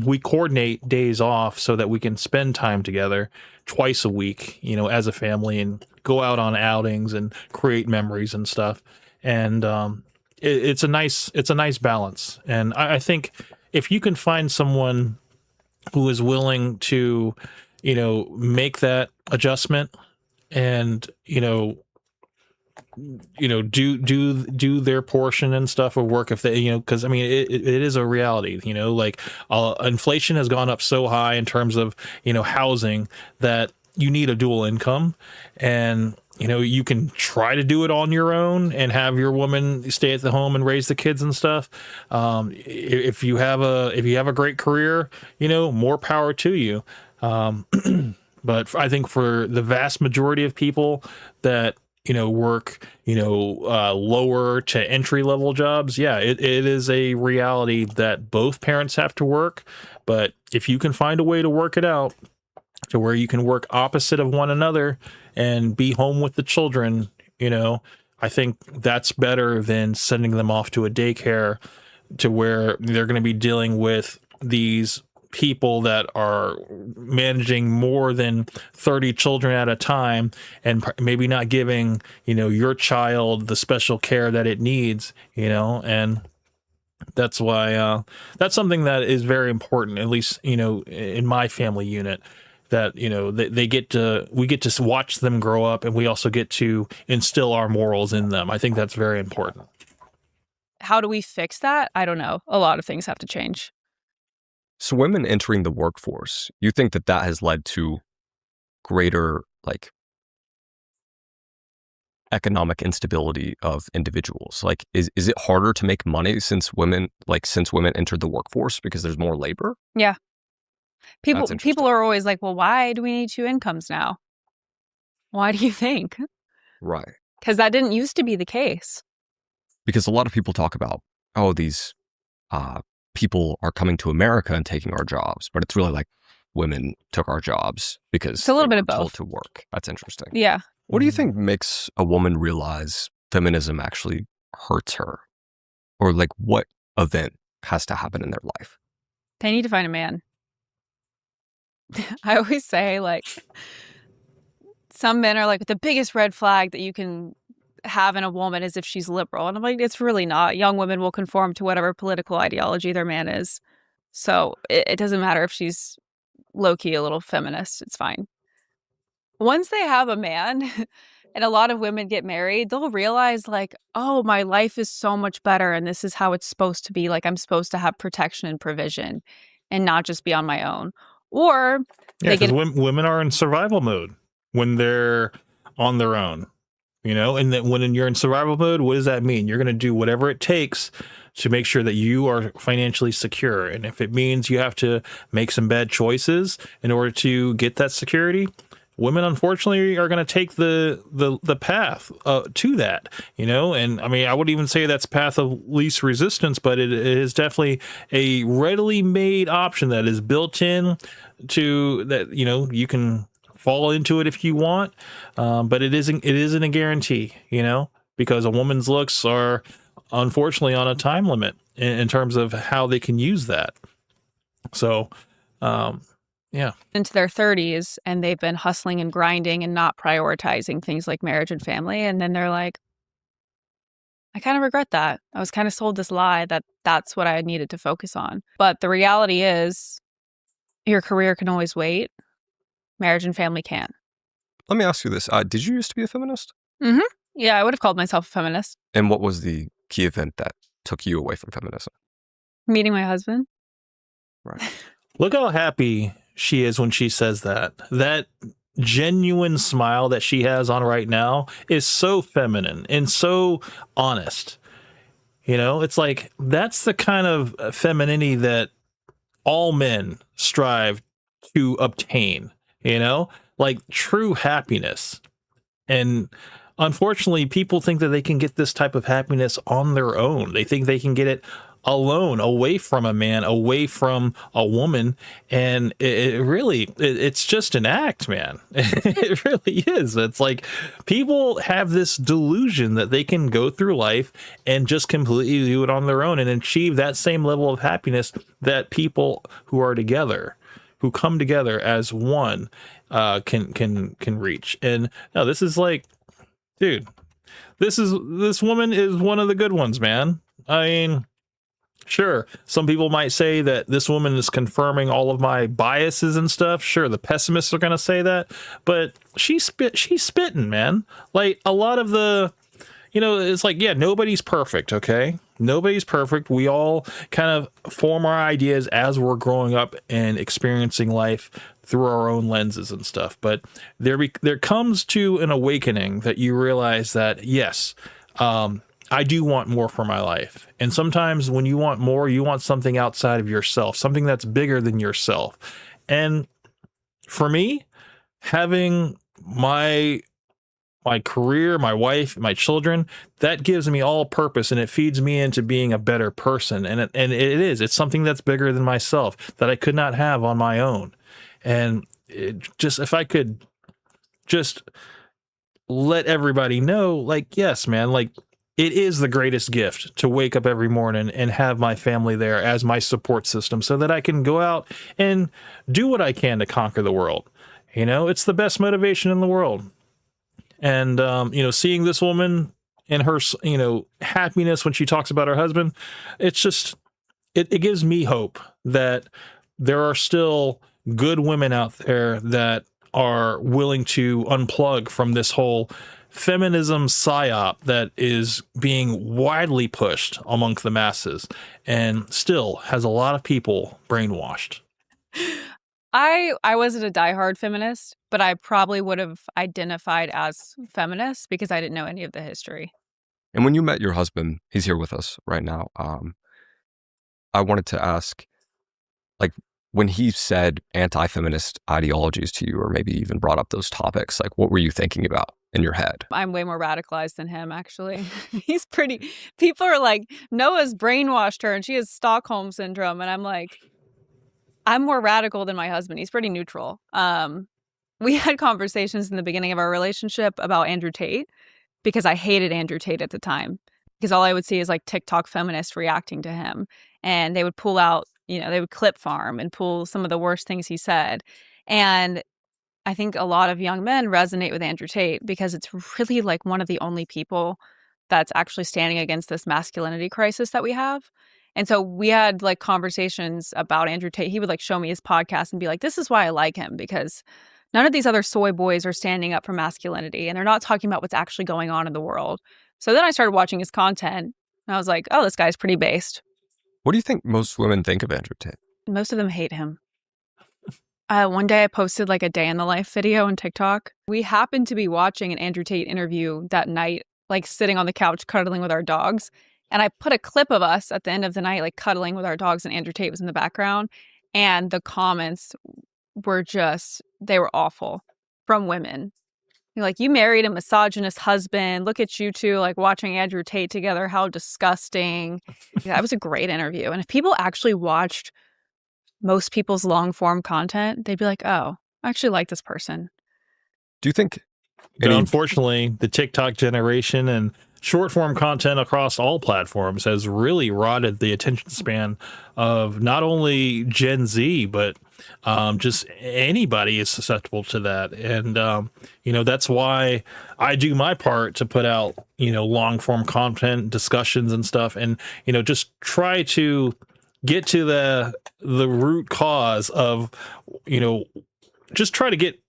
Speaker 1: we coordinate days off so that we can spend time together twice a week, as a family, and go out on outings and create memories and stuff. And it's a nice balance. And I think if you can find someone who is willing to, make that adjustment and, do their portion and stuff of work, if they, because I mean, it is a reality, like inflation has gone up so high in terms of, housing, that you need a dual income. And, you can try to do it on your own and have your woman stay at the home and raise the kids and stuff. If you have a great career, more power to you. But I think for the vast majority of people that, work, lower to entry level jobs, yeah, it is a reality that both parents have to work. But if you can find a way to work it out to where you can work opposite of one another and be home with the children, I think that's better than sending them off to a daycare to where they're going to be dealing with these people that are managing more than 30 children at a time and maybe not giving, your child the special care that it needs, and that's why that's something that is very important, at least, in my family unit, that, we get to watch them grow up, and we also get to instill our morals in them. I think that's very important.
Speaker 13: How do we fix that? I don't know. A lot of things have to change.
Speaker 12: So women entering the workforce, you think that has led to greater, economic instability of individuals? Like, is it harder to make money since women entered the workforce because there's more labor?
Speaker 13: Yeah. People are always like, well, why do we need two incomes now? Why do you think?
Speaker 12: Right.
Speaker 13: Because that didn't used to be the case.
Speaker 12: Because a lot of people talk about, these people are coming to America and taking our jobs, but it's really like women took our jobs because
Speaker 13: it's a little bit of
Speaker 12: told
Speaker 13: both
Speaker 12: to work. That's interesting.
Speaker 13: Yeah.
Speaker 12: What do you think makes a woman realize feminism actually hurts her? Or what event has to happen in their life?
Speaker 13: They need to find a man. I always say, some men are like, the biggest red flag that you can have in a woman is if she's liberal. And I'm like, it's really not. Young women will conform to whatever political ideology their man is. So it doesn't matter if she's low-key a little feminist. It's fine. Once they have a man, and a lot of women get married, they'll realize oh, my life is so much better, and this is how it's supposed to be. I'm supposed to have protection and provision and not just be on my own. Or
Speaker 1: because women are in survival mode when they're on their own, and then when you're in survival mode, what does that mean? You're going to do whatever it takes to make sure that you are financially secure. And if it means you have to make some bad choices in order to get that security, women, unfortunately, are going to take the path to that, and I mean, I would even say that's path of least resistance, but it is definitely a readily made option that is built in to that, you can fall into it if you want, but it isn't a guarantee, because a woman's looks are unfortunately on a time limit in terms of how they can use that. So, yeah.
Speaker 13: Into their 30s, and they've been hustling and grinding and not prioritizing things like marriage and family. And then they're like, I kind of regret that. I was kind of sold this lie that that's what I needed to focus on. But the reality is your career can always wait. Marriage and family can't.
Speaker 12: Let me ask you this. Did you used to be a feminist?
Speaker 13: Mm-hmm. Yeah, I would have called myself a feminist.
Speaker 12: And what was the key event that took you away from feminism?
Speaker 13: Meeting my husband.
Speaker 12: Right.
Speaker 1: Look how happy she is when she says that. That genuine smile that she has on right now is so feminine and so honest. You know, it's like that's the kind of femininity that all men strive to obtain, you know, like true happiness. And unfortunately, people think that they can get this type of happiness on their own. They think they can get it alone, away from a man, away from a woman. And it's just an act, man. It really is. It's like people have this delusion that they can go through life and just completely do it on their own and achieve that same level of happiness that people who are together, who come together as one, can reach. And no, this is like, dude, this woman is one of the good ones, man. I mean, sure, some people might say that this woman is confirming all of my biases and stuff. Sure, the pessimists are going to say that, but she's spitting, man. Like a lot of the, you know, it's like, yeah, nobody's perfect, okay? Nobody's perfect. We all kind of form our ideas as we're growing up and experiencing life through our own lenses and stuff. But there comes to an awakening that you realize that, yes, I do want more for my life. And sometimes when you want more, you want something outside of yourself, something that's bigger than yourself. And for me, having my career, my wife, my children, that gives me all purpose and it feeds me into being a better person. And it's something that's bigger than myself that I could not have on my own. And if I could just let everybody know, like, yes, man, like, it is the greatest gift to wake up every morning and have my family there as my support system so that I can go out and do what I can to conquer the world. You know, it's the best motivation in the world. And, you know, seeing this woman and her, you know, happiness when she talks about her husband, it's just, it gives me hope that there are still good women out there that are willing to unplug from this whole feminism psyop that is being widely pushed amongst the masses and still has a lot of people brainwashed.
Speaker 13: I wasn't a diehard feminist, but I probably would have identified as feminist because I didn't know any of the history.
Speaker 12: And when you met your husband, he's here with us right now. I wanted to ask, like, when he said anti-feminist ideologies to you, or maybe even brought up those topics, like, what were you thinking about in your head?
Speaker 13: I'm way more radicalized than him, actually. He's pretty, people are like, Noah's brainwashed her and she has Stockholm syndrome. And I'm like, I'm more radical than my husband. He's pretty neutral. We had conversations in the beginning of our relationship about Andrew Tate because I hated Andrew Tate at the time because all I would see is like TikTok feminists reacting to him. And they would pull out, you know, they would clip farm and pull some of the worst things he said. And I think a lot of young men resonate with Andrew Tate because it's really like one of the only people that's actually standing against this masculinity crisis that we have. And so we had like conversations about Andrew Tate. He would like show me his podcast and be like, this is why I like him, because none of these other soy boys are standing up for masculinity and they're not talking about what's actually going on in the world. So then I started watching his content and I was like, oh, this guy's pretty based.
Speaker 12: What do you think most women think of Andrew Tate?
Speaker 13: Most of them hate him. One day I posted like a day in the life video on TikTok. We happened to be watching an Andrew Tate interview that night, like sitting on the couch cuddling with our dogs. And I put a clip of us at the end of the night, like cuddling with our dogs, and Andrew Tate was in the background. And the comments were just, they were awful from women. Like, you married a misogynist husband. Look at you two, like watching Andrew Tate together. How disgusting. That was a great interview. And if people actually watched most people's long form content, they'd be like, oh, I actually like this person.
Speaker 12: Do you think
Speaker 1: Unfortunately, the TikTok generation and short form content across all platforms has really rotted the attention span of not only Gen Z, but just anybody is susceptible to that. And, that's why I do my part to put out, long form content, discussions and stuff, and, just try to get to the root cause of, just try to get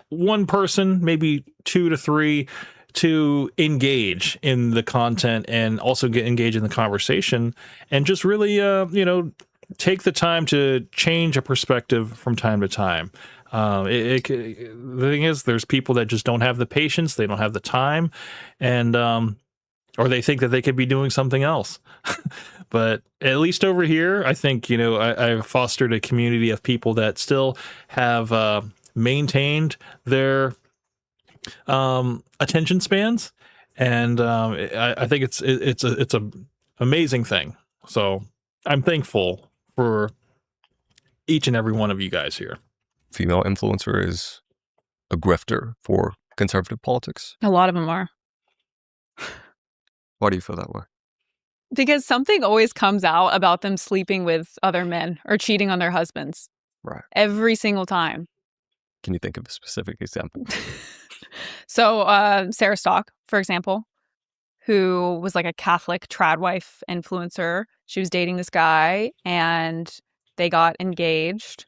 Speaker 1: one person, maybe 2 to 3, to engage in the content and also get engaged in the conversation, and just really, take the time to change a perspective from time to time. The thing is, there's people that just don't have the patience, they don't have the time, and or they think that they could be doing something else. But at least over here, I think, I've fostered a community of people that still have maintained their attention spans, and I think it's a amazing thing. So I'm thankful for each and every one of you guys here.
Speaker 12: Female influencer is a grifter for conservative politics.
Speaker 13: A lot of them are.
Speaker 12: Why do you feel that way?
Speaker 13: Because something always comes out about them sleeping with other men or cheating on their husbands.
Speaker 12: Right.
Speaker 13: Every single time.
Speaker 12: Can you think of a specific example?
Speaker 13: So Sarah Stock, for example, who was like a Catholic trad wife influencer. She was dating this guy and they got engaged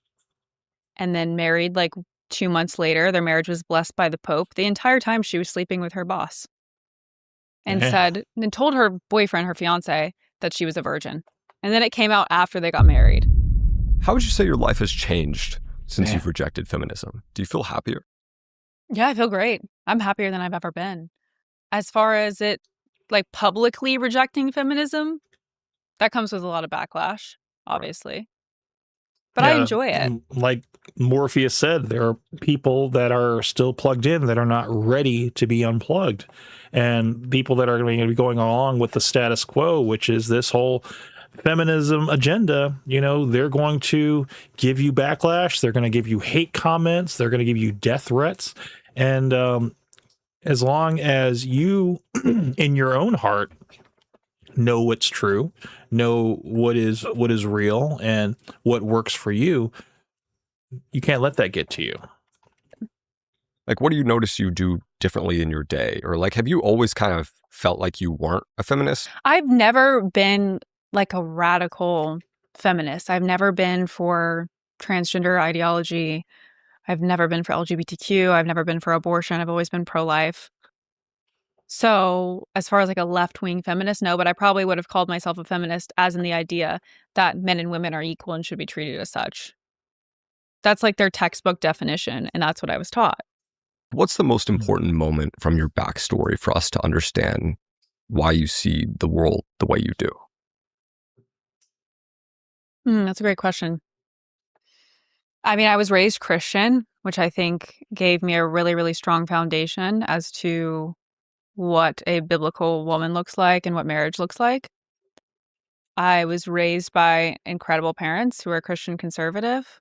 Speaker 13: and then married like 2 months later. Their marriage was blessed by the Pope. The entire time she was sleeping with her boss. And told her boyfriend, her fiance, that she was a virgin. And then it came out after they got married.
Speaker 12: How would you say your life has changed since you've rejected feminism? Do you feel happier?
Speaker 13: Yeah, I feel great. I'm happier than I've ever been. As far as it, like publicly rejecting feminism, that comes with a lot of backlash, obviously. But I enjoy it.
Speaker 1: Like Morpheus said, there are people that are still plugged in that are not ready to be unplugged. And people that are going to be going along with the status quo, which is this whole feminism agenda, they're going to give you backlash. They're going to give you hate comments. They're going to give you death threats. And as long as you, in your own heart, know what's true, know what is real and what works for you, you can't let that get to you.
Speaker 12: Like, what do you notice you do differently in your day? Or like, have you always kind of felt like you weren't a feminist?
Speaker 13: I've never been like a radical feminist. I've never been for transgender ideology. I've never been for LGBTQ. I've never been for abortion. I've always been pro-life. So as far as like a left-wing feminist, no, but I probably would have called myself a feminist as in the idea that men and women are equal and should be treated as such. That's like their textbook definition, and that's what I was taught.
Speaker 12: What's the most important moment from your backstory for us to understand why you see the world the way you do?
Speaker 13: That's a great question. I mean, I was raised Christian, which I think gave me a really, really strong foundation as to what a biblical woman looks like and what marriage looks like. I was raised by incredible parents who are Christian conservative.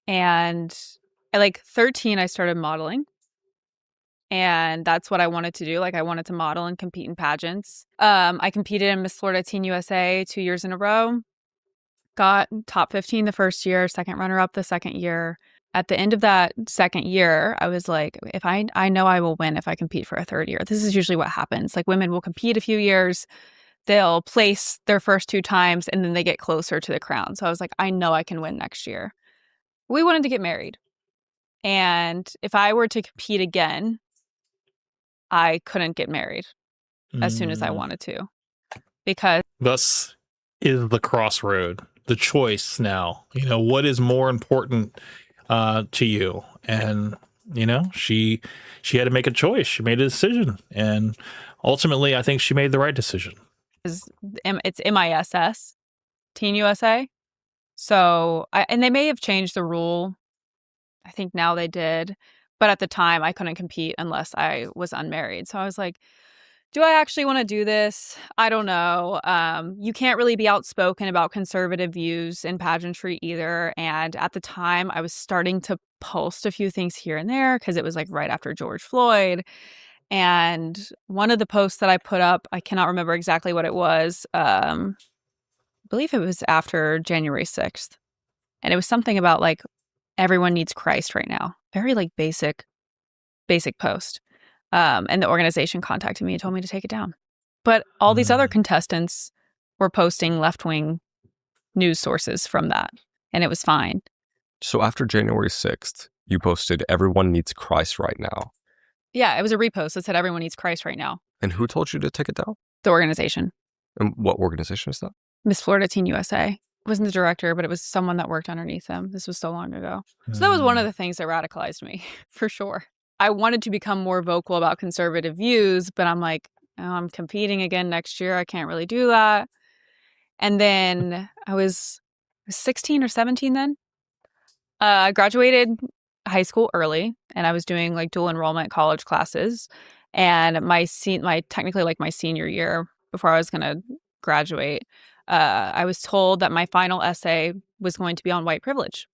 Speaker 13: And at like 13, I started modeling. And that's what I wanted to do. Like, I wanted to model and compete in pageants. I competed in Miss Florida Teen USA 2 years in a row. Got top 15 the first year, second runner-up the second year. At the end of that second year, I was like, if I know I will win if I compete for a third year. This is usually what happens. Like, women will compete a few years, they'll place their first 2 times, and then they get closer to the crown. So I was like, I know I can win next year. We wanted to get married. And if I were to compete again, I couldn't get married as soon as I wanted to. Because
Speaker 1: thus is the crossroad, the choice now. What is more important to you? And she had to make a choice. She made a decision, and ultimately I think she made the right decision.
Speaker 13: It's MISS, Teen USA. So and they may have changed the rule. I think now they did, but at the time I couldn't compete unless I was unmarried. So I was like, do I actually want to do this? I don't know. You can't really be outspoken about conservative views in pageantry either. And at the time, I was starting to post a few things here and there because it was like right after George Floyd. And one of the posts that I put up, I cannot remember exactly what it was. I believe it was after January 6th. And it was something about like, everyone needs Christ right now. Very like basic post. And the organization contacted me and told me to take it down. But all these other contestants were posting left-wing news sources from that. And it was fine.
Speaker 12: So after January 6th, you posted, "Everyone needs Christ right now."
Speaker 13: Yeah, it was a repost that said everyone needs Christ right now.
Speaker 12: And who told you to take it down?
Speaker 13: The organization.
Speaker 12: And what organization is that?
Speaker 13: Miss Florida Teen USA. It wasn't the director, but it was someone that worked underneath him. This was so long ago. So that was one of the things that radicalized me, for sure. I wanted to become more vocal about conservative views, but I'm like, oh, I'm competing again next year. I can't really do that. And then I was 16 or 17 then. I graduated high school early, and I was doing like dual enrollment college classes. And my technically like my senior year before I was going to graduate, I was told that my final essay was going to be on white privilege.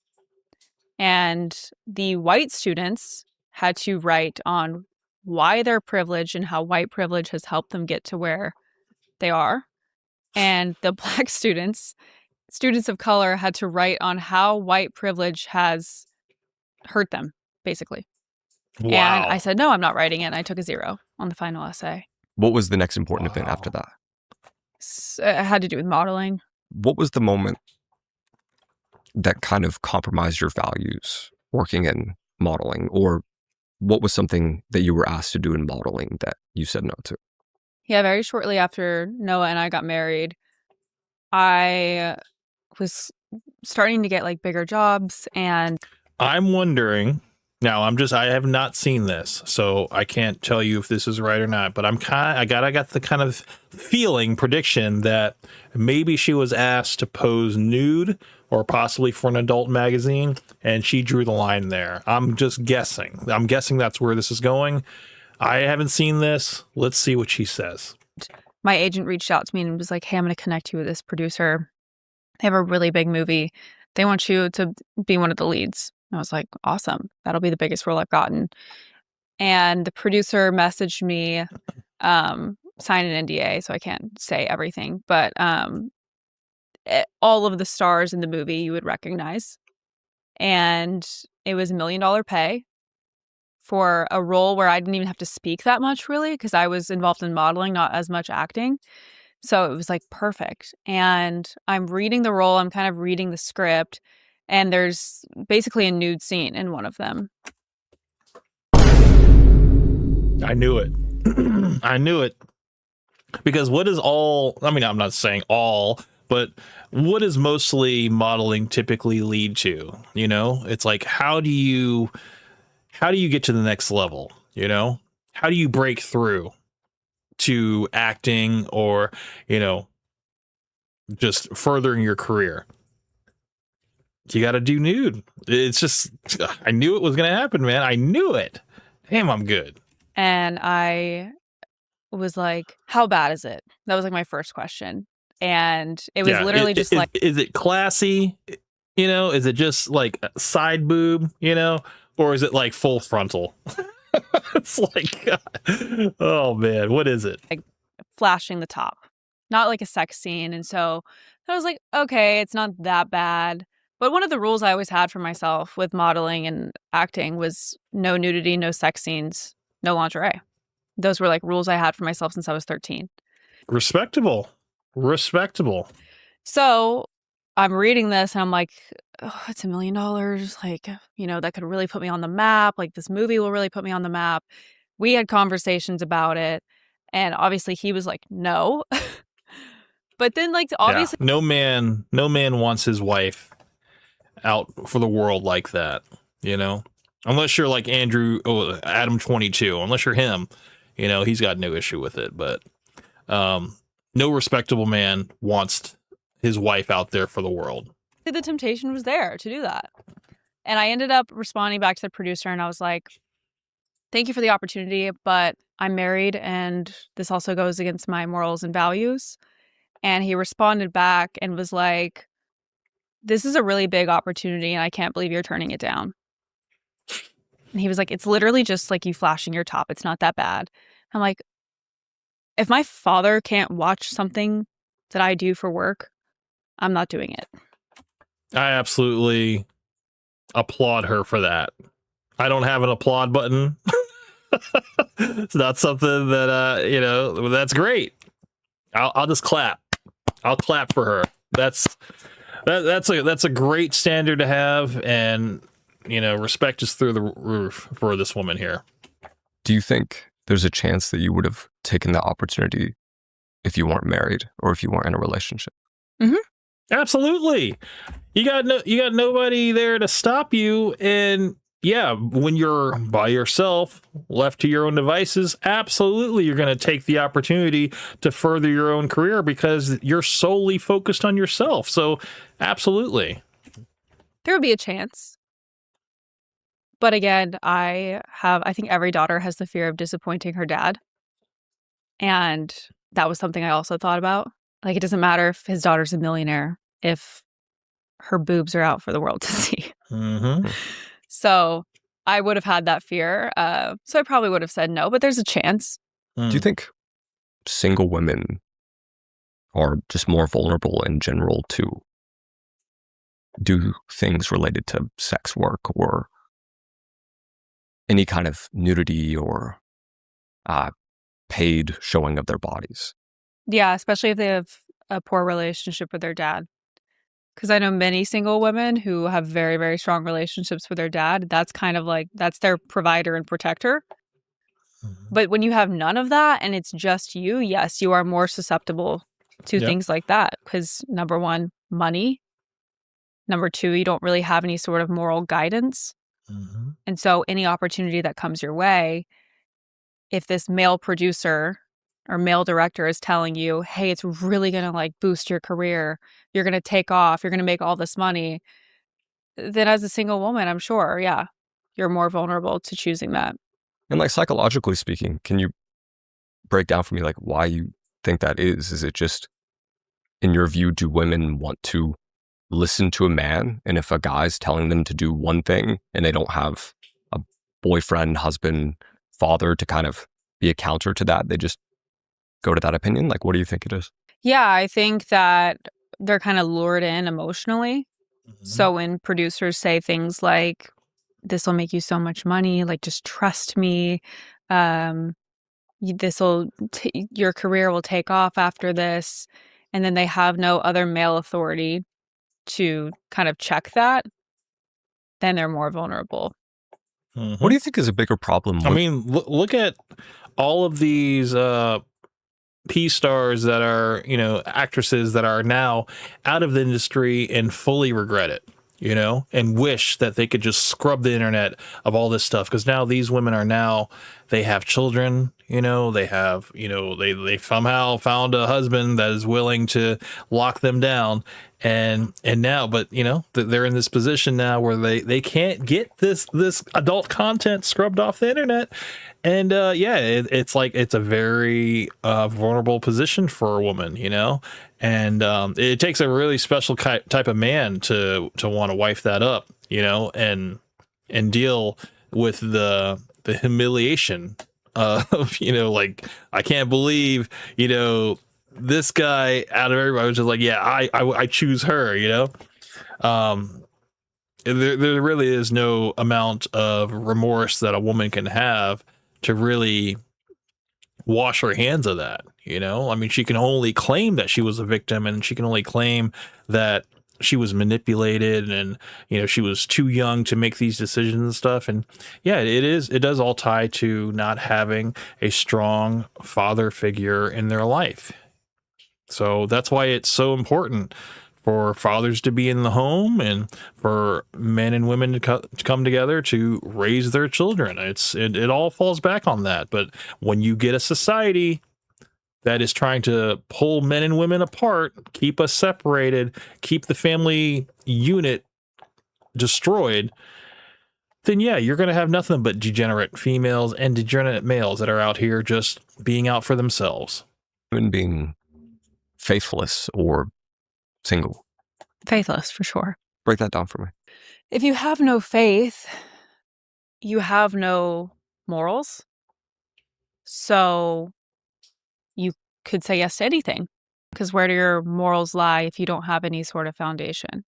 Speaker 13: And the white students had to write on why they're privileged and how white privilege has helped them get to where they are. And the black students of color, had to write on how white privilege has hurt them, basically.
Speaker 1: Wow.
Speaker 13: And I said, no, I'm not writing it. And I took a 0 on the final essay.
Speaker 12: What was the next important event after that?
Speaker 13: It had to do with modeling.
Speaker 12: What was the moment that kind of compromised your values working in modeling? Or what was something that you were asked to do in modeling that you said no to?
Speaker 13: Yeah, very shortly after Noah and I got married, I was starting to get like bigger jobs, and
Speaker 1: I'm wondering now, I have not seen this, so I can't tell you if this is right or not, but I got the kind of prediction that maybe she was asked to pose nude or possibly for an adult magazine, and she drew the line there. I'm just guessing. I'm guessing that's where this is going. I haven't seen this. Let's see what she says.
Speaker 13: My agent reached out to me and was like, hey, I'm going to connect you with this producer. They have a really big movie. They want you to be one of the leads. I was like, awesome. That'll be the biggest role I've gotten. And the producer messaged me, sign an NDA, so I can't say everything. But all of the stars in the movie you would recognize. And it was $1 million pay for a role where I didn't even have to speak that much, really, because I was involved in modeling, not as much acting. So it was like perfect. And I'm reading the role, I'm kind of reading the script, and there's basically a nude scene in one of them.
Speaker 1: I knew it. I knew it. Because what is I'm not saying all, but what does mostly modeling typically lead to? You know, it's like, how do you get to the next level? You know, how do you break through to acting or, you know, just furthering your career? You got to do nude. It's just, I knew it was going to happen, man. I knew it. Damn, I'm good.
Speaker 13: And I was like, how bad is it? That was like my first question. And it was literally just like,
Speaker 1: is it classy? You know, is it just like a side boob, you know, or is it like full frontal? It's like, oh man, what is it?
Speaker 13: Like flashing the top, not like a sex scene. And so I was like, okay, it's not that bad. But one of the rules I always had for myself with modeling and acting was no nudity, no sex scenes, no lingerie. Those were like rules I had for myself since I was 13.
Speaker 1: Respectable.
Speaker 13: So I'm reading this and I'm like, oh, it's $1 million. Like, you know, that could really put me on the map. Like, this movie will really put me on the map. We had conversations about it. And obviously he was like, no. But then like, obviously,
Speaker 1: no man wants his wife out for the world like that, you know, unless you're like Adam 22, unless you're him, you know, he's got no issue with it. But no respectable man wants his wife out there for the world.
Speaker 13: The temptation was there to do that. And I ended up responding back to the producer and I was like, thank you for the opportunity, but I'm married and this also goes against my morals and values. And he responded back and was like, this is a really big opportunity and I can't believe you're turning it down. And he was like, it's literally just like you flashing your top. It's not that bad. I'm like, if my father can't watch something that I do for work, I'm not doing it.
Speaker 1: I absolutely applaud her for that. I don't have an applaud button. It's not something that, that's great. I'll just clap. I'll clap for her. That's a great standard to have. And, respect is through the roof for this woman here.
Speaker 12: Do you think there's a chance that you would have taken that opportunity if you weren't married or if you weren't in a relationship?
Speaker 13: Mm-hmm.
Speaker 1: Absolutely. You got nobody there to stop you. And yeah, when you're by yourself, left to your own devices, absolutely you're going to take the opportunity to further your own career because you're solely focused on yourself. So absolutely.
Speaker 13: There would be a chance. But again, I think every daughter has the fear of disappointing her dad. And that was something I also thought about. Like, it doesn't matter if his daughter's a millionaire, if her boobs are out for the world to see.
Speaker 1: Mm-hmm.
Speaker 13: So I would have had that fear. So I probably would have said no, but there's a chance.
Speaker 12: Do you think single women are just more vulnerable in general to do things related to sex work or any kind of nudity or paid showing of their bodies?
Speaker 13: Yeah, especially if they have a poor relationship with their dad. Because I know many single women who have very, very strong relationships with their dad. That's kind of like, that's their provider and protector.
Speaker 1: Mm-hmm.
Speaker 13: But when you have none of that and it's just you, yes, you are more susceptible to things like that. Because number one, money. Number two, you don't really have any sort of moral guidance.
Speaker 1: Mm-hmm.
Speaker 13: And so any opportunity that comes your way, if this male producer or male director is telling you, hey, it's really going to like boost your career, you're going to take off, you're going to make all this money, then as a single woman, I'm sure, yeah, you're more vulnerable to choosing that.
Speaker 12: And like psychologically speaking, can you break down for me like why you think that is? Is it just, in your view, do women want to listen to a man? And if a guy's telling them to do one thing and they don't have a boyfriend, husband, father to kind of be a counter to that, they just go to that opinion? Like, what do you think it is?
Speaker 13: Yeah, I think that they're kind of lured in emotionally.
Speaker 1: Mm-hmm.
Speaker 13: So when producers say things like, this will make you so much money, like, just trust me, your career will take off after this, and then they have no other male authority to kind of check that, then they're more vulnerable.
Speaker 1: Mm-hmm.
Speaker 12: What do you think is a bigger problem?
Speaker 1: I mean, look at all of these P-stars that are, actresses that are now out of the industry and fully regret it, and wish that they could just scrub the internet of all this stuff. Because now these women they have children, they have, they somehow found a husband that is willing to lock them down. And now, but they're in this position now where they can't get this adult content scrubbed off the internet. And it's like it's a very vulnerable position for a woman, and it takes a really special type of man to want to wife that up, and deal with the humiliation of, like, I can't believe, this guy out of everybody was just like, yeah, I choose her, there really is no amount of remorse that a woman can have to really wash her hands of that. I mean, she can only claim that she was a victim, and she can only claim that she was manipulated and, she was too young to make these decisions and stuff. And yeah, it does all tie to not having a strong father figure in their life. So that's why it's so important for fathers to be in the home and for men and women to come together to raise their children. It all falls back on that. But when you get a society that is trying to pull men and women apart, keep us separated, keep the family unit destroyed, then yeah, you're going to have nothing but degenerate females and degenerate males that are out here just being out for themselves.
Speaker 12: Women being faithless or single?
Speaker 13: Faithless, for sure.
Speaker 12: Break that down for me.
Speaker 13: If you have no faith, you have no morals. So you could say yes to anything. Because where do your morals lie if you don't have any sort of foundation?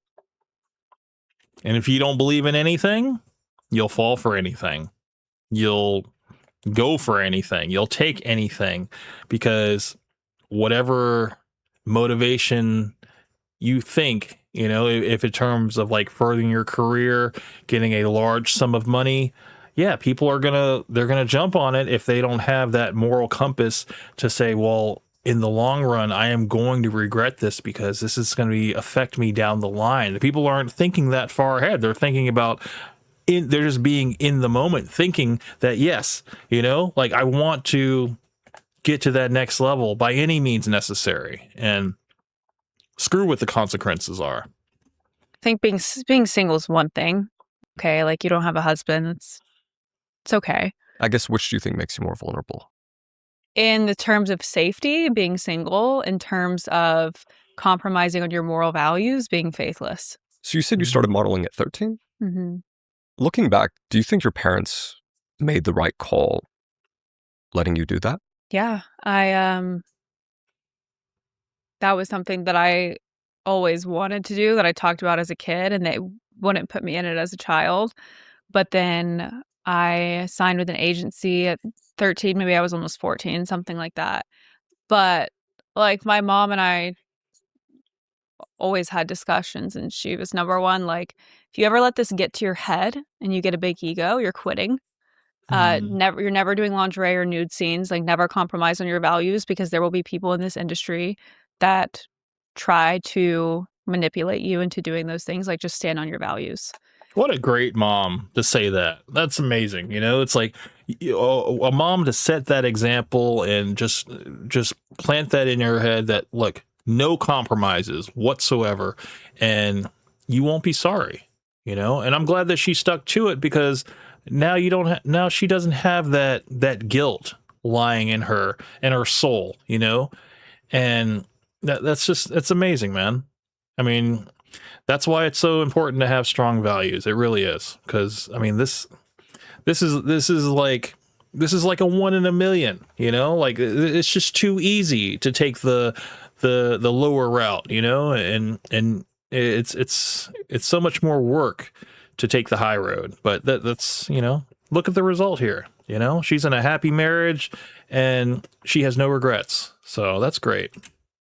Speaker 1: And if you don't believe in anything, you'll fall for anything. You'll go for anything. You'll take anything, because whatever motivation you think, if in terms of like furthering your career, getting a large sum of money, yeah, people are they're gonna jump on it if they don't have that moral compass to say, well, in the long run, I am going to regret this because this is going to affect me down the line. People aren't thinking that far ahead. They're thinking about they're just being in the moment, thinking that, yes, like I want to get to that next level by any means necessary, and screw what the consequences are.
Speaker 13: I think being single is one thing. Okay, like you don't have a husband. It's okay.
Speaker 12: I guess, which do you think makes you more vulnerable?
Speaker 13: In the terms of safety, being single. In terms of compromising on your moral values, being faithless.
Speaker 12: So you said you started modeling at 13?
Speaker 13: Mm-hmm.
Speaker 12: Looking back, do you think your parents made the right call letting you do that?
Speaker 13: Yeah, that was something that I always wanted to do, that I talked about as a kid, and they wouldn't put me in it as a child. But then I signed with an agency at 13, maybe I was almost 14, something like that. But like my mom and I always had discussions, and she was number one, like, if you ever let this get to your head and you get a big ego, you're quitting. You're never doing lingerie or nude scenes, like never compromise on your values, because there will be people in this industry that try to manipulate you into doing those things. Like, just stand on your values.
Speaker 1: What a great mom to say that. That's amazing. It's like a mom to set that example and just plant that in your head that, look, no compromises whatsoever, and you won't be sorry, and I'm glad that she stuck to it, because now now she doesn't have that guilt lying in her soul, and that's amazing, man. I mean, that's why it's so important to have strong values. It really is, because I mean, this is like a 1 in a million, like it's just too easy to take the lower route, and it's so much more work to take the high road. But that's look at the result here. She's in a happy marriage and she has no regrets. So that's great.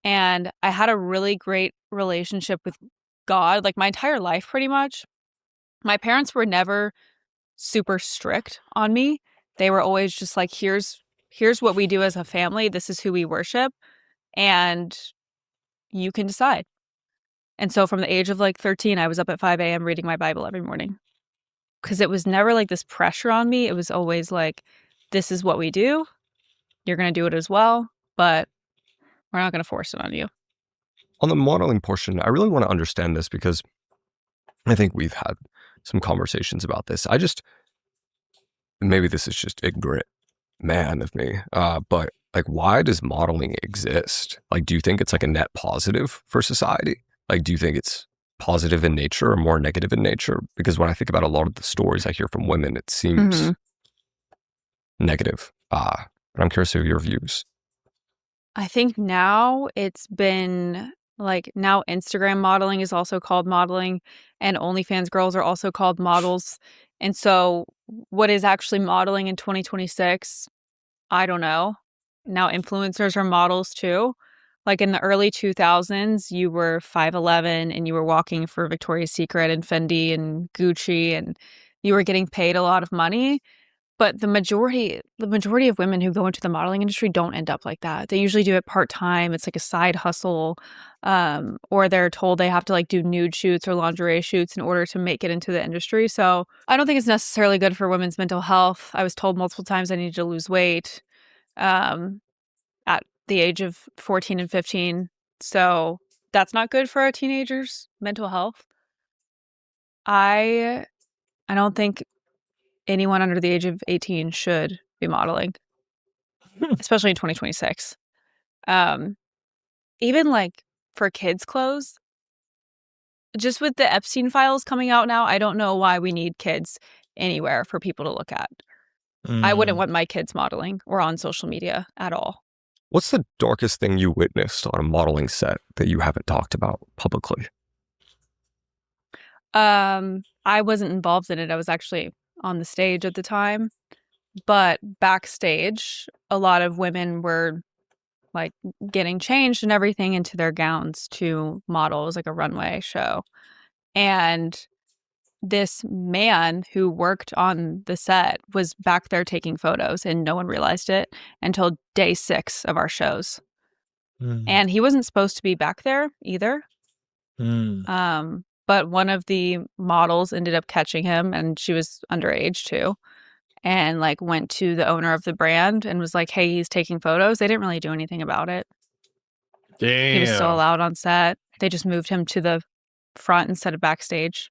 Speaker 13: And I had a really great relationship with God, like my entire life, pretty much. My parents were never super strict on me. They were always just like, here's what we do as a family. This is who we worship, and you can decide. And so from the age of like 13, I was up at 5 a.m. reading my Bible every morning, because it was never like this pressure on me. It was always like, this is what we do. You're going to do it as well, but we're not going to force it on you.
Speaker 12: On the modeling portion, I really want to understand this, because I think we've had some conversations about this. Maybe this is just ignorant man of me, but like, why does modeling exist? Like, do you think it's like a net positive for society? Like, do you think it's positive in nature or more negative in nature? Because when I think about a lot of the stories I hear from women, it seems negative. And I'm curious of your views.
Speaker 13: I think now it's been like, now Instagram modeling is also called modeling, and OnlyFans girls are also called models. And so what is actually modeling in 2026? I don't know. Now influencers are models too. Like in the early 2000s, you were 5'11" and you were walking for Victoria's Secret and Fendi and Gucci, and you were getting paid a lot of money. But the majority of women who go into the modeling industry don't end up like that. They usually do it part-time. It's like a side hustle, or they're told they have to like do nude shoots or lingerie shoots in order to make it into the industry. So I don't think it's necessarily good for women's mental health. I was told multiple times I needed to lose weight at the age of 14 and 15. So that's not good for a teenager's mental health. I don't think anyone under the age of 18 should be modeling, especially in 2026. Even like for kids' clothes, just with the Epstein files coming out now, I don't know why we need kids anywhere for people to look at. I wouldn't want my kids modeling or on social media at all.
Speaker 12: What's the darkest thing you witnessed on a modeling set that you haven't talked about publicly?
Speaker 13: I wasn't involved in it. I was actually on the stage at the time. But backstage, a lot of women were like getting changed and everything into their gowns to model. It was like a runway show. And this man who worked on the set was back there taking photos, and no one realized it until day 6 of our shows. And he wasn't supposed to be back there either. But one of the models ended up catching him, and she was underage too, and like went to the owner of the brand and was like, hey, he's taking photos. They didn't really do anything about it.
Speaker 1: Damn.
Speaker 13: He was still allowed on set. They just moved him to the front instead of backstage.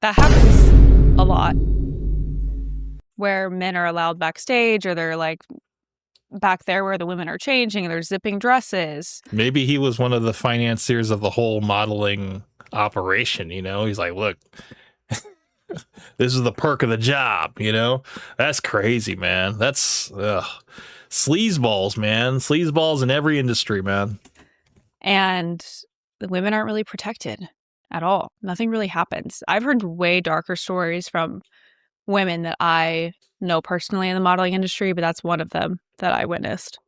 Speaker 13: That happens a lot, where men are allowed backstage, or they're like back there where the women are changing and they're zipping dresses.
Speaker 1: Maybe he was one of the financiers of the whole modeling operation, you know? He's like, look, this is the perk of the job, you know? That's crazy, man. That's sleazeballs, man. Sleazeballs in every industry, man.
Speaker 13: And the women aren't really protected at all. Nothing really happens. I've heard way darker stories from women that I know personally in the modeling industry, but that's one of them that I witnessed.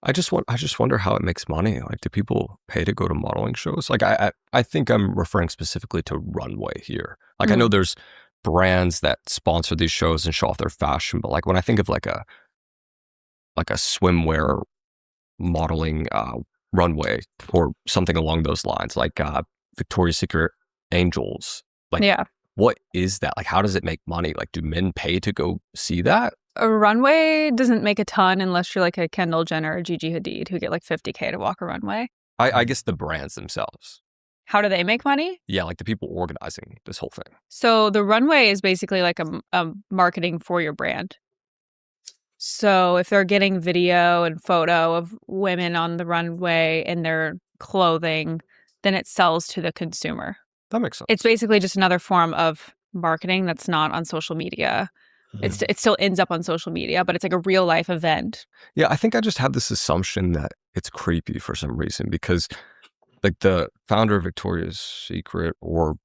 Speaker 12: I just wonder how it makes money. Like, do people pay to go to modeling shows? Like, I think I'm referring specifically to runway here. Like, I know there's brands that sponsor these shows and show off their fashion, but like when I think of like a swimwear modeling runway or something along those lines, like Victoria's Secret Angels, like,
Speaker 13: yeah.
Speaker 12: What is that? Like, how does it make money? Like, do men pay to go see that?
Speaker 13: A runway doesn't make a ton unless you're like a Kendall Jenner or Gigi Hadid who get like $50K to walk a runway.
Speaker 12: I guess the brands themselves.
Speaker 13: How do they make money?
Speaker 12: Yeah, like the people organizing this whole thing.
Speaker 13: So the runway is basically like a marketing for your brand. So if they're getting video and photo of women on the runway in their clothing, then it sells to the consumer.
Speaker 12: That makes sense.
Speaker 13: It's basically just another form of marketing that's not on social media. It still ends up on social media, but it's like a real life event.
Speaker 12: Yeah, I think I just have this assumption that it's creepy for some reason because like the founder of Victoria's Secret or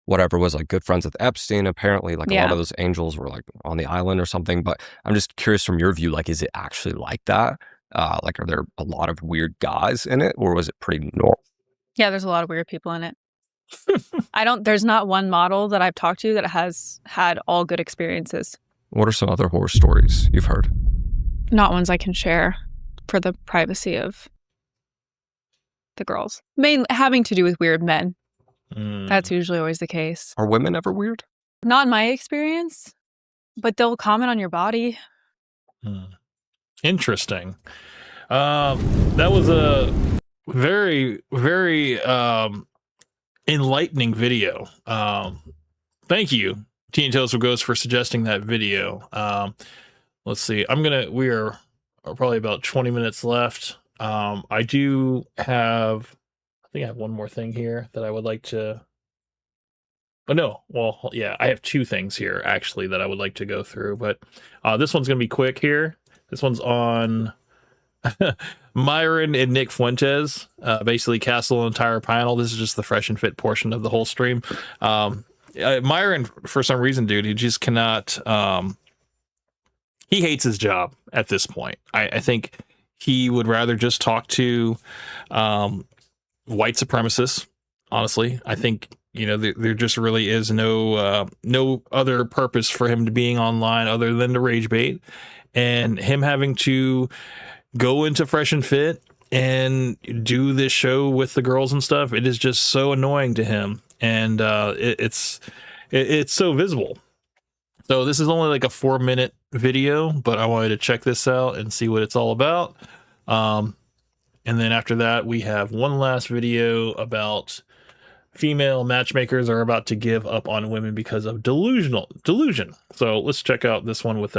Speaker 12: whatever was like good friends with Epstein. Apparently, like a lot of those angels were like on the island or something. But I'm just curious from your view, like, is it actually like that? Like, are there a lot of weird guys in it, or was it pretty normal?
Speaker 13: Yeah, there's a lot of weird people in it. There's not one model that I've talked to that has had all good experiences.
Speaker 12: What are some other horror stories you've heard?
Speaker 13: Not ones I can share for the privacy of the girls. Mainly having to do with weird men. That's usually always the case.
Speaker 12: Are women ever weird?
Speaker 13: Not in my experience, but they'll comment on your body.
Speaker 1: Interesting. That was a very, very enlightening video. Thank you, Teen Tales of Ghosts, for suggesting that video. Let's see. We are probably about 20 minutes left. I do have, I think I have one more thing here that I would like to, oh no, well, yeah, I have two things here actually that I would like to go through, but this one's going to be quick here. This one's on Myron and Nick Fuentes, basically castle an entire panel. This is just the fresh and fit portion of the whole stream. Myron, for some reason, dude, he just cannot, he hates his job at this point. I think he would rather just talk to white supremacists, honestly. I think, you know, there just really is no other purpose for him to being online other than to rage bait, and him having to go into Fresh and Fit and do this show with the girls and stuff. It is just so annoying to him, and it's so visible. So this is only like a 4-minute video, but I wanted to check this out and see what it's all about. And then after that, we have one last video about female matchmakers are about to give up on women because of delusion. So let's check out this one with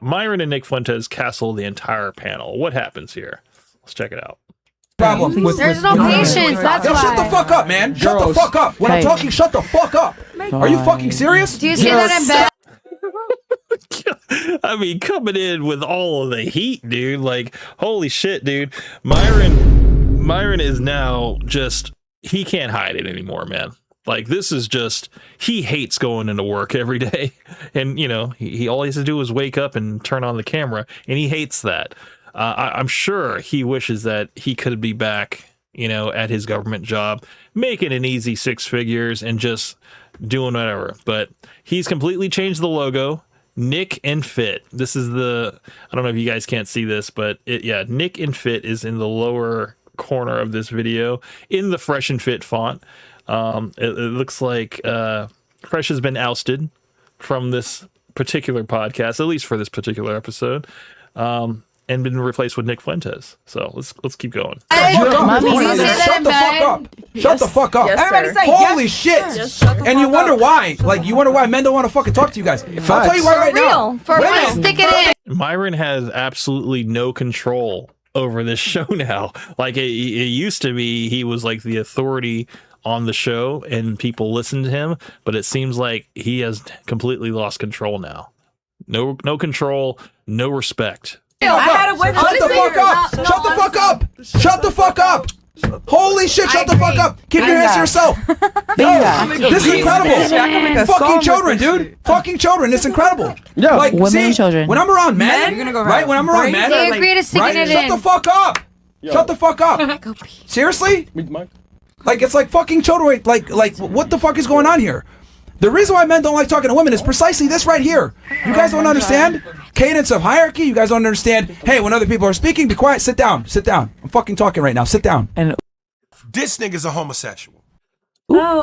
Speaker 1: Myron and Nick Fuentes castle the entire panel. What happens here? Let's check it out.
Speaker 14: problem with
Speaker 15: There's no patience. That's
Speaker 14: Yo,
Speaker 15: why.
Speaker 14: shut the fuck up, man. Shut the fuck up. When I'm talking, shut the fuck up. Are you fucking serious?
Speaker 15: Do you say that in bed?
Speaker 1: I mean, coming in with all of the heat, dude. Like, holy shit, dude. Myron is now just, he can't hide it anymore, man. Like, this is just, he hates going into work every day. And, you know, he all he has to do is wake up and turn on the camera, and he hates that. I'm sure he wishes that he could be back, you know, at his government job, making an easy 6 figures and just doing whatever. But he's completely changed the logo. Nick and Fit. This is the, I don't know if you guys can't see this, but yeah, Nick and Fit is in the lower corner of this video in the Fresh and Fit font. It looks like Fresh has been ousted from this particular podcast, at least for this particular episode, and been replaced with Nick Fuentes. So let's keep going.
Speaker 14: Shut the fuck up. Shut the fuck up.
Speaker 3: Everybody say
Speaker 14: holy shit. And you wonder why. Like, you wonder why men don't want to fucking talk to you guys. I'll tell you why right now.
Speaker 15: For real. Stick it in.
Speaker 1: Myron has absolutely no control over this show now. Like, it used to be he was like the authority on the show and people listened to him, but it seems like he has completely lost control now. No control, no respect.
Speaker 14: Shut the fuck up! Shut the fuck up! Shut the fuck up! Holy shit, shut the fuck up! Keep your hands to yourself! Yo, this is incredible! Fucking children, dude! Fucking children, it's incredible!
Speaker 3: Yeah,
Speaker 14: like,
Speaker 3: women
Speaker 14: see,
Speaker 3: and children.
Speaker 14: When I'm around men, right? When I'm around men,
Speaker 15: They agree to sticking it
Speaker 14: shut
Speaker 15: in.
Speaker 14: the fuck up! Shut the fuck up! Seriously? Like, it's like fucking children, like, what the fuck is going on here? The reason why men don't like talking to women is precisely this right here. You guys don't understand cadence of hierarchy. You guys don't understand, hey, when other people are speaking, be quiet, sit down, sit down. I'm fucking talking right now, sit down.
Speaker 16: And this nigga's a homosexual.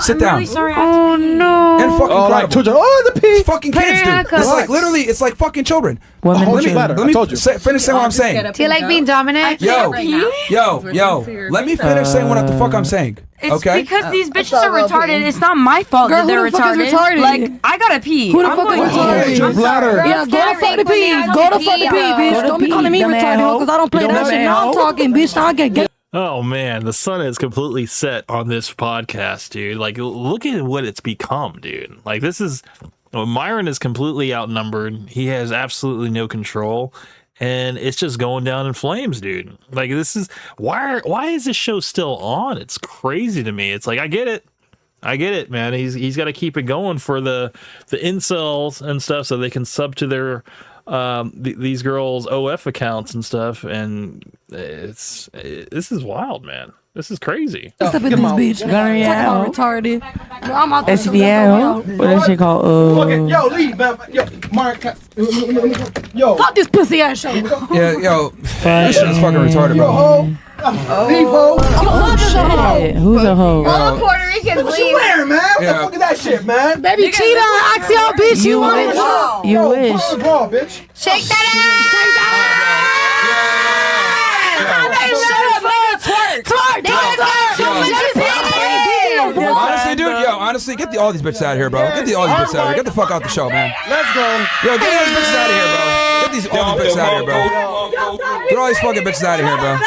Speaker 14: Sit down.
Speaker 15: Really sorry. Oh no.
Speaker 14: And fucking
Speaker 11: like children. Oh, the pee.
Speaker 14: It's fucking kids, dude. It's like literally, it's like fucking children.
Speaker 11: Women
Speaker 14: let me finish saying what I'm saying.
Speaker 15: Do you like being dominant?
Speaker 14: Yo, let me finish saying what the fuck I'm saying.
Speaker 3: It's
Speaker 14: Okay?
Speaker 3: because these bitches are retarded. It's not my fault that they're retarded. Like, I gotta pee.
Speaker 11: Who the fuck is retarded? Your bladder.
Speaker 3: Yeah, go to fuck the pee. Go to fuck the pee, bitch. Don't be calling me retarded because I don't play that shit. Now I'm talking, bitch. Now I get.
Speaker 1: Oh man, the sun is completely set on this podcast, dude. Like, look at what it's become, dude. Like, this is, Myron is completely outnumbered. He has absolutely no control, and it's just going down in flames, dude. Like, this is, why is this show still on? It's crazy to me. It's like, I get it, man. He's got to keep it going for the incels and stuff, so they can sub to their these girls' OF accounts and stuff, and this is wild, man. This is crazy.
Speaker 3: What's up with this bitch? Talk about retarded. No, I'm out there.
Speaker 16: SBL? What is she called?
Speaker 11: Yo, leave, man. Yo, Mark. Yo.
Speaker 3: Fuck this pussy ass show.
Speaker 14: Yeah, yo, this shit is fucking retarded, bro.
Speaker 11: Leave, ho.
Speaker 16: Who's a hoe?
Speaker 15: All Puerto Ricans
Speaker 11: What you
Speaker 15: leave.
Speaker 11: wearing, man? What the
Speaker 14: Yeah.
Speaker 11: fuck is that shit, man?
Speaker 3: Baby, cheetah, Axial, bitch. You want it?
Speaker 16: You wish.
Speaker 11: Bra, bitch.
Speaker 15: Shake that
Speaker 14: Honestly, dude, honestly, get all these bitches out of here, bro. Get all these bitches out of here. Get the fuck out the show, man.
Speaker 11: Let's go.
Speaker 14: Yo, get all these bitches out of here, bro. Get all these bitches out of here, bro. Get all these fucking bitches out of here, bro.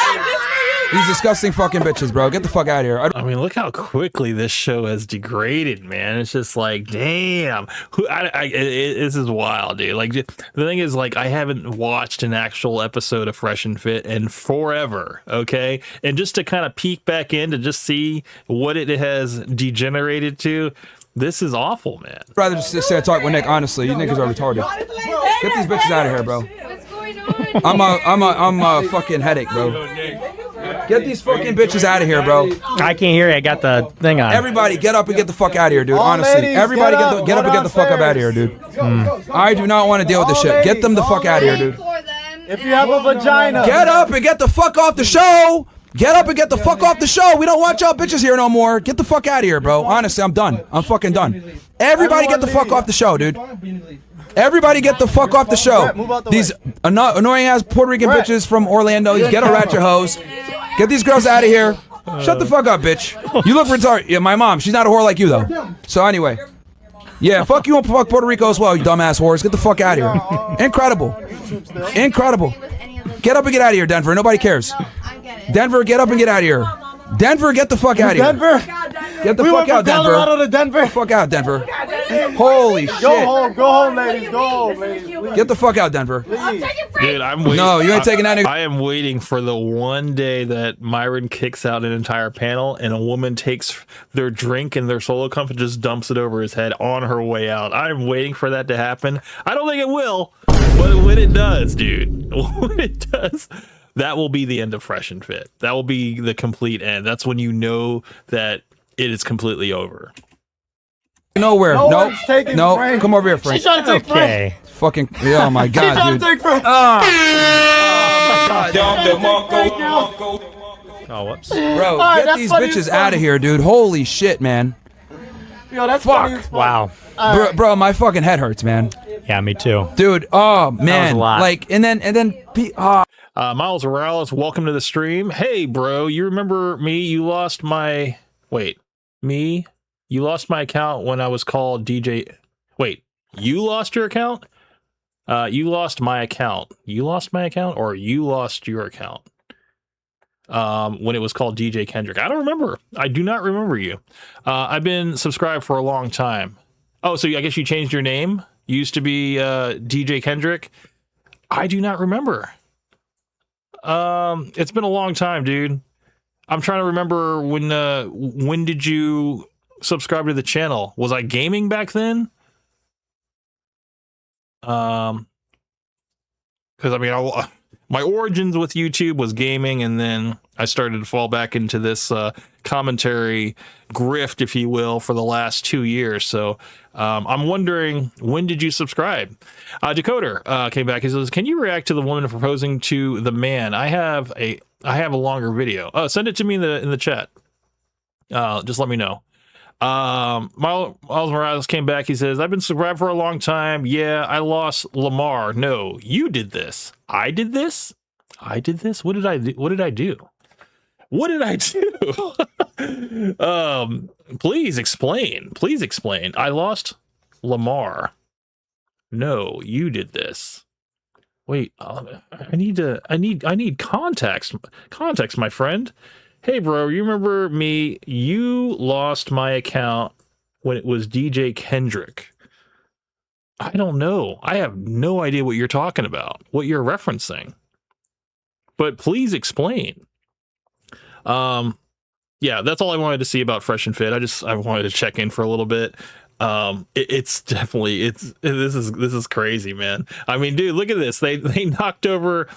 Speaker 14: These disgusting fucking bitches, bro. Get the fuck out of here.
Speaker 1: I mean, look how quickly this show has degraded, man. It's just like, damn. This is wild, dude. Like, the thing is, like, I haven't watched an actual episode of Fresh and Fit in forever, okay? And just to kind of peek back in to just see what it has degenerated to, this is awful, man.
Speaker 14: I'd rather just sit there and talk with Nick, honestly. You niggas are retarded. Get these bitches out of here, bro.
Speaker 15: What's going on?
Speaker 14: I'm a fucking headache, bro. Get these fucking bitches out of here, bro.
Speaker 17: I can't hear it. I got the thing on.
Speaker 14: Everybody, get up and get the fuck out of here, dude. Honestly,
Speaker 11: ladies,
Speaker 14: everybody
Speaker 11: get
Speaker 14: up and get the fuck up out of here, dude. I do not want to deal with this shit. Get them the fuck out of here, dude.
Speaker 11: If you have a vagina.
Speaker 14: Get up and get the fuck off the show. Get up and get the fuck off the show. We don't want y'all bitches here no more. Get the fuck out of here, bro. Honestly, I'm done. I'm fucking done. Everybody get the fuck off the show, dude. Everybody get the fuck off the show. These annoying ass Puerto Rican bitches from Orlando, you ghetto ratchet hoes. Get these girls out of here. Shut the fuck up, bitch. You look retarded. Yeah, my mom. She's not a whore like you, though. So anyway. Yeah, fuck you and fuck Puerto Rico as well, you dumbass whores. Get the fuck out of here. Incredible. Incredible. Get up and get out of here, Denver. Nobody cares. Denver, get up and get out of here. Denver, get the fuck out of here.
Speaker 11: Denver.
Speaker 14: Get the
Speaker 11: We
Speaker 14: fuck
Speaker 11: went from
Speaker 14: out, Denver.
Speaker 11: Colorado to Denver.
Speaker 14: Fuck out, Denver. Holy shit.
Speaker 11: Go home, ladies. Go home, ladies.
Speaker 14: Get the fuck out, Denver.
Speaker 1: Dude, I'm waiting.
Speaker 14: No, you ain't taking that.
Speaker 1: I am waiting for the one day that Myron kicks out an entire panel and a woman takes their drink and their solo cup and just dumps it over his head on her way out. I'm waiting for that to happen. I don't think it will, but when it does, dude, when it does, that will be the end of Fresh and Fit. That will be the complete end. That's when you know that it is completely over.
Speaker 14: Nowhere.
Speaker 11: No
Speaker 14: No.
Speaker 11: one's taking
Speaker 14: No.
Speaker 11: Frank.
Speaker 14: Come over here, Frank.
Speaker 11: She's trying to take Frank.
Speaker 14: Fucking. Oh my
Speaker 11: She's
Speaker 14: god,
Speaker 11: trying
Speaker 14: dude.
Speaker 11: to take Frank.
Speaker 17: Oh, whoops.
Speaker 14: Bro,
Speaker 11: Alright,
Speaker 14: get
Speaker 11: that's
Speaker 14: these
Speaker 11: funny
Speaker 14: bitches
Speaker 11: as
Speaker 14: out of
Speaker 11: fuck.
Speaker 14: here, dude. Holy shit, man.
Speaker 11: Yo, that's
Speaker 14: Fuck.
Speaker 11: funny as fuck.
Speaker 17: Wow.
Speaker 14: Bro, my fucking head hurts, man.
Speaker 17: Yeah, me too.
Speaker 14: Dude, oh man.
Speaker 17: a lot.
Speaker 14: Like, and then
Speaker 1: Miles Morales, welcome to the stream. Hey, bro, you remember me? You lost my... Wait. Me? You lost my account when I was called DJ... Wait. You lost your account? You lost my account. You lost my account? Or you lost your account? When it was called DJ Kendrick. I don't remember. I do not remember you. I've been subscribed for a long time. Oh, so I guess you changed your name? You used to be DJ Kendrick? I do not remember. It's been a long time, dude. I'm trying to remember when did you subscribe to the channel? Was I gaming back then? Because I mean, my origins with YouTube was gaming, and then I started to fall back into this commentary grift, if you will, for the last 2 years. So I'm wondering, when did you subscribe? Decoder came back. He says, "Can you react to the woman proposing to the man? I have a longer video. Oh, send it to me in the chat. Just let me know." Miles Morales came back. He says, "I've been subscribed for a long time. Yeah, I lost Lamar. No, you did this. I did this. I did this. What did I do? What did I do? What did I do? Please explain. Please explain. I lost Lamar. No, you did this. Wait, I need context. Context, my friend. Hey, bro, you remember me? You lost my account when it was DJ Kendrick. I don't know. I have no idea what you're talking about, what you're referencing. But please explain." Yeah, that's all I wanted to see about Fresh and Fit. I wanted to check in for a little bit. It's definitely this is crazy, man. I mean, dude, look at this. They knocked over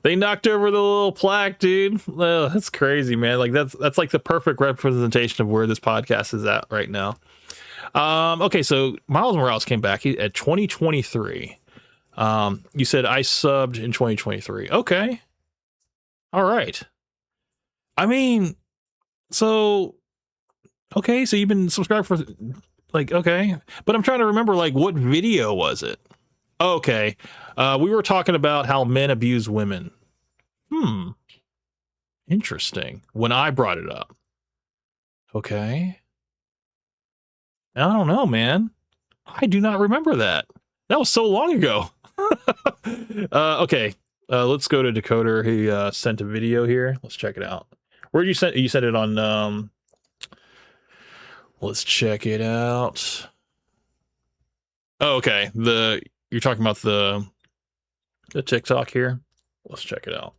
Speaker 1: the little plaque, dude. Oh, that's crazy, man. Like that's like the perfect representation of where this podcast is at right now. Okay, so Miles Morales came back at 2023. You said I subbed in 2023. Okay. All right. I mean, so okay, so you've been subscribed for like, okay, but I'm trying to remember, like, what video was it? Okay, we were talking about how men abuse women. Interesting. When I brought it up. Okay. I don't know, man. I do not remember that. That was so long ago. Okay, let's go to Decoder. He sent a video here. Let's check it out. Where did you send? You sent it on. Let's check it out. Oh, okay. You're talking about the TikTok here. Let's check it out.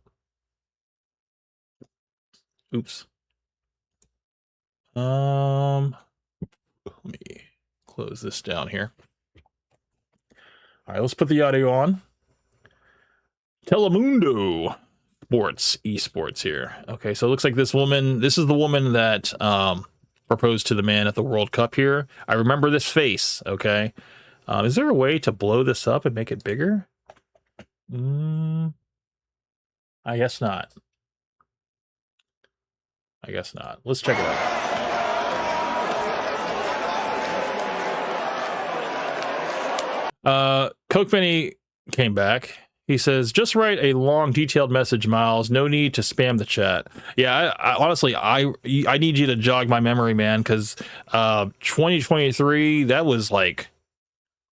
Speaker 1: Oops. Let me close this down here. All right, let's put the audio on. Telemundo esports here. Okay, so it looks like this is the woman that proposed to the man at the World Cup here. I remember this face, okay? Is there a way to blow this up and make it bigger? I guess not. I guess not. Let's check it out. Coke Benny came back. He says, "Just write a long, detailed message, Miles. No need to spam the chat." Yeah, I honestly, I need you to jog my memory, man, because 2023, that was like,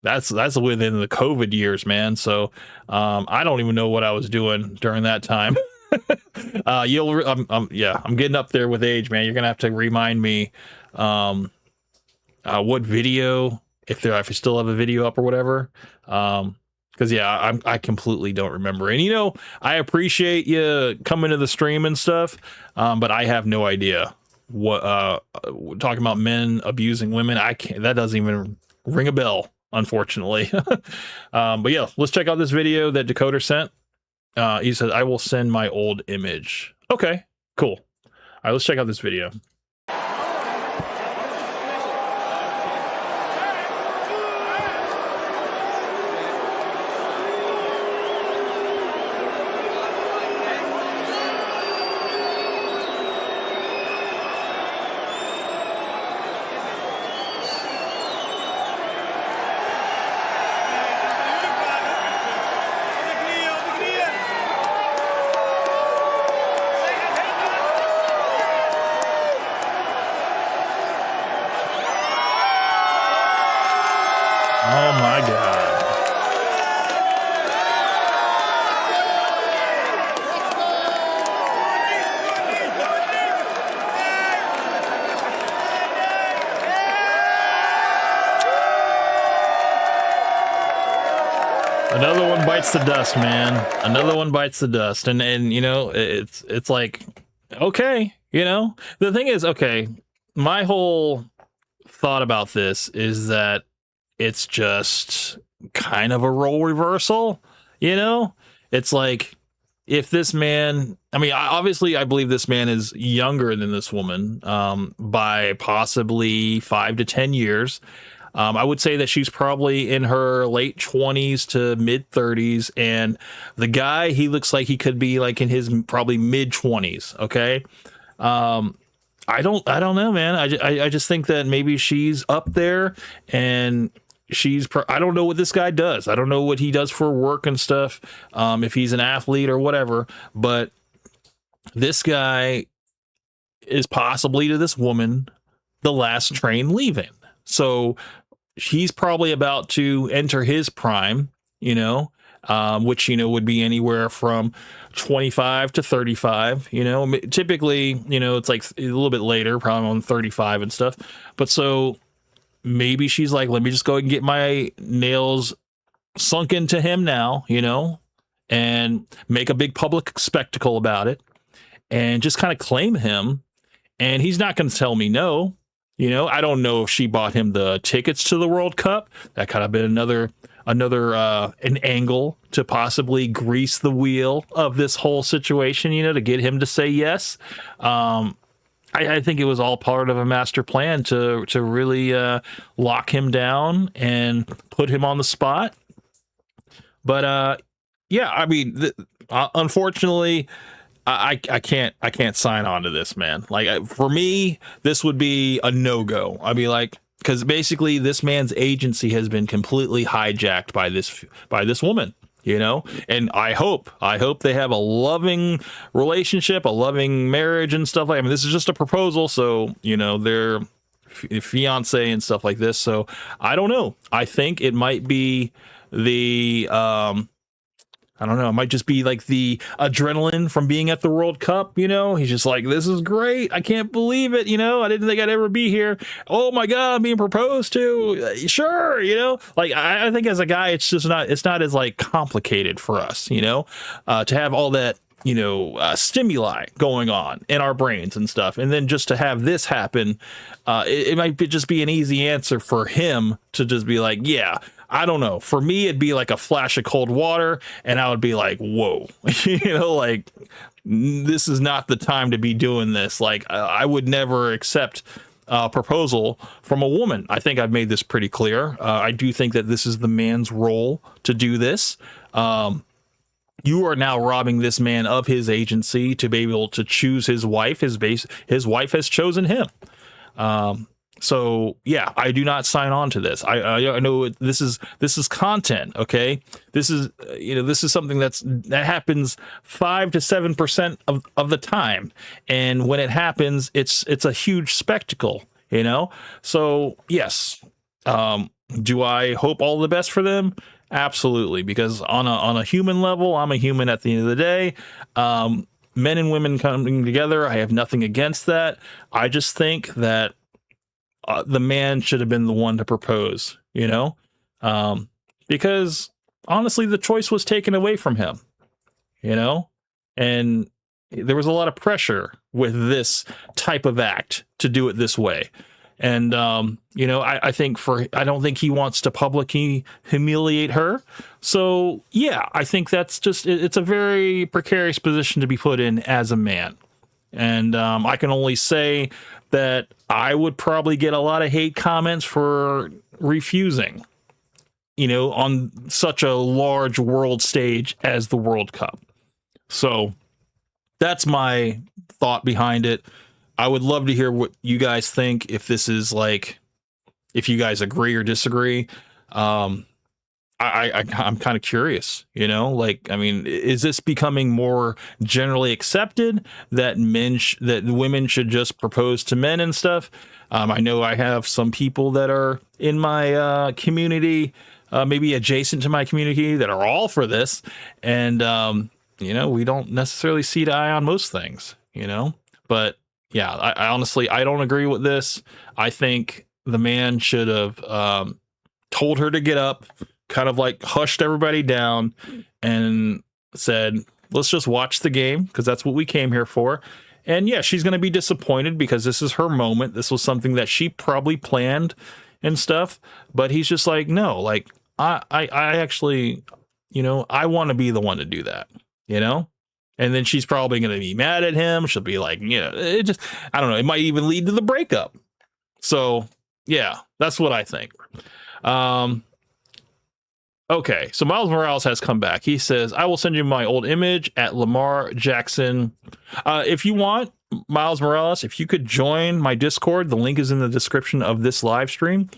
Speaker 1: that's within the COVID years, man. So I don't even know what I was doing during that time. I'm getting up there with age, man. You're gonna have to remind me, what video, if I still have a video up or whatever. Because I completely don't remember. And I appreciate you coming to the stream and stuff, but I have no idea what talking about men abusing women. I can't. That doesn't even ring a bell, unfortunately. But yeah, let's check out this video that Dakota sent. He said, "I will send my old image." Okay, cool. All right, let's check out this video. Oh my God. Another one bites the dust, man. Another one bites the dust. And it's like, okay, the thing is, okay, my whole thought about this is that it's just kind of a role reversal, It's like, if this man, obviously I believe this man is younger than this woman by possibly 5 to 10 years. I would say that she's probably in her late 20s to mid 30s, and the guy, he looks like he could be like in his probably mid 20s. Okay. I don't know, man. I just think that maybe she's up there, and I don't know what this guy does. I don't know what he does for work and stuff. If he's an athlete or whatever, but this guy is possibly to this woman the last train leaving. So he's probably about to enter his prime, which, would be anywhere from 25 to 35, typically, it's like a little bit later, probably on 35 and stuff. But so maybe she's like, let me just go and get my nails sunk into him now, and make a big public spectacle about it and just kind of claim him. And he's not going to tell me no. I don't know if she bought him the tickets to the World Cup. That could have been another an angle to possibly grease the wheel of this whole situation, to get him to say yes. I think it was all part of a master plan to really lock him down and put him on the spot. But unfortunately, I can't sign on to this, man. Like, for me, this would be a no-go. I'd be like, because basically this man's agency has been completely hijacked by this woman, and I hope they have a loving relationship, a loving marriage and stuff like. This is just a proposal, so they're fiance and stuff like this. So I don't know. I think it might be the I don't know. It might just be like the adrenaline from being at the World Cup. He's just like, this is great. I can't believe it. I didn't think I'd ever be here. Oh my God, I'm being proposed to. Sure. Like, I think as a guy, it's not as like complicated for us, to have all that, stimuli going on in our brains and stuff. And then just to have this happen, it might just be an easy answer for him to just be like, yeah, I don't know. For me, it'd be like a flash of cold water, and I would be like, whoa, like, this is not the time to be doing this. Like, I would never accept a proposal from a woman. I think I've made this pretty clear. I do think that this is the man's role to do this. You are now robbing this man of his agency to be able to choose his wife. His wife has chosen him. So yeah, I do not sign on to this. I know this is content. Okay. This is something that happens 5 to 7% of the time. And when it happens, it's a huge spectacle, So yes. Do I hope all the best for them? Absolutely. Because on a human level, I'm a human at the end of the day. men and women coming together. I have nothing against that. I just think that the man should have been the one to propose, because honestly, the choice was taken away from him, and there was a lot of pressure with this type of act to do it this way. And, I think I don't think he wants to publicly humiliate her. So, yeah, I think that's it's a very precarious position to be put in as a man. And I can only say that I would probably get a lot of hate comments for refusing, on such a large world stage as the World Cup. So that's my thought behind it. I would love to hear what you guys think, if this is if you guys agree or disagree. I'm kind of curious, is this becoming more generally accepted that that women should just propose to men and stuff? I know I have some people that are in my community, maybe adjacent to my community, that are all for this. And, we don't necessarily see eye on most things, but yeah, I honestly, I don't agree with this. I think the man should have told her to get up, kind of hushed everybody down and said, let's just watch the game, because that's what we came here for. And yeah, she's going to be disappointed because this is her moment. This was something that she probably planned and stuff. But he's just no, I actually, I want to be the one to do that, And then she's probably going to be mad at him. She'll be it just, I don't know. It might even lead to the breakup. So yeah, that's what I think. Okay, so Miles Morales has come back. He says, I will send you my old image at Lamar Jackson. If you want, Miles Morales, if you could join my Discord, the link is in the description of this live stream.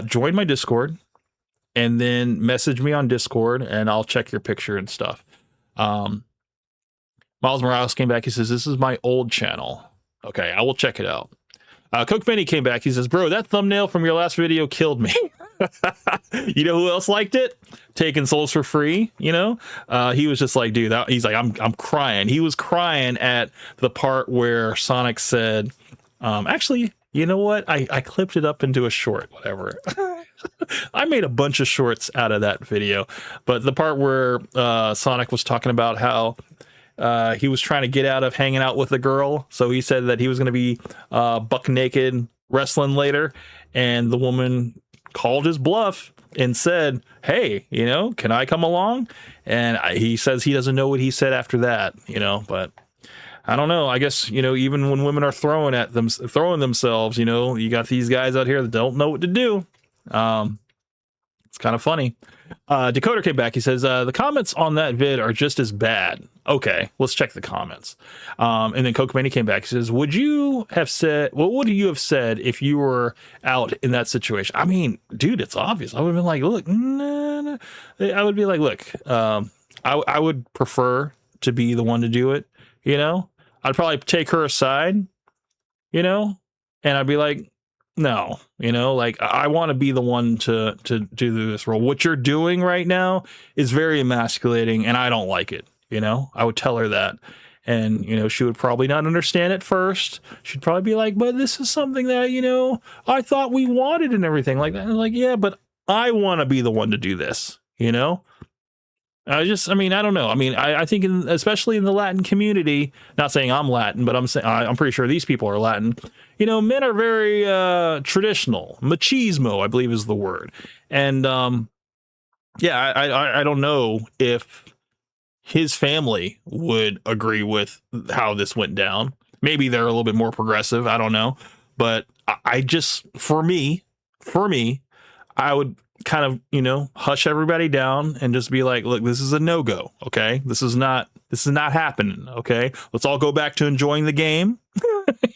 Speaker 1: Join my Discord and then message me on Discord and I'll check your picture and stuff. Miles Morales came back. He says, this is my old channel. Okay, I will check it out. Coke Benny came back. He says, bro, that thumbnail from your last video killed me. You know who else liked it? Taking Souls for Free. He was just dude, he's I'm crying. He was crying at the part where Sonic said, actually, you know what? I clipped it up into a short, whatever. I made a bunch of shorts out of that video, but the part where Sonic was talking about how he was trying to get out of hanging out with a girl. So he said that he was going to be buck naked wrestling later. And the woman called his bluff and said, hey, can I come along? And he says he doesn't know what he said after that, but I don't know. I guess, even when women are throwing themselves, you got these guys out here that don't know what to do. It's kind of funny. Dakota came back. He says, the comments on that vid are just as bad. Okay, let's check the comments. And then Coke Manny came back. He says, what would you have said if you were out in that situation? I mean, dude, it's obvious. I would have been look, nah. I would be look, I would prefer to be the one to do it. I'd probably take her aside, and I'd be no, I want to be the one to do this role. What you're doing right now is very emasculating and I don't like it. I would tell her that. And, she would probably not understand at first. She'd probably be but this is something that, I thought we wanted and everything like that. And yeah, but I want to be the one to do this, I don't know. I think especially in the Latin community, not saying I'm Latin, but I'm pretty sure these people are Latin. Men are very traditional. Machismo, I believe, is the word. And yeah, I don't know if his family would agree with how this went down. Maybe they're a little bit more progressive. I don't know. But I just, for me, I would kind of, hush everybody down and just be look, this is a no-go. Okay. This is not happening. Okay. Let's all go back to enjoying the game,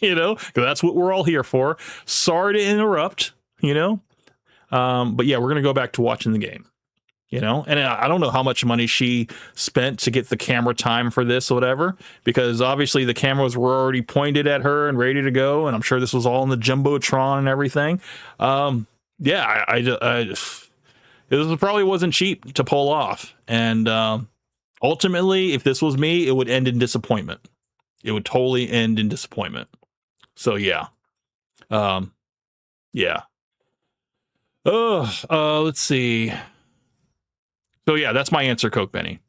Speaker 1: because that's what we're all here for. Sorry to interrupt, but yeah, we're going to go back to watching the game, and I don't know how much money she spent to get the camera time for this or whatever, because obviously the cameras were already pointed at her and ready to go. And I'm sure this was all in the Jumbotron and everything. Yeah, it probably wasn't cheap to pull off. And Ultimately, if this was me, it would end in disappointment. It would totally end in disappointment. So yeah. Yeah. Let's see. So yeah, that's my answer, Coke Benny.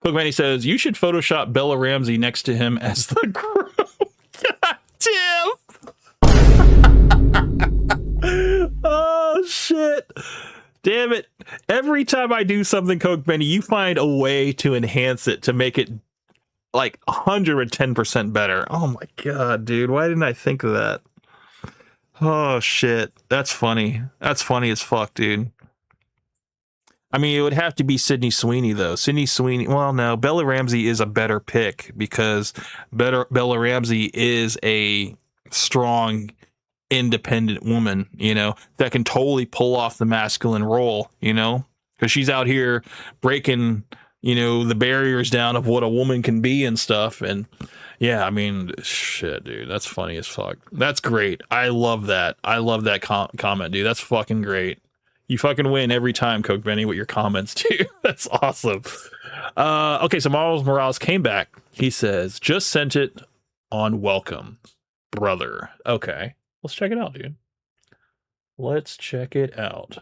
Speaker 1: Coke Benny says, you should Photoshop Bella Ramsey next to him as the crew. Tim! Oh, shit. Damn it. Every time I do something, Coke Benny, you find a way to enhance it, to make it like 110% better. Oh my God, dude. Why didn't I think of that? Oh, shit. That's funny. That's funny as fuck, dude. I mean, it would have to be Sydney Sweeney, though. Sydney Sweeney, well, no, Bella Ramsey is a better pick because Bella Ramsey is a strong, independent woman, you know, that can totally pull off the masculine role, you know, because she's out here breaking, you know, the barriers down of what a woman can be and stuff. And yeah, I mean, shit, dude, that's funny as fuck. That's great. I love that. I love that comment, dude. That's fucking great. You fucking win every time, Coke Benny, with your comments, too. That's awesome. Okay, so Miles Morales came back. He says, just sent it on welcome, brother. Okay, let's check it out, dude. Let's check it out.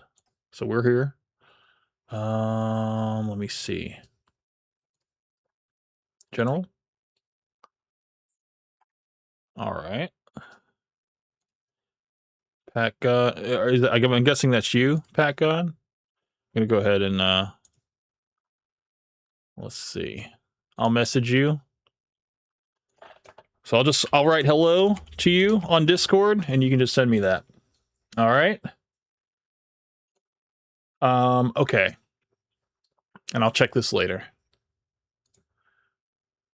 Speaker 1: So we're here. Let me see. General? All right. Pat God, I'm guessing that's you, Pat God. I'm gonna go ahead and let's see. I'll message you. So I'll write hello to you on Discord, and you can just send me that. All right. Okay. And I'll check this later.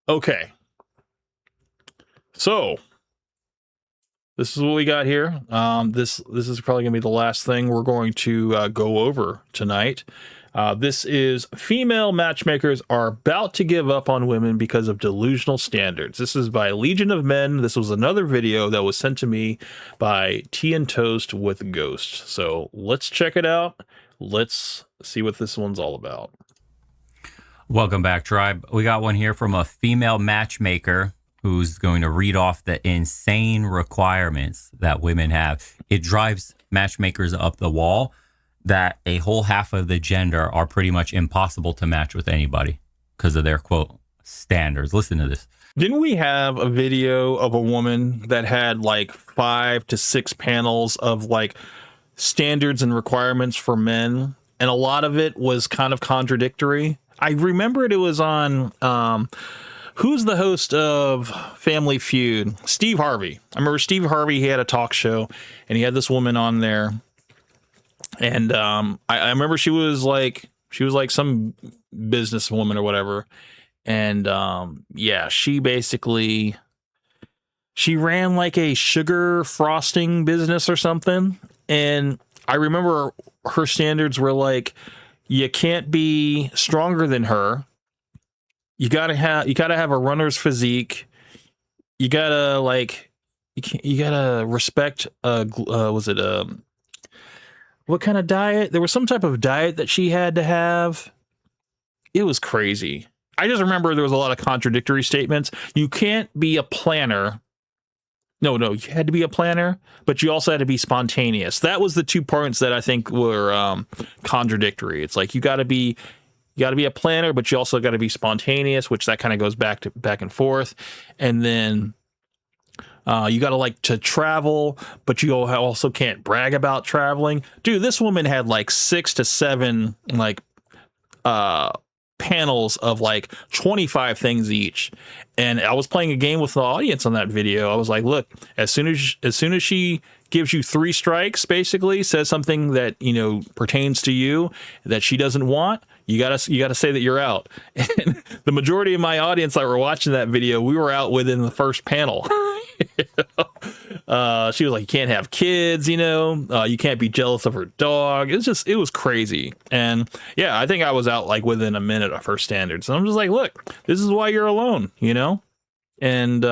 Speaker 1: Okay. So this is what we got here. This is probably gonna be the last thing we're going to go over tonight. This is female matchmakers are about to give up on women because of delusional standards. This is by Legion of Men. This was another video that was sent to me by Tea and Toast with Ghost. So let's check it out. Let's see what this one's all about.
Speaker 18: Welcome back, tribe. We got one here from a female matchmaker who's going to read off the insane requirements that women have. It drives matchmakers up the wall that a whole half of the gender are pretty much impossible to match with anybody because of their, quote, standards. Listen to this.
Speaker 1: Didn't we have a video of a woman that had like 5 to 6 panels of like standards and requirements for men? And a lot of it was kind of contradictory. I remembered it was on... who's the host of Family Feud? Steve Harvey. I remember Steve Harvey, he had a talk show, and he had this woman on there. And I remember she was like some businesswoman or whatever. And yeah, she ran like a sugar frosting business or something. And I remember her standards were like, you can't be stronger than her. You gotta have a runner's physique. You gotta respect. What kind of diet? There was some type of diet that she had to have. It was crazy. I just remember there was a lot of contradictory statements. You can't be a planner. No, you had to be a planner, but you also had to be spontaneous. That was the 2 points that I think were contradictory. It's like you got to be a planner, but you also got to be spontaneous, which that kind of goes back and forth. And then you got to like to travel, but you also can't brag about traveling. Dude, this woman had like 6 to 7 like panels of like 25 things each. And I was playing a game with the audience on that video. I was like, look, as soon as she gives you 3 strikes, basically says something that, you know, pertains to you that she doesn't want, you gotta say that you're out. And the majority of my audience that were watching that video, we were out within the first panel. She was like, you can't have kids, you know, you can't be jealous of her dog. It was crazy. And yeah, I think I was out like within a minute of her standards. And I'm just like, look, this is why you're alone, you know? And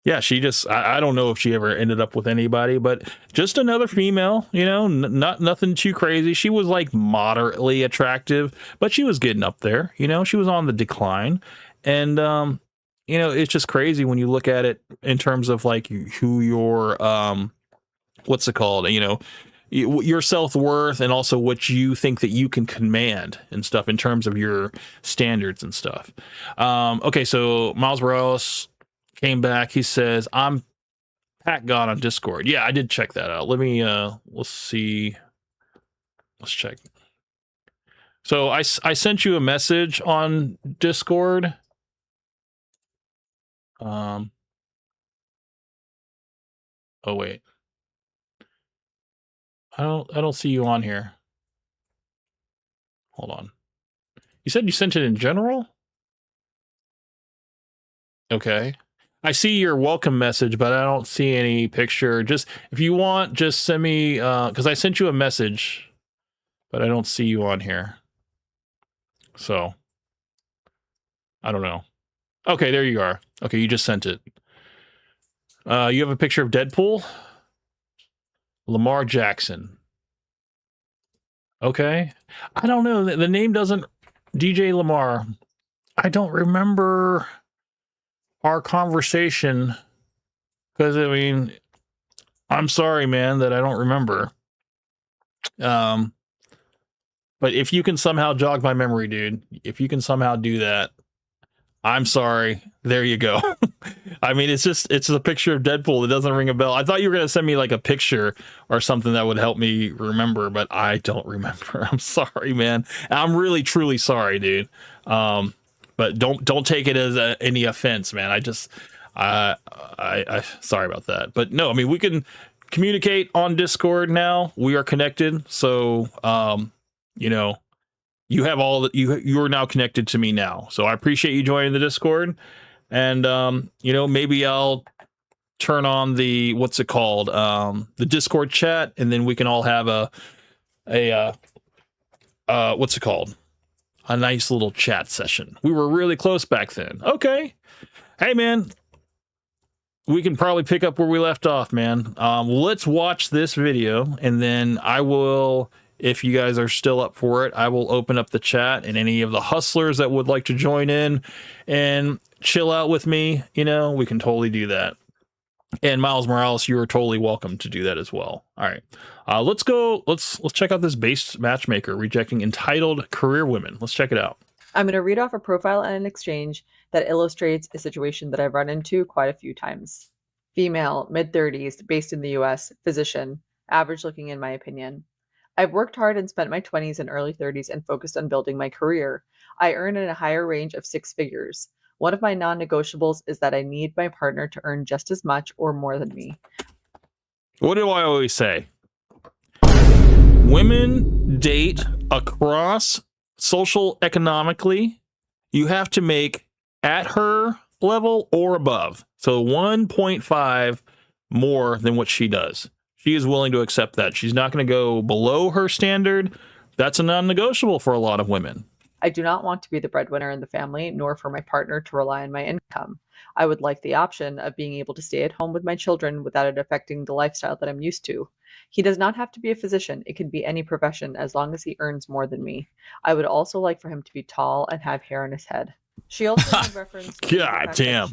Speaker 1: yeah, yeah, she just, I don't know if she ever ended up with anybody, but just another female, you know, not nothing too crazy. She was like moderately attractive, but she was getting up there, you know, she was on the decline. And, you know, it's just crazy when you look at it in terms of like who your, what's it called? You know, your self-worth and also what you think that you can command and stuff in terms of your standards and stuff. Okay, so Miles Morales came back. He says, I'm Pat God on Discord. Yeah, I did check that out. Let me, let's see. Let's check. So I sent you a message on Discord. Oh, wait. I don't see you on here. Hold on. You said you sent it in general? Okay. I see your welcome message, but I don't see any picture. Just if you want, just send me because I sent you a message, but I don't see you on here. So I don't know. Okay, there you are. Okay, you just sent it. You have a picture of Deadpool? Lamar Jackson. Okay. I don't know. The name doesn't DJ Lamar. I don't remember our conversation because I mean, I'm sorry, man, that I don't remember. But if you can somehow jog my memory, dude, if you can somehow do that, I'm sorry. There you go. I mean, it's a picture of Deadpool. It doesn't ring a bell. I thought you were going to send me like a picture or something that would help me remember, but I don't remember. I'm sorry, man. I'm really, truly sorry, dude. But don't take it as any offense, man. I sorry about that. But no, I mean, we can communicate on Discord now. We are connected. So, you know, you have all that you are now connected to me now. So I appreciate you joining the Discord. And, you know, maybe I'll turn on the, what's it called? The Discord chat, and then we can all have what's it called? A nice little chat session. We were really close back then. Okay. Hey, man, we can probably pick up where we left off, man. Let's watch this video, and then I will, if you guys are still up for it, I will open up the chat, and any of the hustlers that would like to join in and chill out with me, you know, we can totally do that. And Miles Morales, you are totally welcome to do that as well. All right, let's go. Let's check out this base matchmaker rejecting entitled career women. Let's check it out.
Speaker 19: I'm going to read off a profile and an exchange that illustrates a situation that I've run into quite a few times. Female, mid-30s, based in the US, physician, average looking in my opinion. I've worked hard and spent my 20s and early 30s and focused on building my career. I earn in a higher range of 6 figures. One of my non-negotiables is that I need my partner to earn just as much or more than me.
Speaker 1: What do I always say? Women date across social economically. You have to make at her level or above. So 1.5 more than what she does. She is willing to accept that. She's not going to go below her standard. That's a non-negotiable for a lot of women.
Speaker 19: I do not want to be the breadwinner in the family, nor for my partner to rely on my income. I would like the option of being able to stay at home with my children without it affecting the lifestyle that I'm used to. He does not have to be a physician. It can be any profession as long as he earns more than me. I would also like for him to be tall and have hair on his head. She also made reference to
Speaker 1: God damn.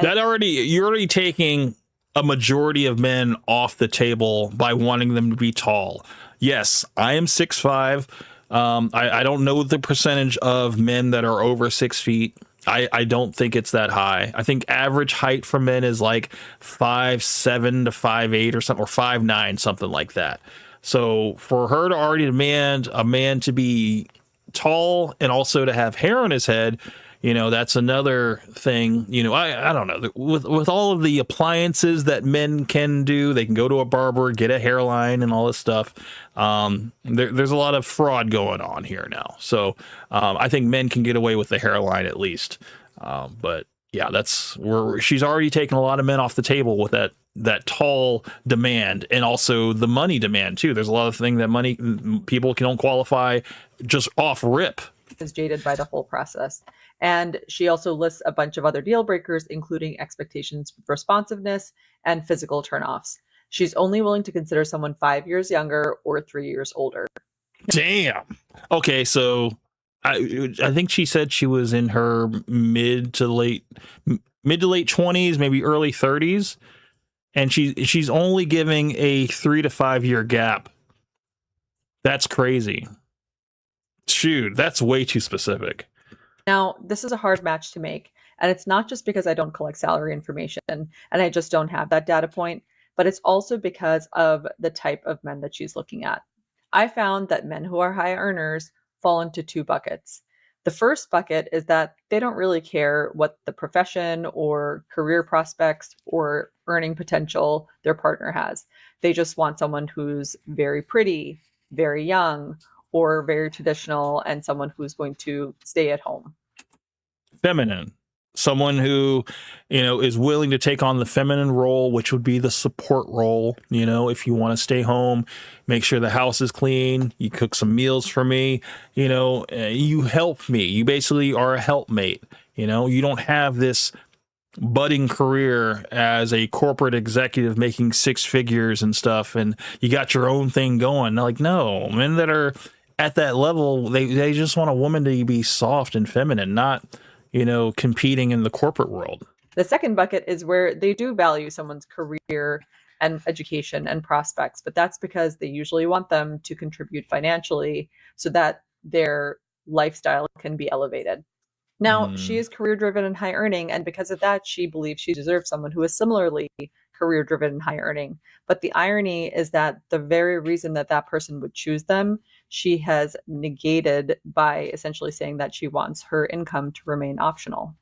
Speaker 1: You're already taking a majority of men off the table by wanting them to be tall. Yes, I am 6'5". I don't know the percentage of men that are over 6 feet. I don't think it's that high. I think average height for men is like 5'7" to 5'8" or something, or 5'9", something like that. So for her to already demand a man to be tall and also to have hair on his head, you know, that's another thing. You know, I don't know. With all of the appliances that men can do, they can go to a barber, get a hairline and all this stuff. There's a lot of fraud going on here now. So I think men can get away with the hairline at least. But yeah, that's where she's already taken a lot of men off the table with that tall demand, and also the money demand too. There's a lot of things that people don't qualify just off rip
Speaker 19: is jaded by the whole process. And she also lists a bunch of other deal breakers, including expectations of responsiveness and physical turnoffs. She's only willing to consider someone 5 years younger or 3 years older.
Speaker 1: Damn. Okay, so I think she said she was in her mid to late 20s, maybe early 30s, and she's only giving a 3 to 5 year gap. That's crazy. Shoot, that's way too specific.
Speaker 19: Now, this is a hard match to make, and it's not just because I don't collect salary information and I just don't have that data point, but it's also because of the type of men that she's looking at. I found that men who are high earners fall into two buckets. The first bucket is that they don't really care what the profession or career prospects or earning potential their partner has. They just want someone who's very pretty, very young, or very traditional, and someone who's going to stay at home.
Speaker 1: Feminine. Someone who, is willing to take on the feminine role, which would be the support role. If you want to stay home, make sure the house is clean, you cook some meals for me, you help me. You basically are a helpmate. You don't have this budding career as a corporate executive making six figures and stuff, and you got your own thing going. Like, no, men that are at that level, they just want a woman to be soft and feminine, not competing in the corporate world.
Speaker 19: The second bucket is where they do value someone's career and education and prospects, but that's because they usually want them to contribute financially so that their lifestyle can be elevated. Now, she is career driven and high earning, and because of that, she believes she deserves someone who is similarly career driven and high earning. But the irony is that the very reason that that person would choose them, she has negated by essentially saying that she wants her income to remain optional.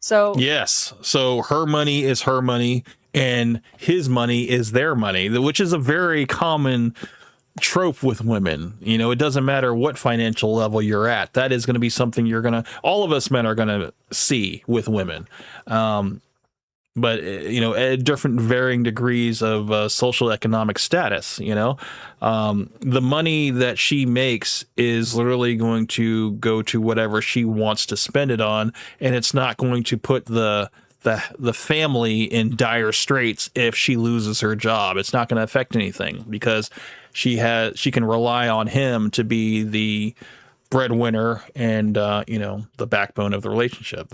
Speaker 19: So
Speaker 1: yes, so her money is her money and his money is their money, which is a very common trope with women. It doesn't matter what financial level you're at. That is going to be something all of us men are going to see with women. But at different varying degrees of social economic status, the money that she makes is literally going to go to whatever she wants to spend it on. And it's not going to put the family in dire straits if she loses her job. It's not going to affect anything because she can rely on him to be the breadwinner and, the backbone of the relationship.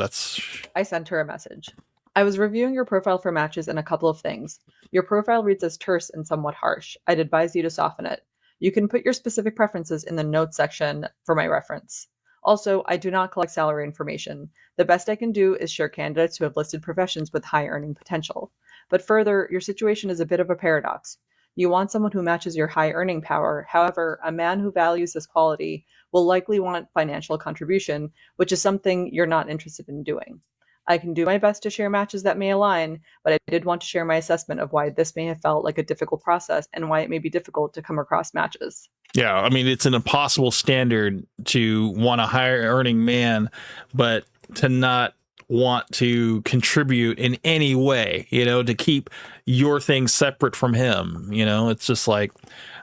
Speaker 19: I sent her a message. I was reviewing your profile for matches and a couple of things. Your profile reads as terse and somewhat harsh. I'd advise you to soften it. You can put your specific preferences in the notes section for my reference. Also, I do not collect salary information. The best I can do is share candidates who have listed professions with high earning potential. But further, your situation is a bit of a paradox. You want someone who matches your high earning power. However, a man who values this quality will likely want financial contribution, which is something you're not interested in doing. I can do my best to share matches that may align, but I did want to share my assessment of why this may have felt like a difficult process and why it may be difficult to come across matches.
Speaker 1: Yeah, I mean, it's an impossible standard to want a higher earning man, but to not want to contribute in any way, to keep your thing separate from him. It's just like,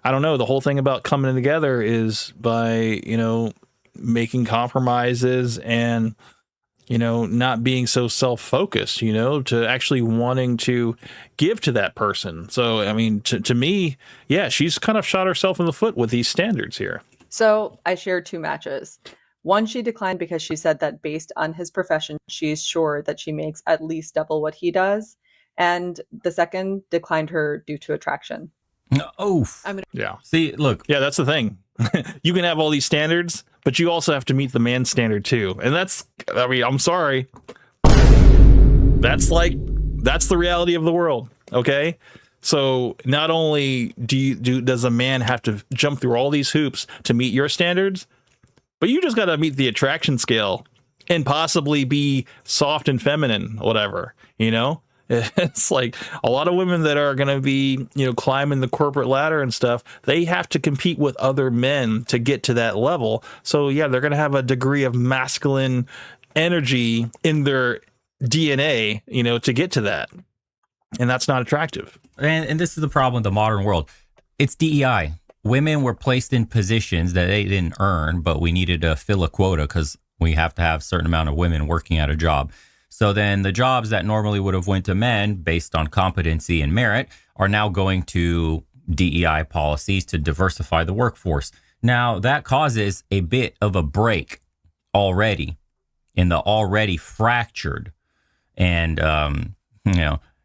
Speaker 1: I don't know. The whole thing about coming together is by, making compromises and, not being so self-focused, to actually wanting to give to that person. So, I mean, to me, yeah, she's kind of shot herself in the foot with these standards here.
Speaker 19: So I shared two matches. One she declined because she said that based on his profession, she's sure that she makes at least double what he does. And the second declined her due to attraction.
Speaker 18: Oh,
Speaker 1: yeah.
Speaker 18: See, look.
Speaker 1: Yeah, that's the thing. You can have all these standards, but you also have to meet the man standard too. And I'm sorry. That's the reality of the world. Okay. So not only does a man have to jump through all these hoops to meet your standards, but you just got to meet the attraction scale and possibly be soft and feminine, whatever, It's like a lot of women that are going to be, climbing the corporate ladder and stuff. They have to compete with other men to get to that level. So, yeah, they're going to have a degree of masculine energy in their DNA, to get to that. And that's not attractive.
Speaker 18: And this is the problem with the modern world. It's DEI. women were placed in positions that they didn't earn, but we needed to fill a quota because we have to have a certain amount of women working at a job. So then the jobs that normally would have went to men based on competency and merit are now going to DEI policies to diversify the workforce. Now that causes a bit of a break already in the already fractured and,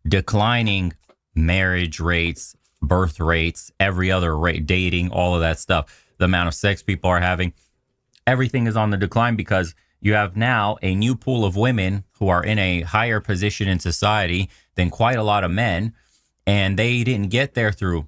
Speaker 18: declining marriage rates, birth rates, every other rate, dating, all of that stuff. The amount of sex people are having, everything is on the decline because you have now a new pool of women who are in a higher position in society than quite a lot of men. And they didn't get there through,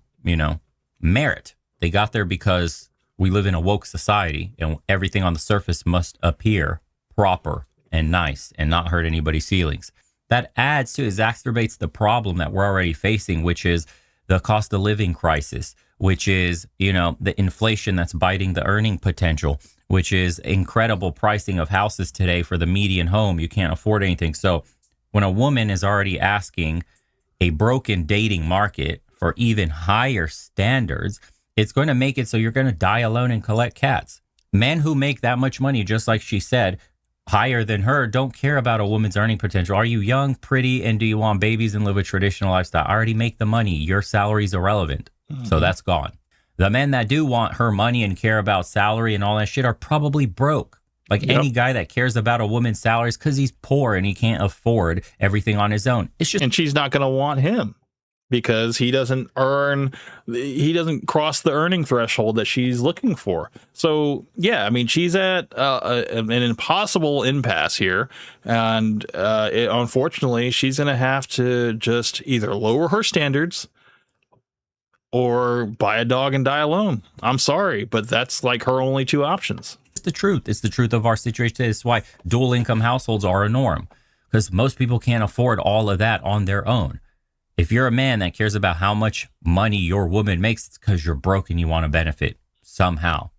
Speaker 18: merit. They got there because we live in a woke society and everything on the surface must appear proper and nice and not hurt anybody's feelings. That adds to, exacerbates the problem that we're already facing, which is the cost of living crisis, which is, the inflation that's biting the earning potential, which is incredible pricing of houses today for the median home. You can't afford anything. So when a woman is already asking a broken dating market for even higher standards, it's going to make it so you're going to die alone and collect cats. Men who make that much money, just like she said, higher than her, don't care about a woman's earning potential. Are you young, pretty, and do you want babies and live a traditional lifestyle? I already make the money. Your salary's irrelevant. So that's gone. The men that do want her money and care about salary and all that shit are probably broke. Like any guy that cares about a woman's salary is because he's poor and he can't afford everything on his own. It's just,
Speaker 1: and she's not going to want him because he doesn't cross the earning threshold that she's looking for. So yeah, I mean, she's at an impossible impasse here, and unfortunately, she's going to have to just either lower her standards or buy a dog and die alone. I'm sorry, but that's like her only two options.
Speaker 18: It's the truth. It's the truth of our situation. It's why dual income households are a norm, because most people can't afford all of that on their own. If you're a man that cares about how much money your woman makes, it's because you're broke and you want to benefit somehow.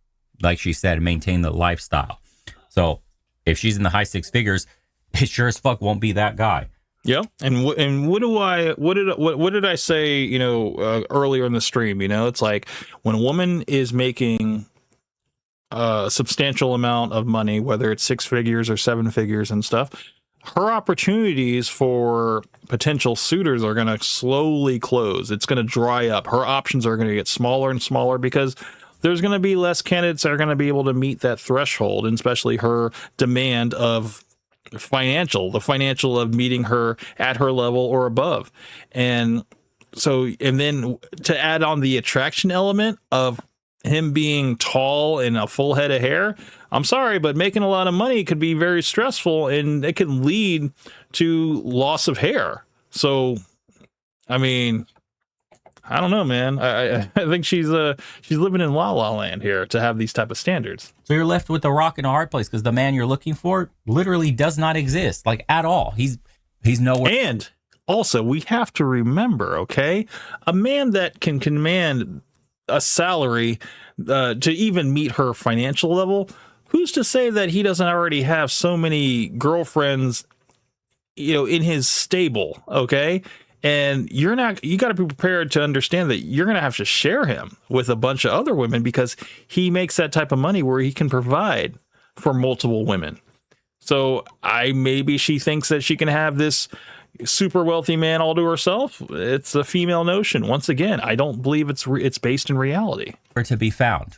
Speaker 18: Like she said, maintain the lifestyle. So if she's in the high six figures, it sure as fuck won't be that guy.
Speaker 1: Yeah, and what did I say? Earlier in the stream, it's like when a woman is making a substantial amount of money, whether it's six figures or seven figures and stuff, her opportunities for potential suitors are going to slowly close. It's going to dry up. Her options are going to get smaller and smaller because there's going to be less candidates that are going to be able to meet that threshold, and especially her demand of the financial of meeting her at her level or above. And so, and then to add on the attraction element of him being tall and a full head of hair, I'm sorry, but making a lot of money could be very stressful and it can lead to loss of hair. So, I mean, I don't know, man. I think she's living in La La Land here to have these type of standards.
Speaker 18: So you're left with a rock and a hard place because the man you're looking for literally does not exist, like at all. He's nowhere.
Speaker 1: And also, we have to remember, okay, a man that can command a salary to even meet her financial level, who's to say that he doesn't already have so many girlfriends, in his stable, okay? And you got to be prepared to understand that you're going to have to share him with a bunch of other women because he makes that type of money where he can provide for multiple women. So maybe she thinks that she can have this super wealthy man all to herself. It's a female notion. Once again, I don't believe it's based in reality.
Speaker 18: To be found.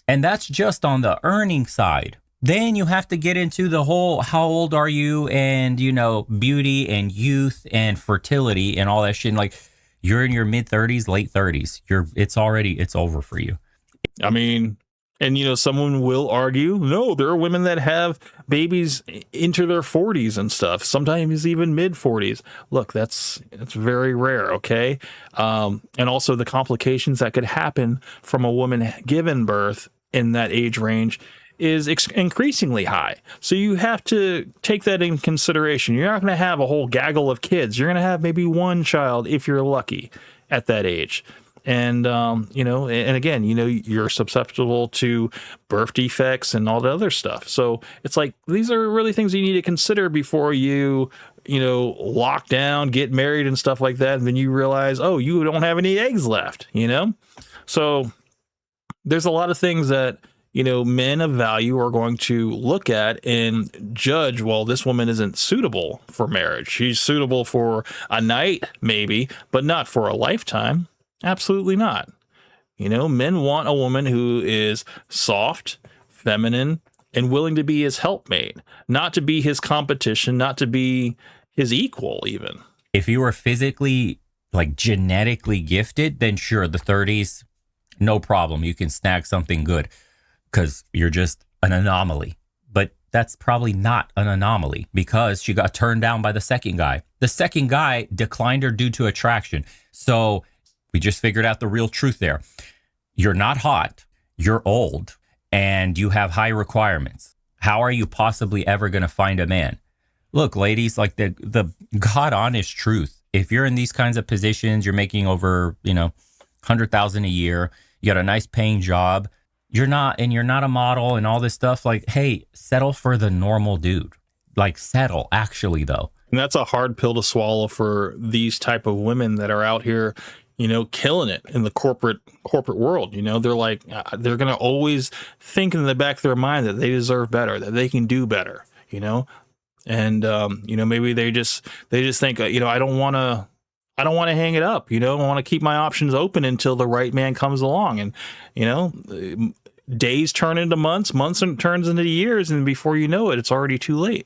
Speaker 18: And that's just on the earning side. Then you have to get into the whole, how old are you? And, beauty and youth and fertility and all that shit. And like, you're in your mid 30s, late 30s. It's over for you.
Speaker 1: I mean, and someone will argue, no, there are women that have babies into their 40s and stuff, sometimes even mid 40s. Look, that's very rare, okay? And also the complications that could happen from a woman given birth in that age range is increasingly high. So you have to take that in consideration. You're not going to have a whole gaggle of kids. You're going to have maybe one child if you're lucky at that age. And, and again, you're susceptible to birth defects and all the other stuff. So it's like, these are really things you need to consider before you, lock down, get married and stuff like that. And then you realize, oh, you don't have any eggs left, So there's a lot of things that, men of value are going to look at and judge, well, this woman isn't suitable for marriage. She's suitable for a night, maybe, but not for a lifetime. Absolutely not. Men want a woman who is soft, feminine, and willing to be his helpmate, not to be his competition, not to be his equal even.
Speaker 18: If you were physically, like genetically gifted, then sure, the 30s, no problem. You can snag something good because you're just an anomaly. But that's probably not an anomaly because she got turned down by the second guy. The second guy declined her due to attraction. So we just figured out the real truth there. You're not hot, you're old, and you have high requirements. How are you possibly ever going to find a man? Look, ladies, like the God honest truth. If you're in these kinds of positions, you're making over, $100,000 a year, you got a nice paying job, you're not a model and all this stuff. Like, hey, settle for the normal dude. Like, settle, actually, though.
Speaker 1: And that's a hard pill to swallow for these type of women that are out here, killing it in the corporate world. They're like, they're going to always think in the back of their mind that they deserve better, that they can do better, and, maybe they just think, I don't want to hang it up. I want to keep my options open until the right man comes along. And, days turn into months turns into years. And before you know it, it's already too late.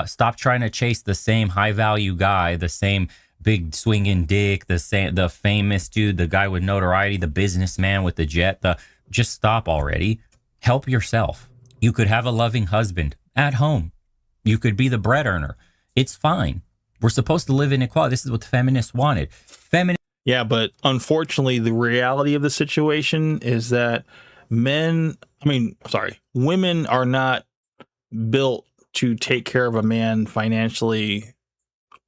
Speaker 18: Stop trying to chase the same high value guy, the same big swinging dick, the famous dude, the guy with notoriety, the businessman with the jet. Just stop already. Help yourself. You could have a loving husband at home. You could be the bread earner. It's fine. We're supposed to live in equality. This is what the feminists wanted.
Speaker 1: Yeah, but unfortunately, the reality of the situation is that women are not built to take care of a man financially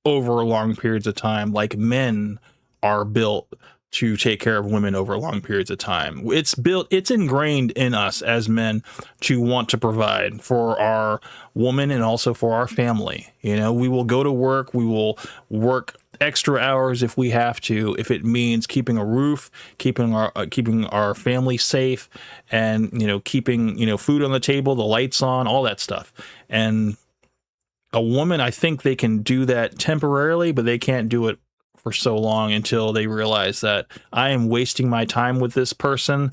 Speaker 1: over long periods of time like men are built to take care of women over long periods of time. It's ingrained in us as men to want to provide for our woman and also for our family. We will go to work, we will work extra hours if we have to, if it means keeping a roof, keeping our family safe, and keeping food on the table, the lights on, all that stuff. And a woman, I think they can do that temporarily, but they can't do it for so long until they realize that I am wasting my time with this person.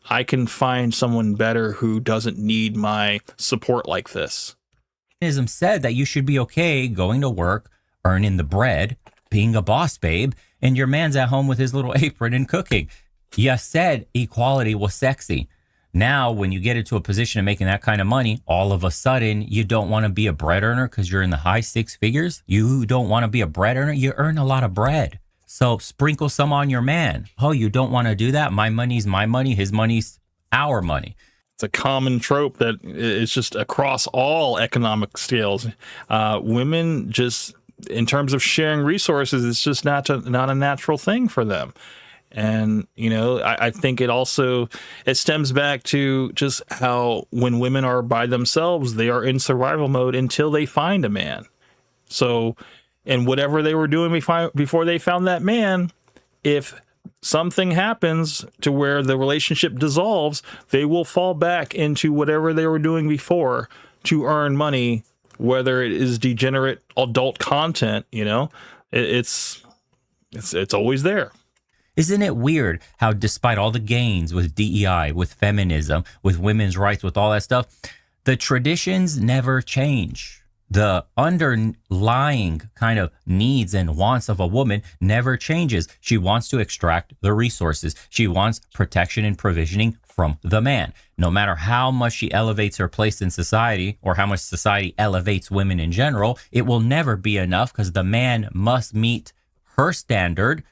Speaker 1: I can find someone better who doesn't need my support like this.
Speaker 18: Feminism said that you should be okay going to work, earning the bread, being a boss babe, and your man's at home with his little apron and cooking. You said equality was sexy. Now, when you get into a position of making that kind of money, all of a sudden, you don't want to be a bread earner because you're in the high six figures. You don't want to be a bread earner. You earn a lot of bread. So sprinkle some on your man. Oh, you don't want to do that? My money's my money. His money's our money.
Speaker 1: It's a common trope that is just across all economic scales. Women just, in terms of sharing resources, it's just not a natural thing for them. And, I think it stems back to just how when women are by themselves, they are in survival mode until they find a man. So, and whatever they were doing before they found that man, if something happens to where the relationship dissolves, they will fall back into whatever they were doing before to earn money, whether it is degenerate adult content, it's always there.
Speaker 18: Isn't it weird how despite all the gains with DEI, with feminism, with women's rights, with all that stuff, the traditions never change. The underlying kind of needs and wants of a woman never changes. She wants to extract the resources. She wants protection and provisioning from the man. No matter how much she elevates her place in society or how much society elevates women in general, it will never be enough because the man must meet her standard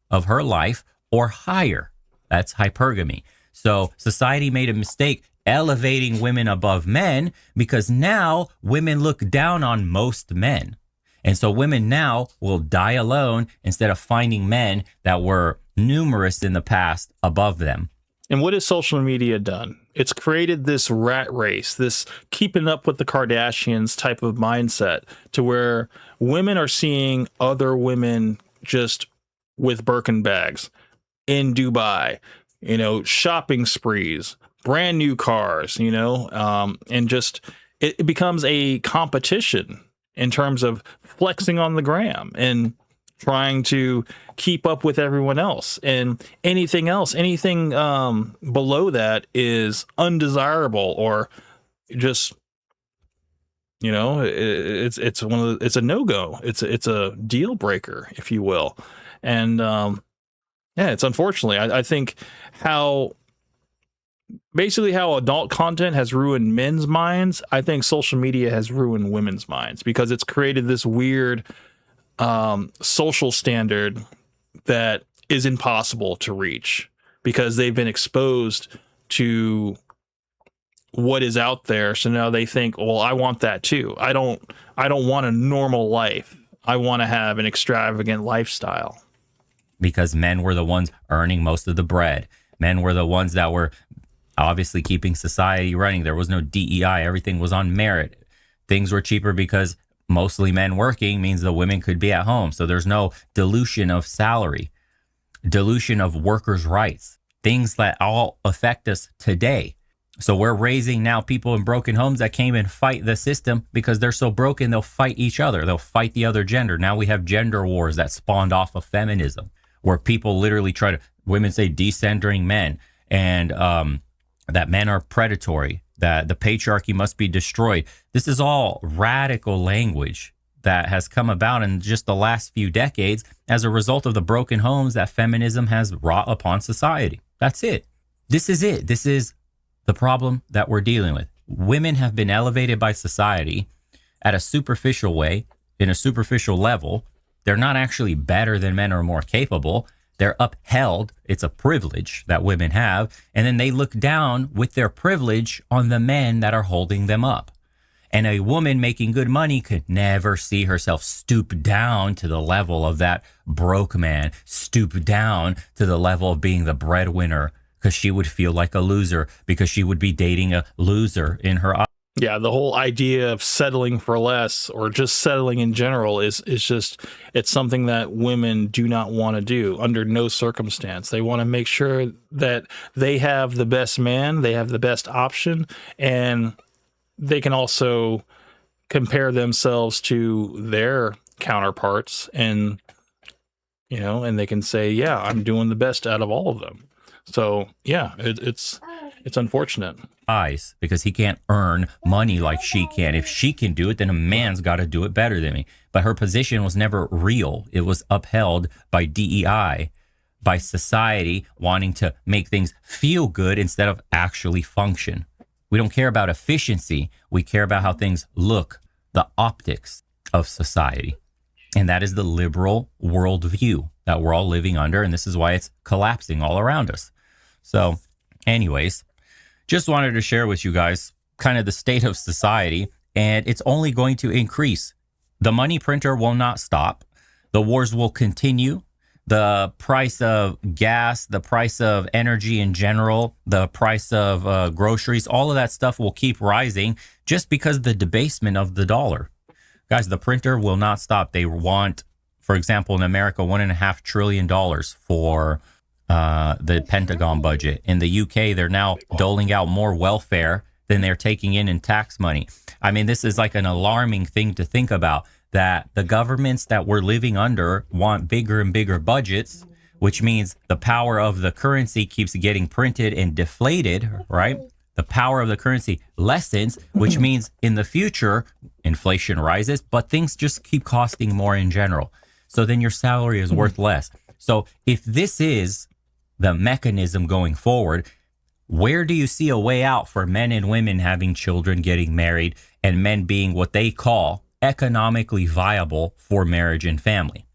Speaker 18: of her life or higher. That's hypergamy. So society made a mistake elevating women above men because now women look down on most men. And so women now will die alone instead of finding men that were numerous in the past above them.
Speaker 1: And what has social media done? It's created this rat race, this keeping up with the Kardashians type of mindset to where women are seeing other women just with Birkin bags in Dubai, shopping sprees, brand new cars, and just it becomes a competition in terms of flexing on the gram and trying to keep up with everyone else. And anything below that is undesirable or just, it's it's a no-go. It's a deal breaker, if you will. And it's unfortunately, I think how adult content has ruined men's minds, I think social media has ruined women's minds, because it's created this weird social standard that is impossible to reach because they've been exposed to what is out there. So now they think, well, I want that too. I don't want a normal life. I want to have an extravagant lifestyle.
Speaker 18: Because men were the ones earning most of the bread. Men were the ones that were obviously keeping society running. There was no DEI. Everything was on merit. Things were cheaper because mostly men working means the women could be at home. So there's no dilution of salary, dilution of workers' rights, things that all affect us today. So we're raising now people in broken homes that came and fight the system because they're so broken, they'll fight each other. They'll fight the other gender. Now we have gender wars that spawned off of feminism, where people literally women say decentering men, and that men are predatory, that the patriarchy must be destroyed. This is all radical language that has come about in just the last few decades as a result of the broken homes that feminism has wrought upon society. That's it. This is it. This is the problem that we're dealing with. Women have been elevated by society at a superficial way, in a superficial level. They're not actually better than men or more capable. They're upheld. It's a privilege that women have. And then they look down with their privilege on the men that are holding them up. And a woman making good money could never see herself stoop down to the level of that broke man, stoop down to the level of being the breadwinner, because she would feel like a loser, because she would be dating a loser in her eyes.
Speaker 1: Yeah, the whole idea of settling for less or just settling in general is just, it's something that women do not want to do under no circumstance. They want to make sure that they have the best man, they have the best option, and they can also compare themselves to their counterparts, and and they can say, yeah, I'm doing the best out of all of them. So yeah, it's unfortunate.
Speaker 18: Because he can't earn money like she can. If she can do it, then a man's got to do it better than me. But her position was never real. It was upheld by DEI, by society wanting to make things feel good instead of actually function. We don't care about efficiency. We care about how things look, the optics of society. And that is the liberal worldview that we're all living under. And this is why it's collapsing all around us. So anyways, just wanted to share with you guys kind of the state of society, and it's only going to increase. The money printer will not stop. The wars will continue. The price of gas, the price of energy in general, the price of groceries, all of that stuff will keep rising just because of the debasement of the dollar. Guys, the printer will not stop. They want, for example, in America, $1.5 trillion for the Pentagon budget. In the UK, they're now doling out more welfare than they're taking in tax money. I mean, this is like an alarming thing to think about, that the governments that we're living under want bigger and bigger budgets, which means the power of the currency keeps getting printed and deflated, right? The power of the currency lessens, which means in the future, inflation rises, but things just keep costing more in general. So then your salary is worth less. So if this is the mechanism going forward, where do you see a way out for men and women having children, getting married, and men being what they call economically viable for marriage and family?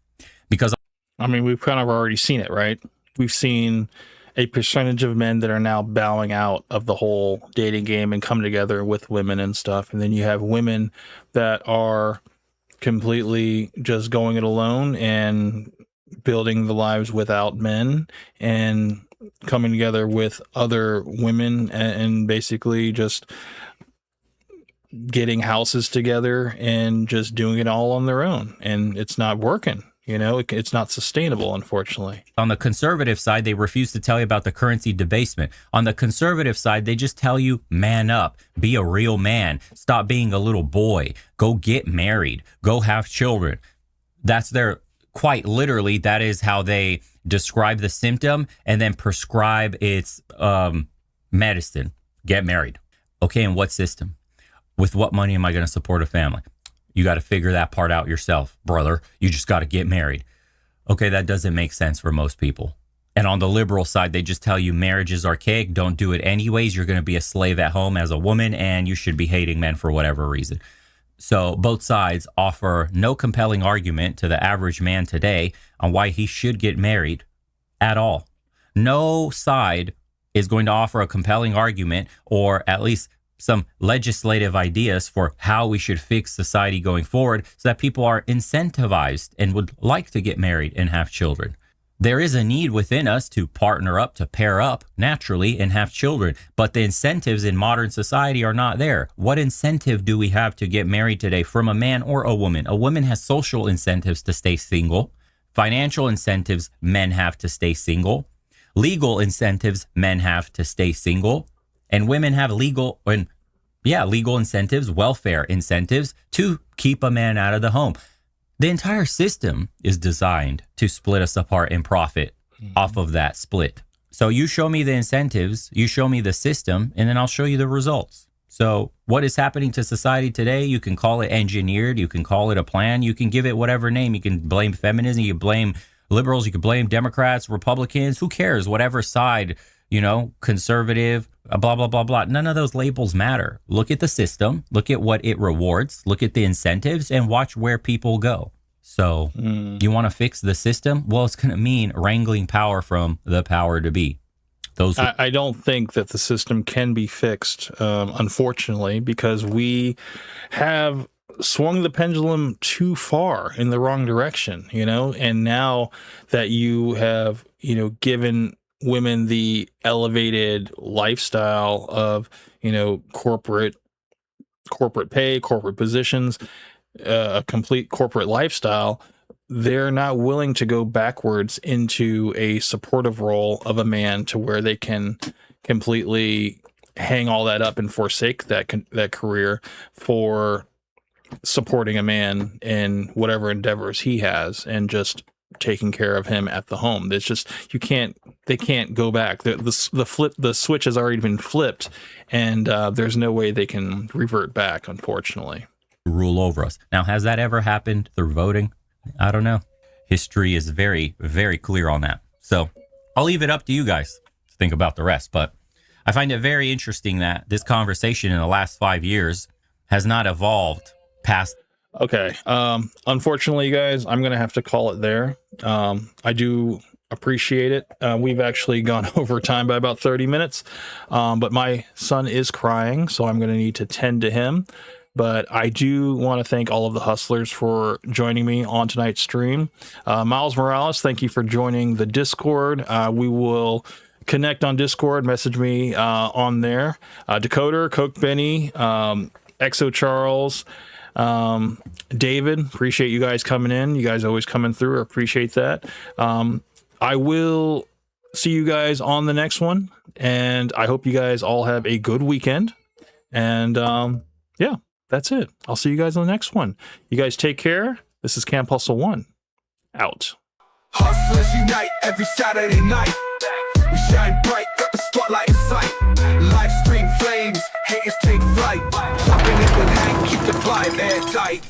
Speaker 18: Because
Speaker 1: I mean, we've kind of already seen it, right? We've seen a percentage of men that are now bowing out of the whole dating game and come together with women and stuff. And then you have women that are completely just going it alone and building the lives without men and coming together with other women and basically just getting houses together and just doing it all on their own. And it's not working. You know, it's not sustainable, unfortunately.
Speaker 18: On the conservative side, they refuse to tell you about the currency debasement. On the conservative side, they just tell you, man up, be a real man, stop being a little boy, go get married, go have children. That's their, quite literally, that is how they describe the symptom and then prescribe its medicine. Get married. Okay, in what system? With what money am I going to support a family? You got to figure that part out yourself, brother. You just got to get married. Okay, that doesn't make sense for most people. And on the liberal side, they just tell you marriage is archaic. Don't do it anyways. You're going to be a slave at home as a woman, and you should be hating men for whatever reason. So both sides offer no compelling argument to the average man today on why he should get married at all. No side is going to offer a compelling argument, or at least some legislative ideas for how we should fix society going forward so that people are incentivized and would like to get married and have children. There is a need within us to partner up, to pair up naturally and have children, but the incentives in modern society are not there. What incentive do we have to get married today from a man or a woman? A woman has social incentives to stay single, financial incentives men have to stay single, legal incentives men have to stay single, and women have legal incentives, welfare incentives to keep a man out of the home. The entire system is designed to split us apart and profit off of that split. So you show me the incentives, you show me the system, and then I'll show you the results. So what is happening to society today, you can call it engineered, you can call it a plan, you can give it whatever name. You can blame feminism, you can blame liberals, you can blame Democrats, Republicans, who cares, whatever side, you know, conservative, blah, blah, blah, blah. None of those labels matter. Look at the system, look at what it rewards, look at the incentives, and watch where people go. So you want to fix the system? Well, it's going to mean wrangling power from the power to be.
Speaker 1: I don't think that the system can be fixed, unfortunately, because we have swung the pendulum too far in the wrong direction, you know, and now that you have, you know, given women the elevated lifestyle of, you know, corporate pay, corporate positions, a complete corporate lifestyle, they're not willing to go backwards into a supportive role of a man to where they can completely hang all that up and forsake that career for supporting a man in whatever endeavors he has and just taking care of him at the home. It's just, they can't go back. The switch has already been flipped, and there's no way they can revert back, unfortunately.
Speaker 18: Rule over us. Now, has that ever happened through voting? I don't know. History is very, very clear on that. So I'll leave it up to you guys to think about the rest. But I find it very interesting that this conversation in the last 5 years has not evolved past.
Speaker 1: Okay. Unfortunately, guys, I'm going to have to call it there. I do appreciate it. We've actually gone over time by about 30 minutes, but my son is crying, so I'm going to need to tend to him. But I do want to thank all of the hustlers for joining me on tonight's stream. Miles Morales, thank you for joining the Discord. We will connect on Discord. Message me on there. Decoder, Coke Benny, Exo Charles, David, appreciate you guys coming in. You guys always coming through. I appreciate that. I will see you guys on the next one, and I hope you guys all have a good weekend. And yeah, that's it. I'll see you guys on the next one. You guys take care. This is Camp Hustle 1. Out.
Speaker 16: Hustlers unite every Saturday night. We shine bright, got the spotlight in sight. Live stream flames, haters take flight. Popping it with Hank, keep the vibe airtight.